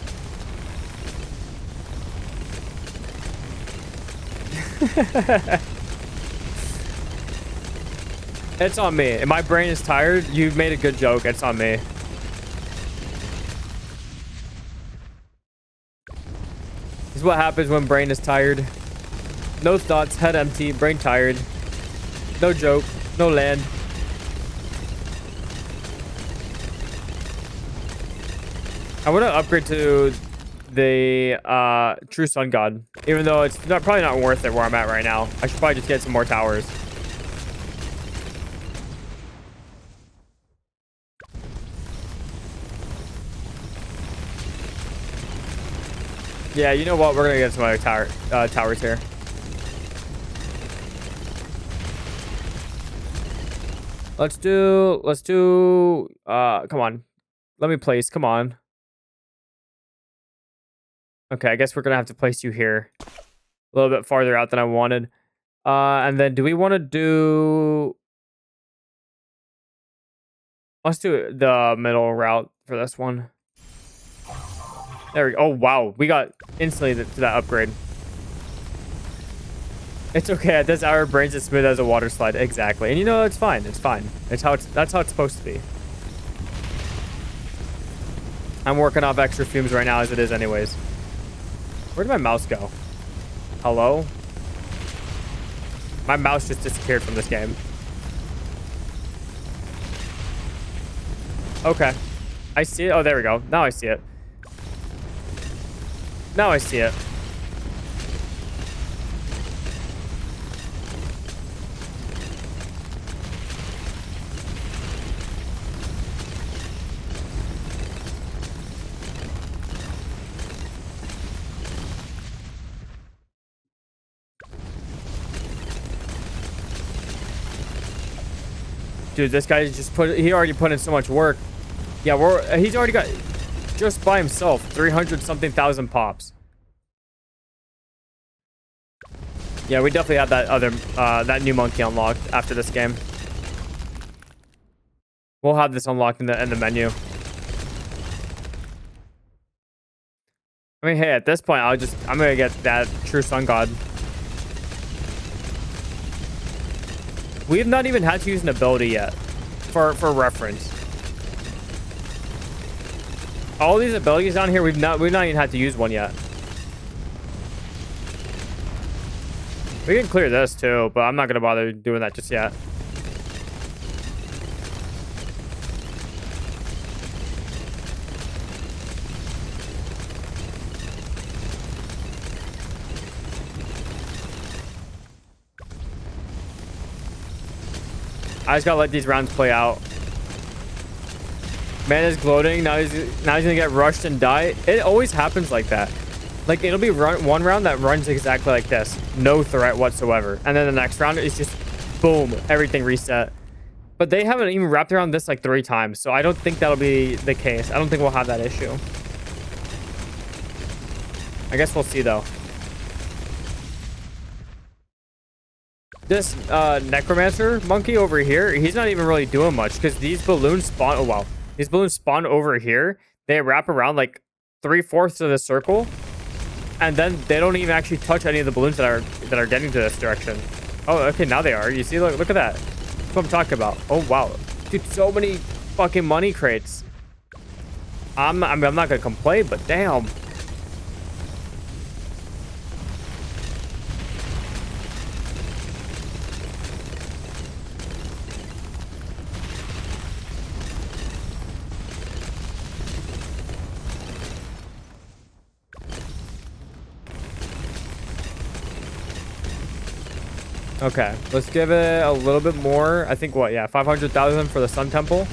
It's on me. If my brain is tired, you've made a good joke. It's on me. This is what happens when brain is tired. No thoughts, head empty, brain tired. No joke, no land. I want to upgrade to the True Sun God, even though it's probably not worth it where I'm at right now. I should probably just get some more towers. Yeah, you know what? We're gonna get some other towers here. come on. Let me place. Come on. Okay, I guess we're gonna have to place you here. A little bit farther out than I wanted. And then do we want to do... Let's do the middle route for this one. There we go. Oh, wow. We got instantly to that upgrade. It's okay. At this hour, brains as smooth as a water slide. Exactly. And you know, it's fine. It's fine. That's how it's supposed to be. I'm working off extra fumes right now as it is anyways. Where did my mouse go? Hello? My mouse just disappeared from this game. Okay. I see it. Oh, there we go. Now I see it. Now I see it. Dude, this guy just he already put in so much work. Yeah, he's already got, just by himself, 300 something thousand pops. Yeah, we definitely have that new monkey unlocked after this game. We'll have this unlocked in the menu. I mean, hey, at this point, I'm gonna get that true sun god. We have not even had to use an ability yet, for reference. All these abilities down here, we've not even had to use one yet. We can clear this too, but I'm not gonna bother doing that just yet. I just gotta let these rounds play out. Man is gloating. Now he's gonna get rushed and die. It always happens like that. Like, it'll be one round that runs exactly like this. No threat whatsoever. And then the next round is just boom, everything reset. But they haven't even wrapped around this like 3 times. So I don't think that'll be the case. I don't think we'll have that issue. I guess we'll see though. This necromancer monkey over here, he's not even really doing much because these balloons spawn. Oh wow, these balloons spawn over here. They wrap around like 3/4 of the circle, and then they don't even actually touch any of the balloons that are getting to this direction. Oh, okay, now they are. You see, look at that. That's what I'm talking about. Oh wow, dude, so many fucking money crates. I'm not gonna complain, but damn. Okay, let's give it a little bit more. I think what? Yeah, 500,000 for the Sun Temple.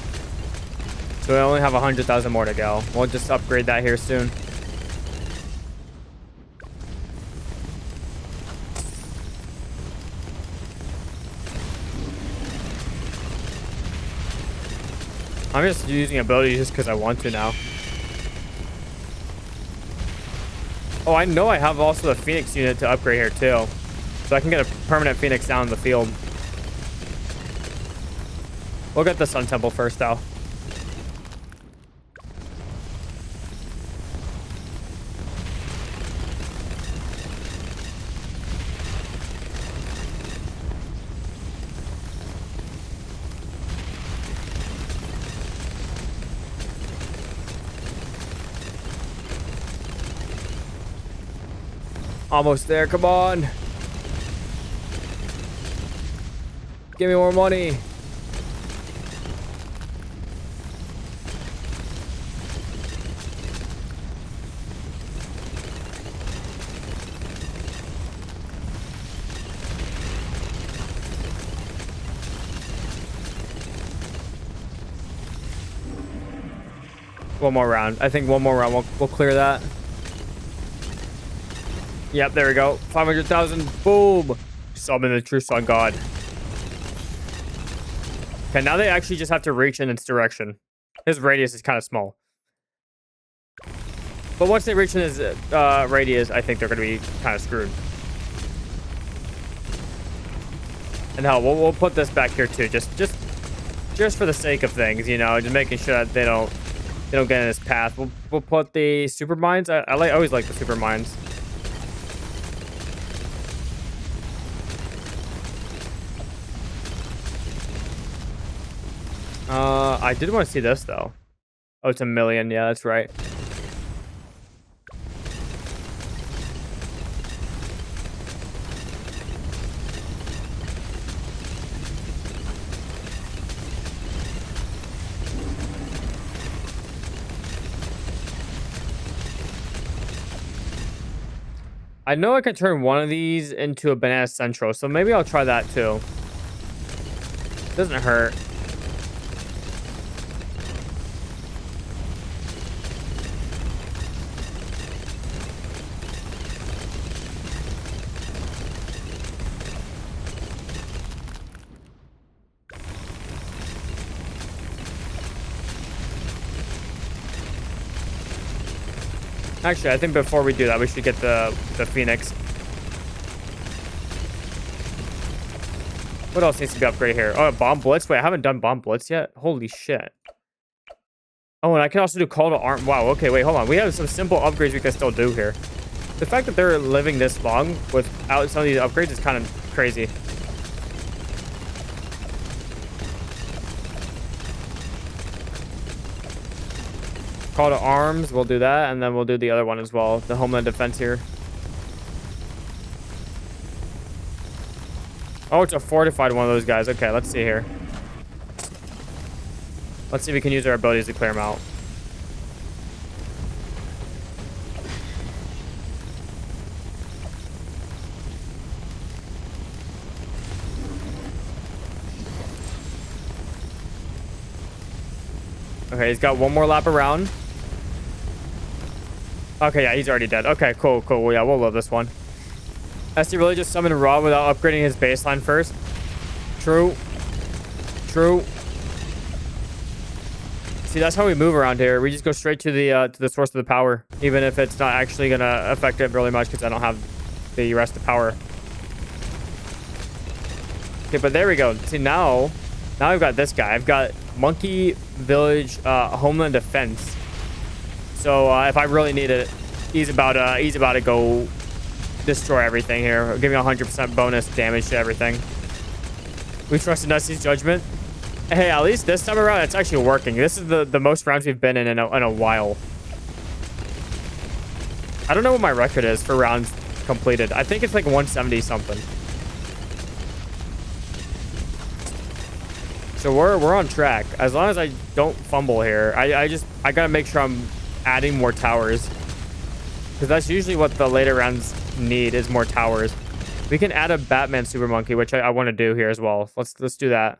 So we only have 100,000 more to go. We'll just upgrade that here soon. I'm just using abilities just because I want to now. Oh, I know I have also the Phoenix unit to upgrade here too. So I can get a permanent Phoenix down in the field. We'll get the Sun Temple first though. Almost there, come on. Give me more money. One more round. I think one more round we'll clear that. Yep, there we go. 500,000. Boom. Summon the true sun god. Okay, now they actually just have to reach in its direction. His radius is kind of small. But once they reach in his radius, I think they're going to be kind of screwed. And hell, we'll put this back here too, just for the sake of things, you know, just making sure that they don't get in his path. We'll put the super mines. I always like the super mines. I did want to see this though. Oh, it's 1 million. Yeah, that's right. I know I can turn one of these into a banana central, so maybe I'll try that too. Doesn't hurt. Actually, I think before we do that, we should get the Phoenix. What else needs to be upgraded here? Oh, Bomb Blitz. Wait, I haven't done Bomb Blitz yet. Holy shit. Oh, and I can also do Call to Arm. Wow, okay, wait, hold on. We have some simple upgrades we can still do here. The fact that they're living this long without some of these upgrades is kind of crazy. Call to Arms, we'll do that, and then we'll do the other one as well, the Homeland Defense here. Oh, it's a fortified one of those guys. Okay, let's see here. Let's see if we can use our abilities to clear them out. Okay, he's got one more lap around. Okay, yeah, he's already dead. Okay, cool. Well, yeah, we'll love this one. Has he really just summoned Raw without upgrading his baseline first? True. See, that's how we move around here. We just go straight to the source of the power, even if it's not actually gonna affect it really much because I don't have the rest of power. Okay, but there we go. See, now I've got this guy. I've got Monkey Village Homeland Defense. So if I really need it, he's about to go destroy everything here. Give me 100% bonus damage to everything. We trusted Nusty's judgment. Hey, at least this time around, it's actually working. This is the most rounds we've been in a while. I don't know what my record is for rounds completed. I think it's like 170 something. So we're on track. As long as I don't fumble here, I gotta make sure I'm adding more towers, because that's usually what the later rounds need, is more towers. We can add a Batman Super Monkey, which I want to do here as well. Let's do that.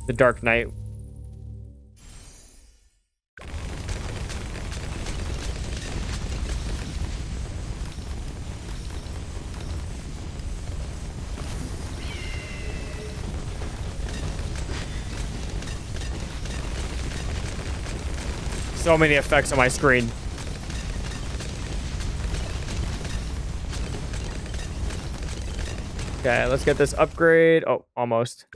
The Dark Knight. So many effects on my screen. Okay, let's get this upgrade. Oh, almost.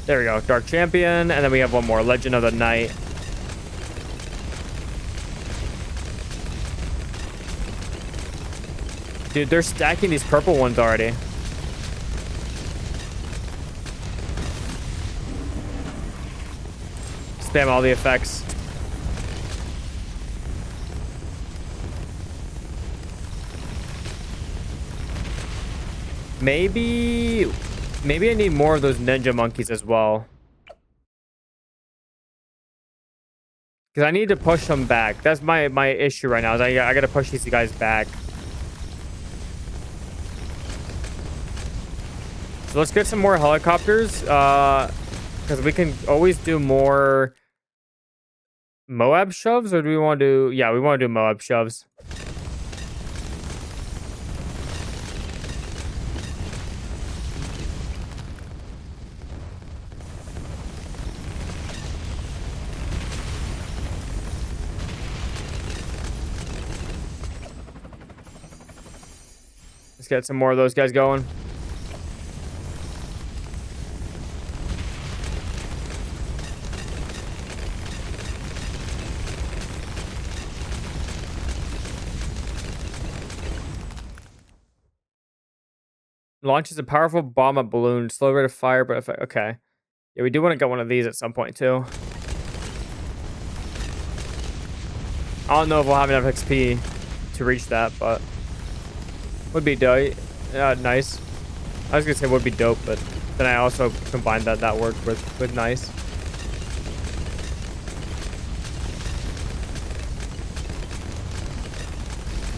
There we go. Dark Champion. And then we have one more. Legend of the Night. Dude, they're stacking these purple ones already. Spam all the effects. Maybe I need more of those ninja monkeys as well. Because I need to push them back. That's my issue right now. Is I gotta push these guys back. So let's get some more helicopters. Because we can always do more Moab shoves, or do we want to do... Yeah, we want to do Moab shoves. get some more of those guys going. Launches a powerful bomb at balloon. Slow rate of fire, but if okay. Yeah, we do want to get one of these at some point too. I don't know if we'll have enough XP to reach that, but would be dope. Nice. I was gonna say would be dope, but then I also combined that word with nice.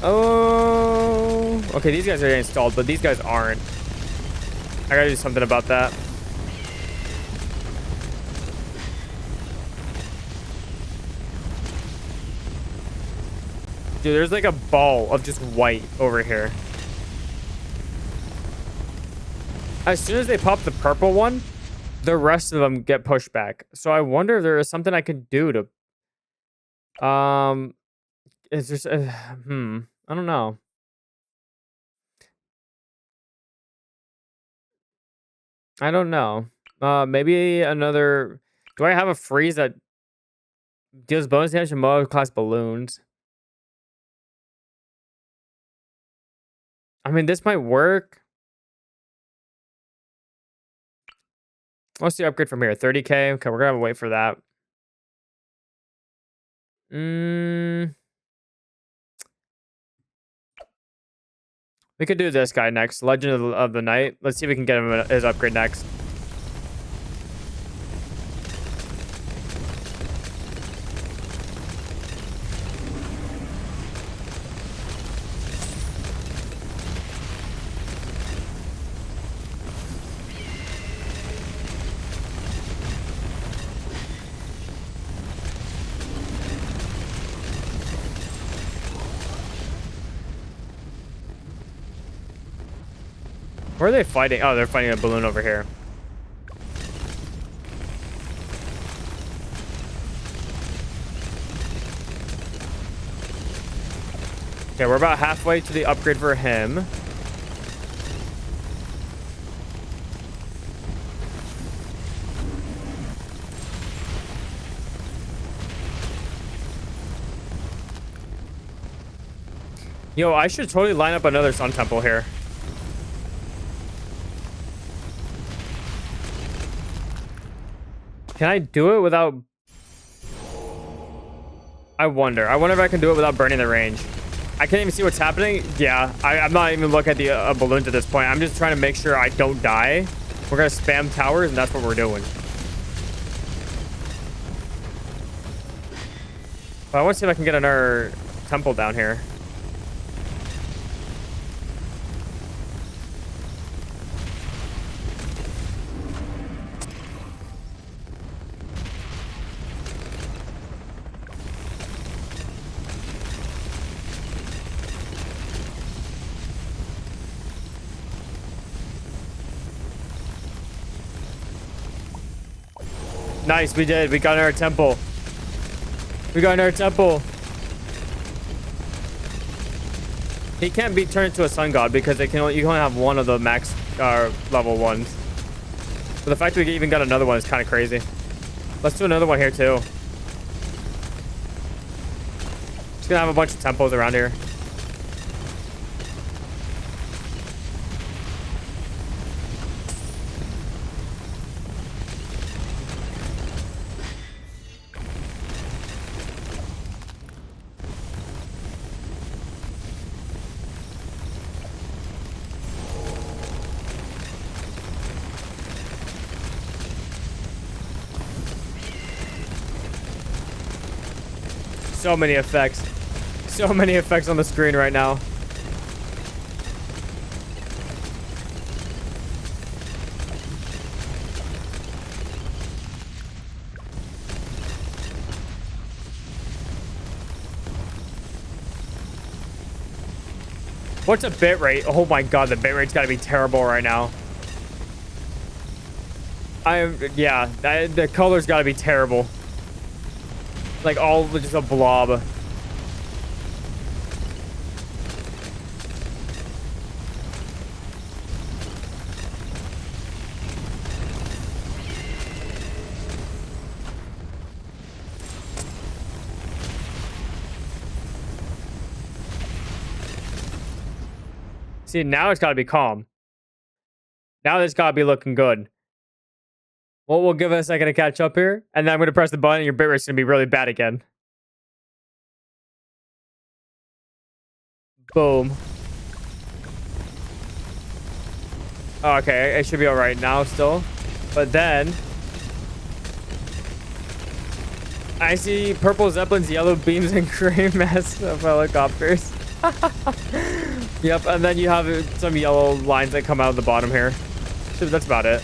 Oh, okay. These guys are getting stalled, but these guys aren't. I gotta do something about that. Dude, there's like a ball of just white over here. As soon as they pop the purple one, the rest of them get pushed back. So I wonder if there is something I can do to... It's just... I don't know. I don't know. Maybe another... Do I have a freeze that deals bonus damage to Moab class balloons? I mean, this might work. What's the upgrade from here? 30k? Okay, we're gonna wait for that. We could do this guy next. Legend of the Night. Let's see if we can get him his upgrade next. Where are they fighting? Oh, they're fighting a balloon over here. Okay, we're about halfway to the upgrade for him. Yo, I should totally line up another Sun Temple here. Can I do it without... I wonder if I can do it without burning the range. I can't even see what's happening. Yeah, I'm not even looking at the balloons at this point. I'm just trying to make sure I don't die. We're going to spam towers, and that's what we're doing. But I want to see if I can get another temple down here. Nice, we did. We got our temple. We got our temple. He can't be turned into a sun god because you can only have one of the max level ones. But the fact that we even got another one is kind of crazy. Let's do another one here too. Just gonna have a bunch of temples around here. So many effects. So many effects on the screen right now. What's a bit rate? Oh my god, the bit rate's gotta be terrible right now. Yeah, the color's gotta be terrible. Like all just a blob. See, now it's got to be calm. Now this got to be looking good. Well, we'll give it a second to catch up here. And then I'm going to press the button and your bitrate's going to be really bad again. Boom. Oh, okay, it should be all right now still. But then I see purple zeppelins, yellow beams, and gray masses of helicopters. Yep, and then you have some yellow lines that come out of the bottom here. So that's about it.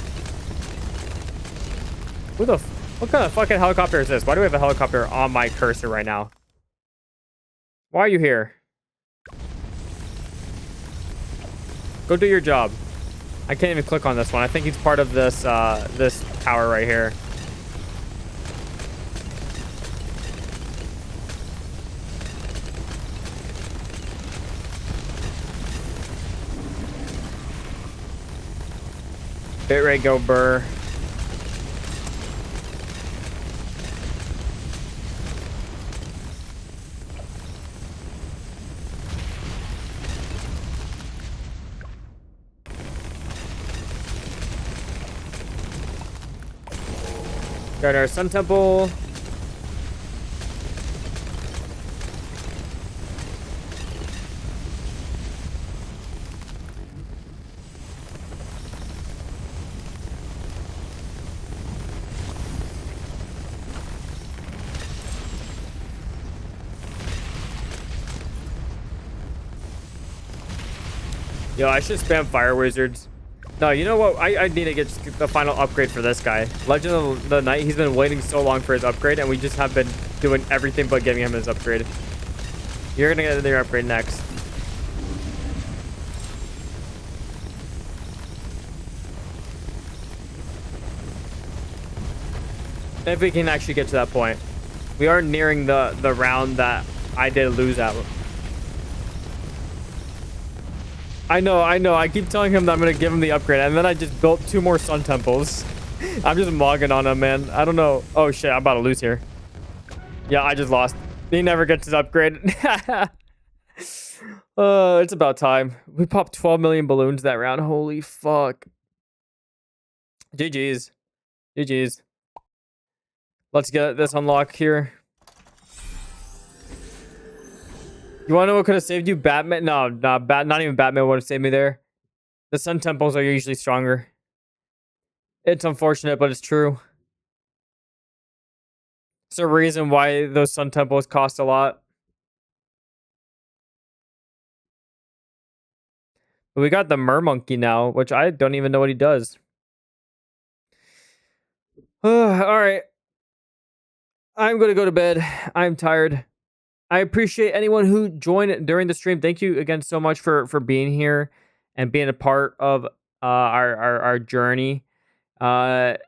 What kind of fucking helicopter is this? Why do we have a helicopter on my cursor right now? Why are you here? Go do your job. I can't even click on this one. I think he's part of this this tower right here. Bitrate go burr. Got our sun temple. Yo, I should spam fire wizards. No, you know what? I need to get the final upgrade for this guy. Legend of the Night, he's been waiting so long for his upgrade, and we just have been doing everything but getting him his upgrade. You're gonna get their upgrade next. If we can actually get to that point. We are nearing the round that I did lose at. I know. I keep telling him that I'm going to give him the upgrade, and then I just built 2 more sun temples. I'm just mogging on him, man. I don't know. Oh, shit. I'm about to lose here. Yeah, I just lost. He never gets his upgrade. It's about time. We popped 12 million balloons that round. Holy fuck. GG's. GG's. Let's get this unlocked here. You want to know what could have saved you? Batman? No, not even Batman would have saved me there. The sun temples are usually stronger. It's unfortunate, but it's true. It's a reason why those sun temples cost a lot. But we got the mermonkey now, which I don't even know what he does. All right. I'm going to go to bed. I'm tired. I appreciate anyone who joined during the stream. Thank you again so much for being here and being a part of our journey. Again,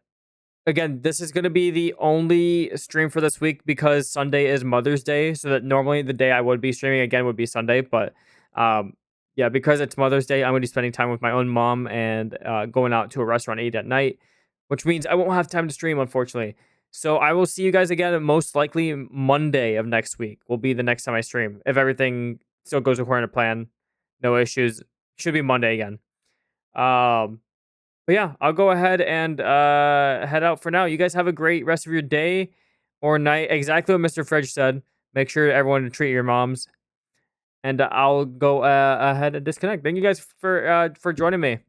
this is going to be the only stream for this week because Sunday is Mother's Day. So that normally the day I would be streaming again would be Sunday. But yeah, because it's Mother's Day, I'm going to be spending time with my own mom and going out to a restaurant to eat at night, which means I won't have time to stream, unfortunately. So I will see you guys again, most likely Monday of next week will be the next time I stream. If everything still goes according to plan, no issues, should be Monday again. But yeah, I'll go ahead and head out for now. You guys have a great rest of your day or night. Exactly what Mr. Fridge said. Make sure everyone to treat your moms. And I'll go ahead and disconnect. Thank you guys for joining me.